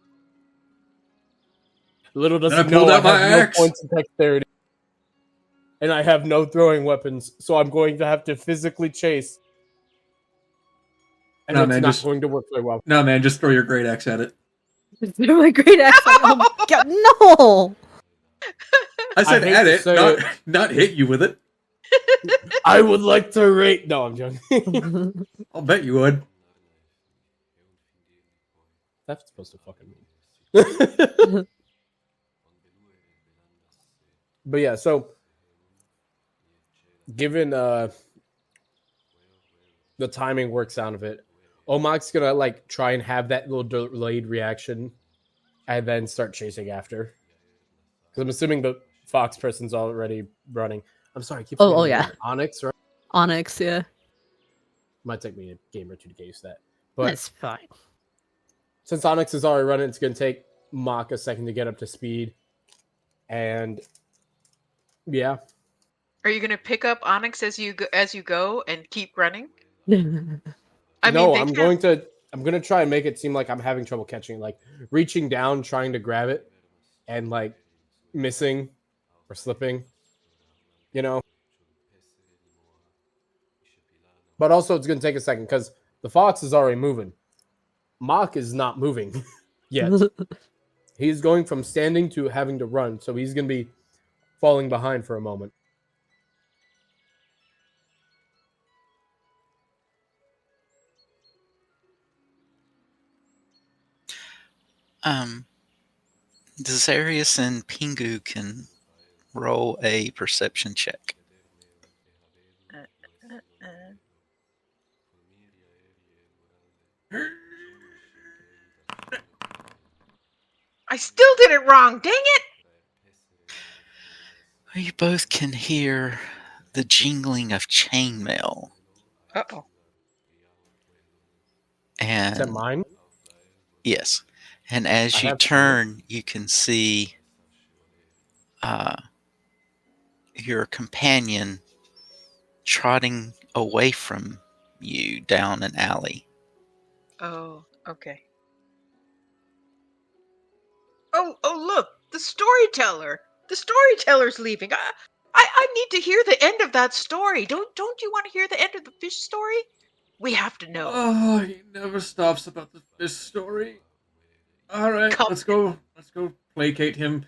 Little does Then I he know pulled I out my have no axe. points of dexterity, and I have no throwing weapons, so I'm going to have to physically chase, and Nah, it's man, not just- going to work very well. No, man, just throw your great axe at it. They're my great axe. Oh my god, no! I said hate at to it, say not hit you with it. I would like to rate. No, I'm joking. I'll bet you would. That's supposed to fucking mean. But yeah, so given the timing works out of it, Omok's gonna like try and have that little delayed reaction and then start chasing after. Because I'm assuming the fox person's already running. I'm sorry, I keep Oh, forgetting oh, the yeah. name. Onyx, right? Onyx, yeah. Might take me a game or two to get used to that. But That's fine. since Onyx is already running, it's gonna take Mock a second to get up to speed. And yeah. Are you gonna pick up Onyx as you go and keep running? I No, mean, they I'm can't- going to try and make it seem like I'm having trouble catching it, like reaching down, trying to grab it, and like missing or slipping, you know. But also, it's going to take a second because the fox is already moving. Mock is not moving yet. He's going from standing to having to run, so he's going to be falling behind for a moment. Desarius and Pingu can roll a perception check. I still did it wrong. Dang it! You both can hear the jingling of chainmail, Uh-oh. Is that and mine? yes, and I as you have turn, you can see uh, your companion trotting away from you down an alley. Oh, okay. Oh, look, the storyteller. The storyteller's leaving. I need to hear the end of that story. Don't you want to hear the end of the fish story? We have to know. Oh, he never stops about the fish story. Alright, Come. let's go placate him.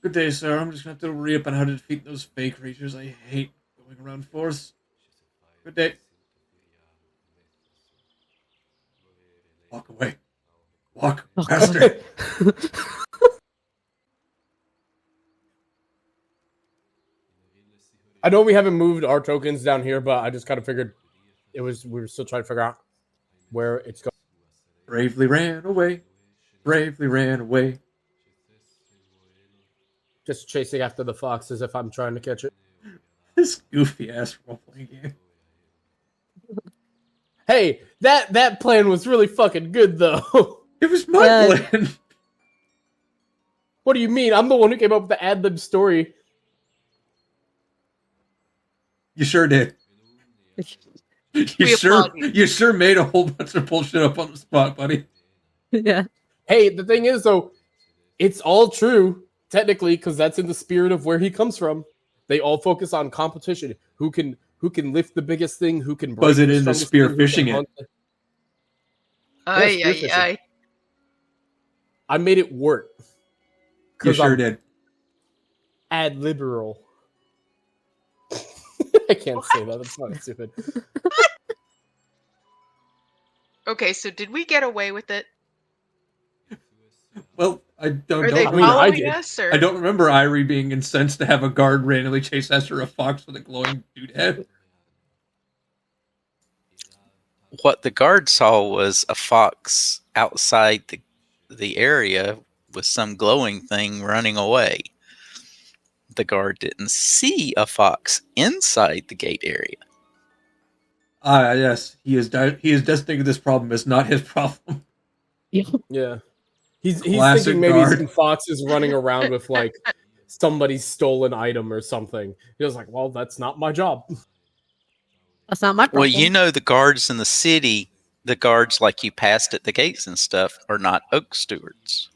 Good day, sir. I'm just gonna have to read up on how to defeat those fake creatures. I hate going around force. Good day. Walk away. Walk faster. I know we haven't moved our tokens down here, but I just kind of figured we were still trying to figure out where it's going. Bravely ran away. Bravely ran away. Just chasing after the fox as if I'm trying to catch it. This goofy ass role playing game. Hey, that plan was really fucking good though. It was my plan. What do you mean? I'm the one who came up with the ad lib story. You sure did. We applaud you. You sure made a whole bunch of bullshit up on the spot, buddy. Yeah. Hey, the thing is though, it's all true technically because that's in the spirit of where he comes from. They all focus on competition. Who can lift the biggest thing? Who can break Buzz it the in the strongest spear thing, who can fishing it. hunt- Ay, spear ay, fishing. ay. I made it work. You 'Cause sure I'm did. ad liberal. I can't say that. That's not stupid. Okay, so did we get away with it? Well, I don't Are they remember. I following did. us? Or? I don't remember Irie being incensed to have a guard randomly chase after a fox with a glowing dude head. What the guard saw was a fox outside the area with some glowing thing running away. The guard didn't see a fox inside the gate area. Ah, yes. He is designated this problem as not his problem. Yeah. He's Classic thinking maybe guard. some foxes running around with like somebody's stolen item or something. He was like, well, that's not my job. That's not my problem. Well, you know, the guards in the city, the guards like you passed at the gates and stuff, are not oak stewards.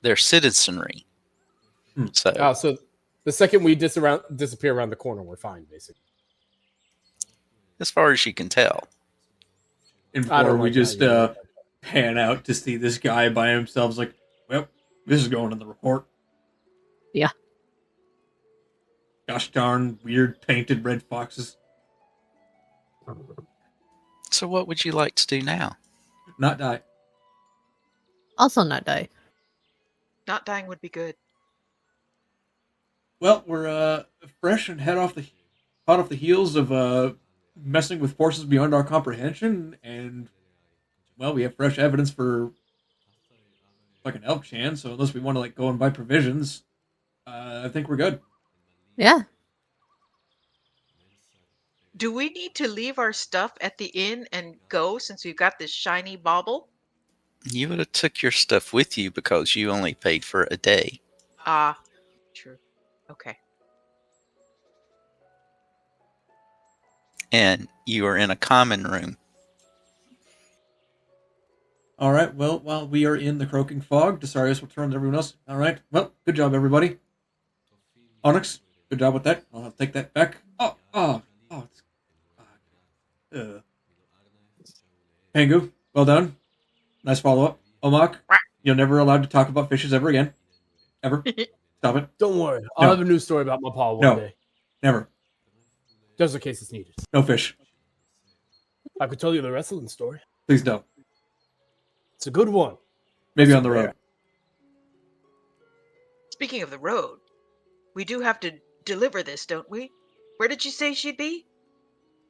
They're citizenry. So, So the second we disappear around the corner, we're fine, basically. as far as you can tell. And I don't before we like just how you do that. pan out to see this guy by himself. It's like, well, this is going in the report. Yeah. Gosh darn weird painted red foxes. So what would you like to do now? Not die. Also not die. Not dying would be good. Well, we're fresh and hot off the heels of messing with forces beyond our comprehension, and well, we have fresh evidence for fucking elk chan. So unless we want to like go and buy provisions, I think we're good. Yeah. Do we need to leave our stuff at the inn and go since we've got this shiny bauble? You would have took your stuff with you because you only paid for a day. Ah, true. Okay. And you are in a common room. All right. Well, while we are in the croaking fog, Desarius will turn to everyone else. All right. Well, good job, everybody. Onyx, good job with that. I'll take that back. Pengu, well done. Nice follow-up. Omak, you're never allowed to talk about fishes ever again. Ever. Stop it. Don't worry. I'll have a new story about my paw one day. Never. Just in case it's needed. No fish. I could tell you the wrestling story. Please don't. It's a good one. Maybe on the road. Speaking of the road, we do have to deliver this, don't we? Where did you say she'd be?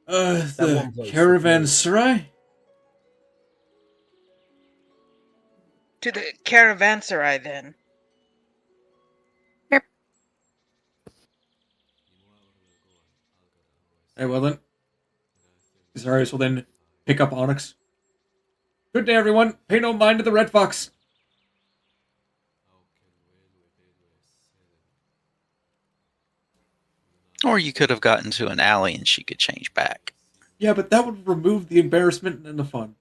one The place. caravanserai? To the caravanserai, then. Hey, well then. Zarius will then pick up Onyx. Good day, everyone. Pay no mind to the Red Fox. Or you could have gotten to an alley and she could change back. Yeah, but that would remove the embarrassment and the fun.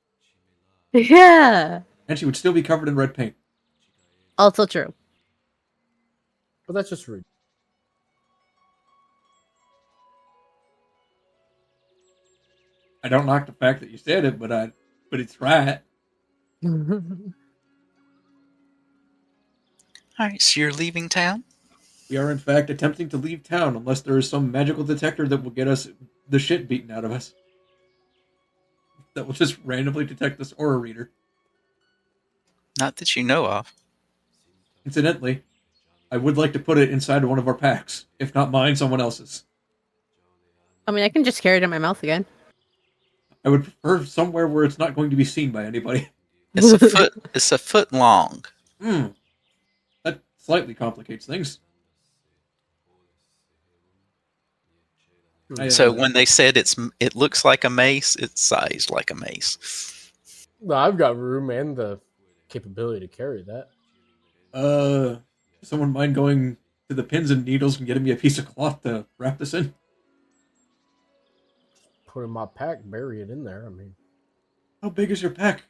Yeah. And she would still be covered in red paint. Also true. But that's just rude. I don't like the fact that you said it, but it's right. Alright, so you're leaving town? We are in fact attempting to leave town unless there is some magical detector that will get us the shit beaten out of us. That will just randomly detect this aura reader. Not that you know of. Incidentally, I would like to put it inside one of our packs. If not mine, someone else's. I mean, I can just carry it in my mouth again. I would prefer somewhere where it's not going to be seen by anybody. It's a foot long. That slightly complicates things. So when they said it looks like a mace, it's sized like a mace. No, I've got room and the capability to carry that. Someone mind going to the pins and needles and getting me a piece of cloth to wrap this in? Put it in my pack, bury it in there. I mean, How big is your pack?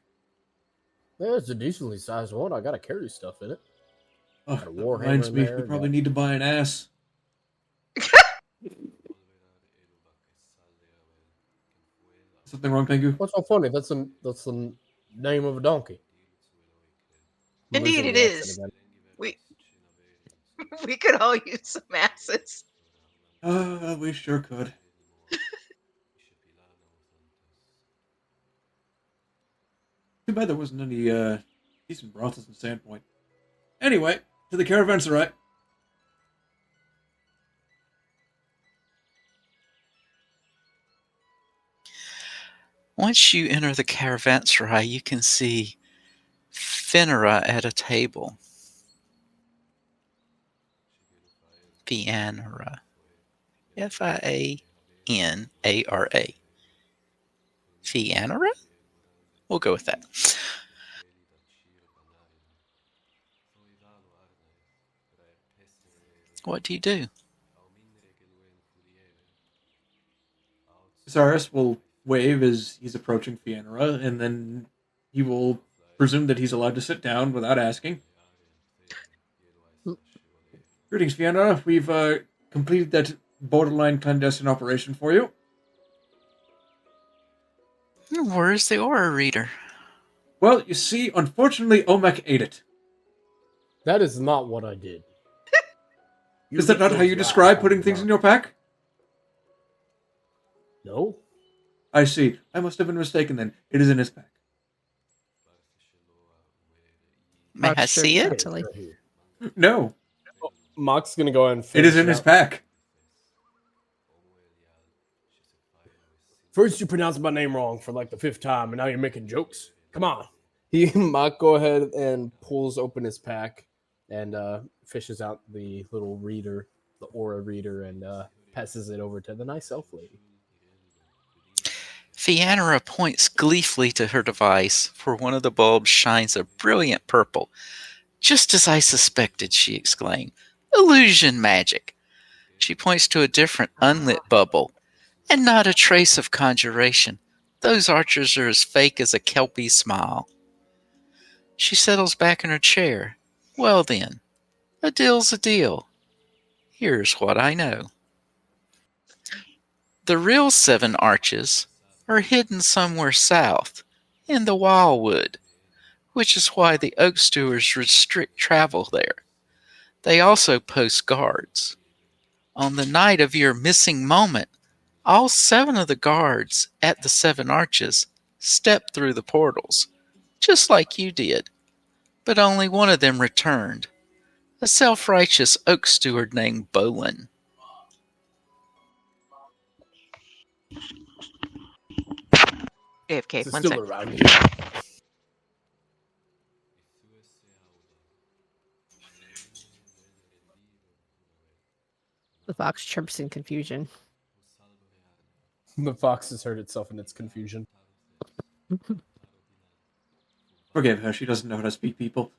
yeah, it's a decently sized one. I gotta carry stuff in it. Oh, Got a that warhammer reminds in me, there, we probably got- need to buy an ass. Something wrong, Pengu? What's so funny? That's the name of a donkey. Indeed Listen it to the accent is. again. We could all use some asses. We sure could. Too bad there wasn't any decent brothels in Sandpoint. Anyway, to the caravanserai. Once you enter the caravanserai, you can see Finera at a table. Fianara. Fianara. Fianara? We'll go with that. What do you do? Cyrus will wave as he's approaching Fianara, and then he will presume that he's allowed to sit down without asking. Greetings, Fianara. We've completed that borderline clandestine operation for you. Where's the aura reader? Well, you see, unfortunately, Omek ate it. That is not what I did. Is that not how you describe putting things in your pack? No. I see. I must have been mistaken then. It is in his pack. May I see it? Actually. No, Mock's gonna go ahead and it finish is in his out. pack. First, you pronounced my name wrong for like the 5th time, and now you're making jokes. Come on. Mock go ahead and pulls open his pack and fishes out the little reader, the aura reader, and passes it over to the nice elf lady. Fianara points gleefully to her device, for one of the bulbs shines a brilliant purple. Just as I suspected, she exclaimed. Illusion magic. She points to a different unlit bubble. And not a trace of conjuration. Those archers are as fake as a kelpie's smile. She settles back in her chair. Well then, a deal's a deal. Here's what I know. The real 7 arches are hidden somewhere south, in the wildwood, which is why the Oak Stewards restrict travel there. They also post guards. On the night of your missing moment, all 7 of the guards at the 7 arches stepped through the portals, just like you did, but only one of them returned, a self-righteous Oak Steward named Bolin. AFK, Is it one still sec. around here? fox chirps in confusion. The fox has heard itself in its confusion. Forgive her, she doesn't know how to speak people.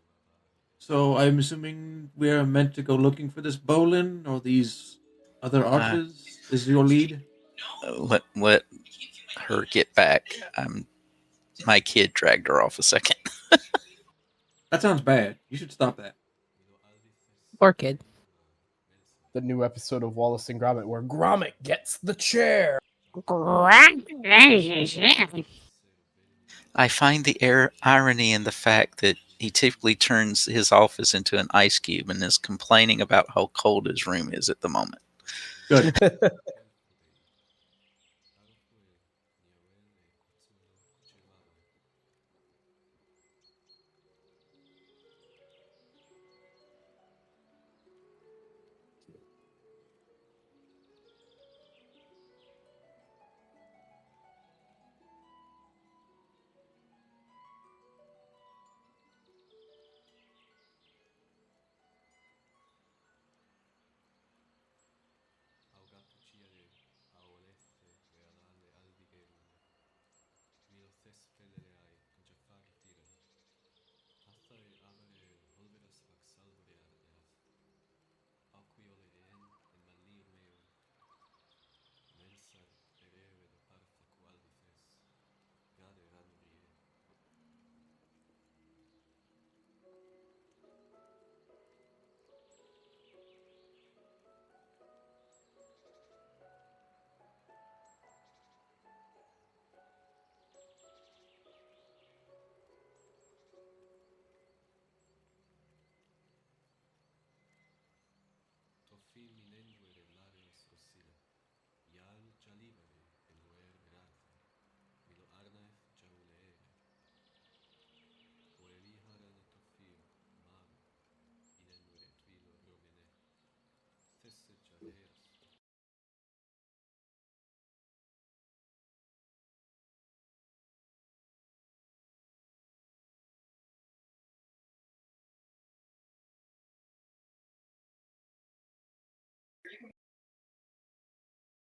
So I'm assuming we're meant to go looking for this Bolin or these other arches? Is your lead? Let her get back. My kid dragged her off a second. That sounds bad. You should stop that. Orchid. The new episode of Wallace and Gromit where Gromit gets the chair. I find the irony in the fact that he typically turns his office into an ice cube and is complaining about how cold his room is at the moment. Good.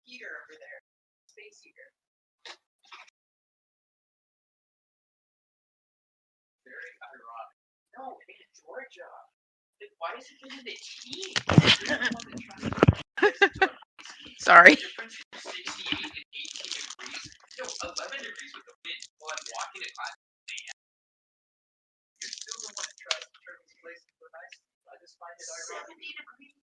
Heater over there. Space heater. Very ironic. No, in Georgia. Like, why is it in the tea? Sorry. Difference from 68 and 18 degrees. No, 11 degrees with the wind while I'm walking to class. You're still the one that tries to turn these places so nice. I just find it ironic. 70 degrees.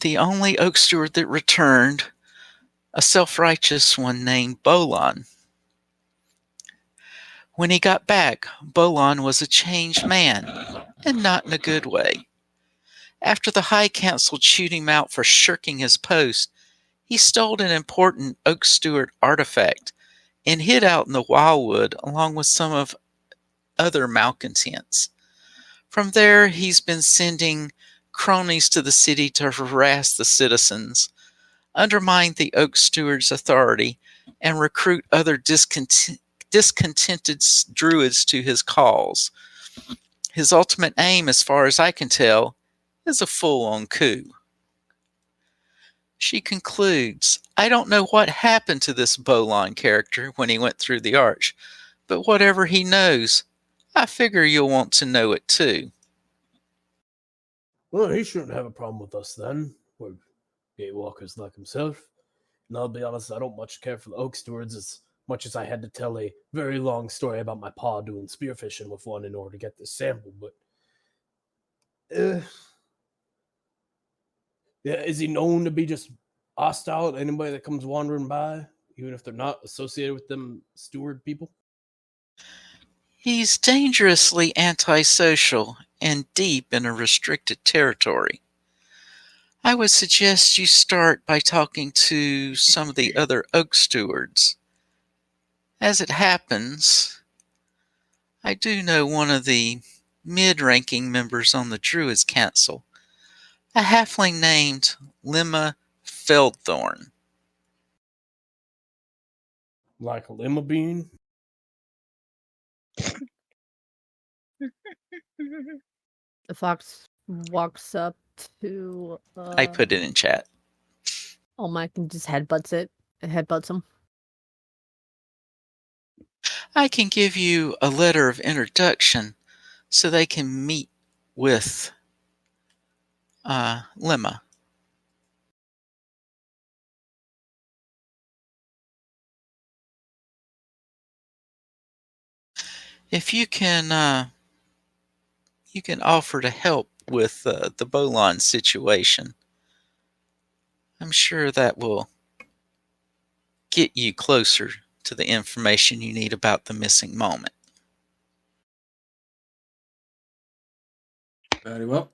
The only oak steward that returned, a self-righteous one named Bolon. When he got back, Bolon was a changed man, and not in a good way. After the High Council chewed him out for shirking his post, he stole an important oak steward artifact and hid out in the wildwood along with some of other malcontents. From there, he's been sending cronies to the city to harass the citizens, undermine the oak steward's authority, and recruit other discontented druids to his cause. His ultimate aim, as far as I can tell, is a full-on coup. She concludes, I don't know what happened to this Bolon character when he went through the arch, but whatever he knows, I figure you'll want to know it too. Well, he shouldn't have a problem with us then. We're gatewalkers like himself. And I'll be honest, I don't much care for the oak stewards as much as I had to tell a very long story about my pa doing spearfishing with one in order to get this sample, but yeah, is he known to be just hostile to anybody that comes wandering by, even if they're not associated with them steward people? He's dangerously antisocial and deep in a restricted territory. I would suggest you start by talking to some of the other oak stewards. As it happens, I do know one of the mid-ranking members on the Druids Council, a halfling named Lemma Feldthorn. Like a lima bean? The fox walks up to. I put it in chat. Oh, Mike and just headbutts it. It headbutts him. I can give you a letter of introduction so they can meet with Lemma. If you can offer to help with the Bolon situation, I'm sure that will get you closer to the information you need about the missing moment. Very well.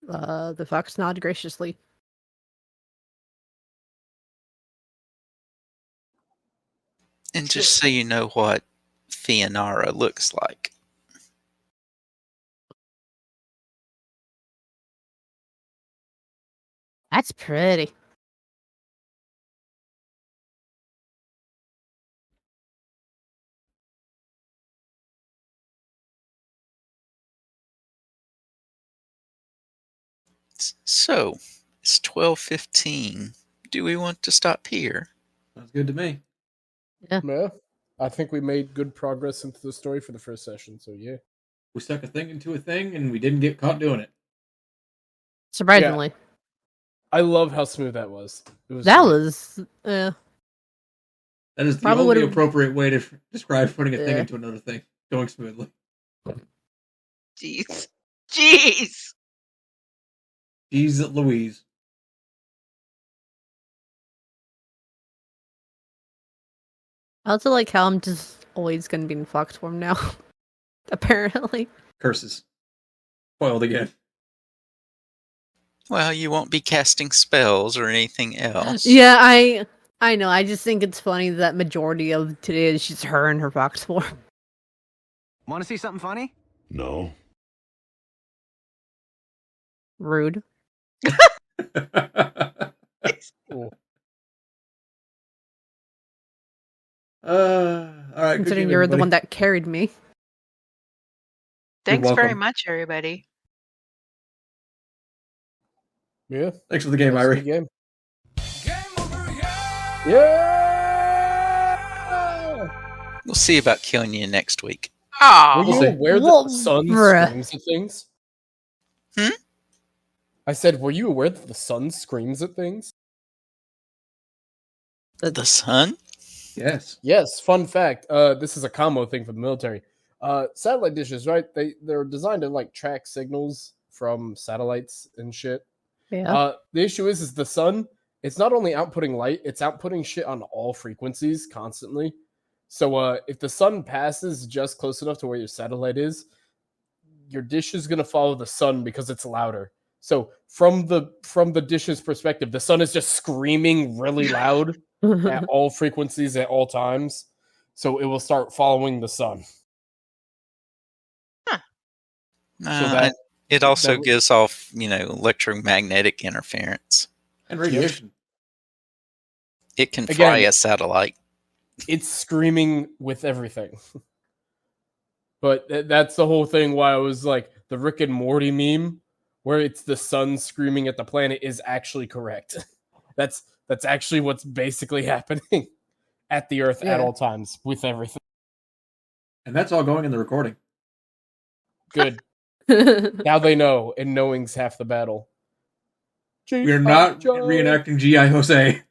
The fox nods graciously. And just so you know what Fianara looks like. That's pretty. So, it's 12:15. Do we want to stop here? Sounds good to me. Yeah. I think we made good progress into the story for the first session, so yeah. We stuck a thing into a thing, and we didn't get caught doing it. Surprisingly. I love how smooth that was. That was. That is the Probably only would've- appropriate way to describe putting a thing into another thing. Going smoothly. Jeez. Jeez Louise. I also like how I'm just always going to be in fox form now. Apparently. Curses. Spoiled again. Well, you won't be casting spells or anything else. Yeah, I know. I just think it's funny that majority of today is just her in her fox form. Want to see something funny? No. Rude. Cool. All right. Considering you're the one that carried me. Thanks very welcome. much, everybody. Yeah. Thanks for the game, That's a Irie. good game. Yeah! We'll see about killing you next week. Oh, Were you see. aware that Well, the sun bruh. screams at things? Hmm? I said, were you aware that the sun screams at things? The sun? Yes. Yes, fun fact. This is a combo thing for the military. Satellite dishes, right? They're designed to like track signals from satellites and shit. Yeah. The issue is the sun. It's not only outputting light; it's outputting shit on all frequencies constantly. So, if the sun passes just close enough to where your satellite is, your dish is gonna follow the sun because it's louder. So, from the dish's perspective, the sun is just screaming really loud at all frequencies at all times. So it will start following the sun. It also that- gives off, electromagnetic interference. And radiation. It can Again- fly a satellite. It's screaming with everything. But that's the whole thing why I was like, the Rick and Morty meme, where it's the sun screaming at the planet, is actually correct. That's actually what's basically happening at the Earth at all times with everything. And that's all going in the recording. Good. Now they know, and knowing's half the battle. We're not reenacting G.I. Jose.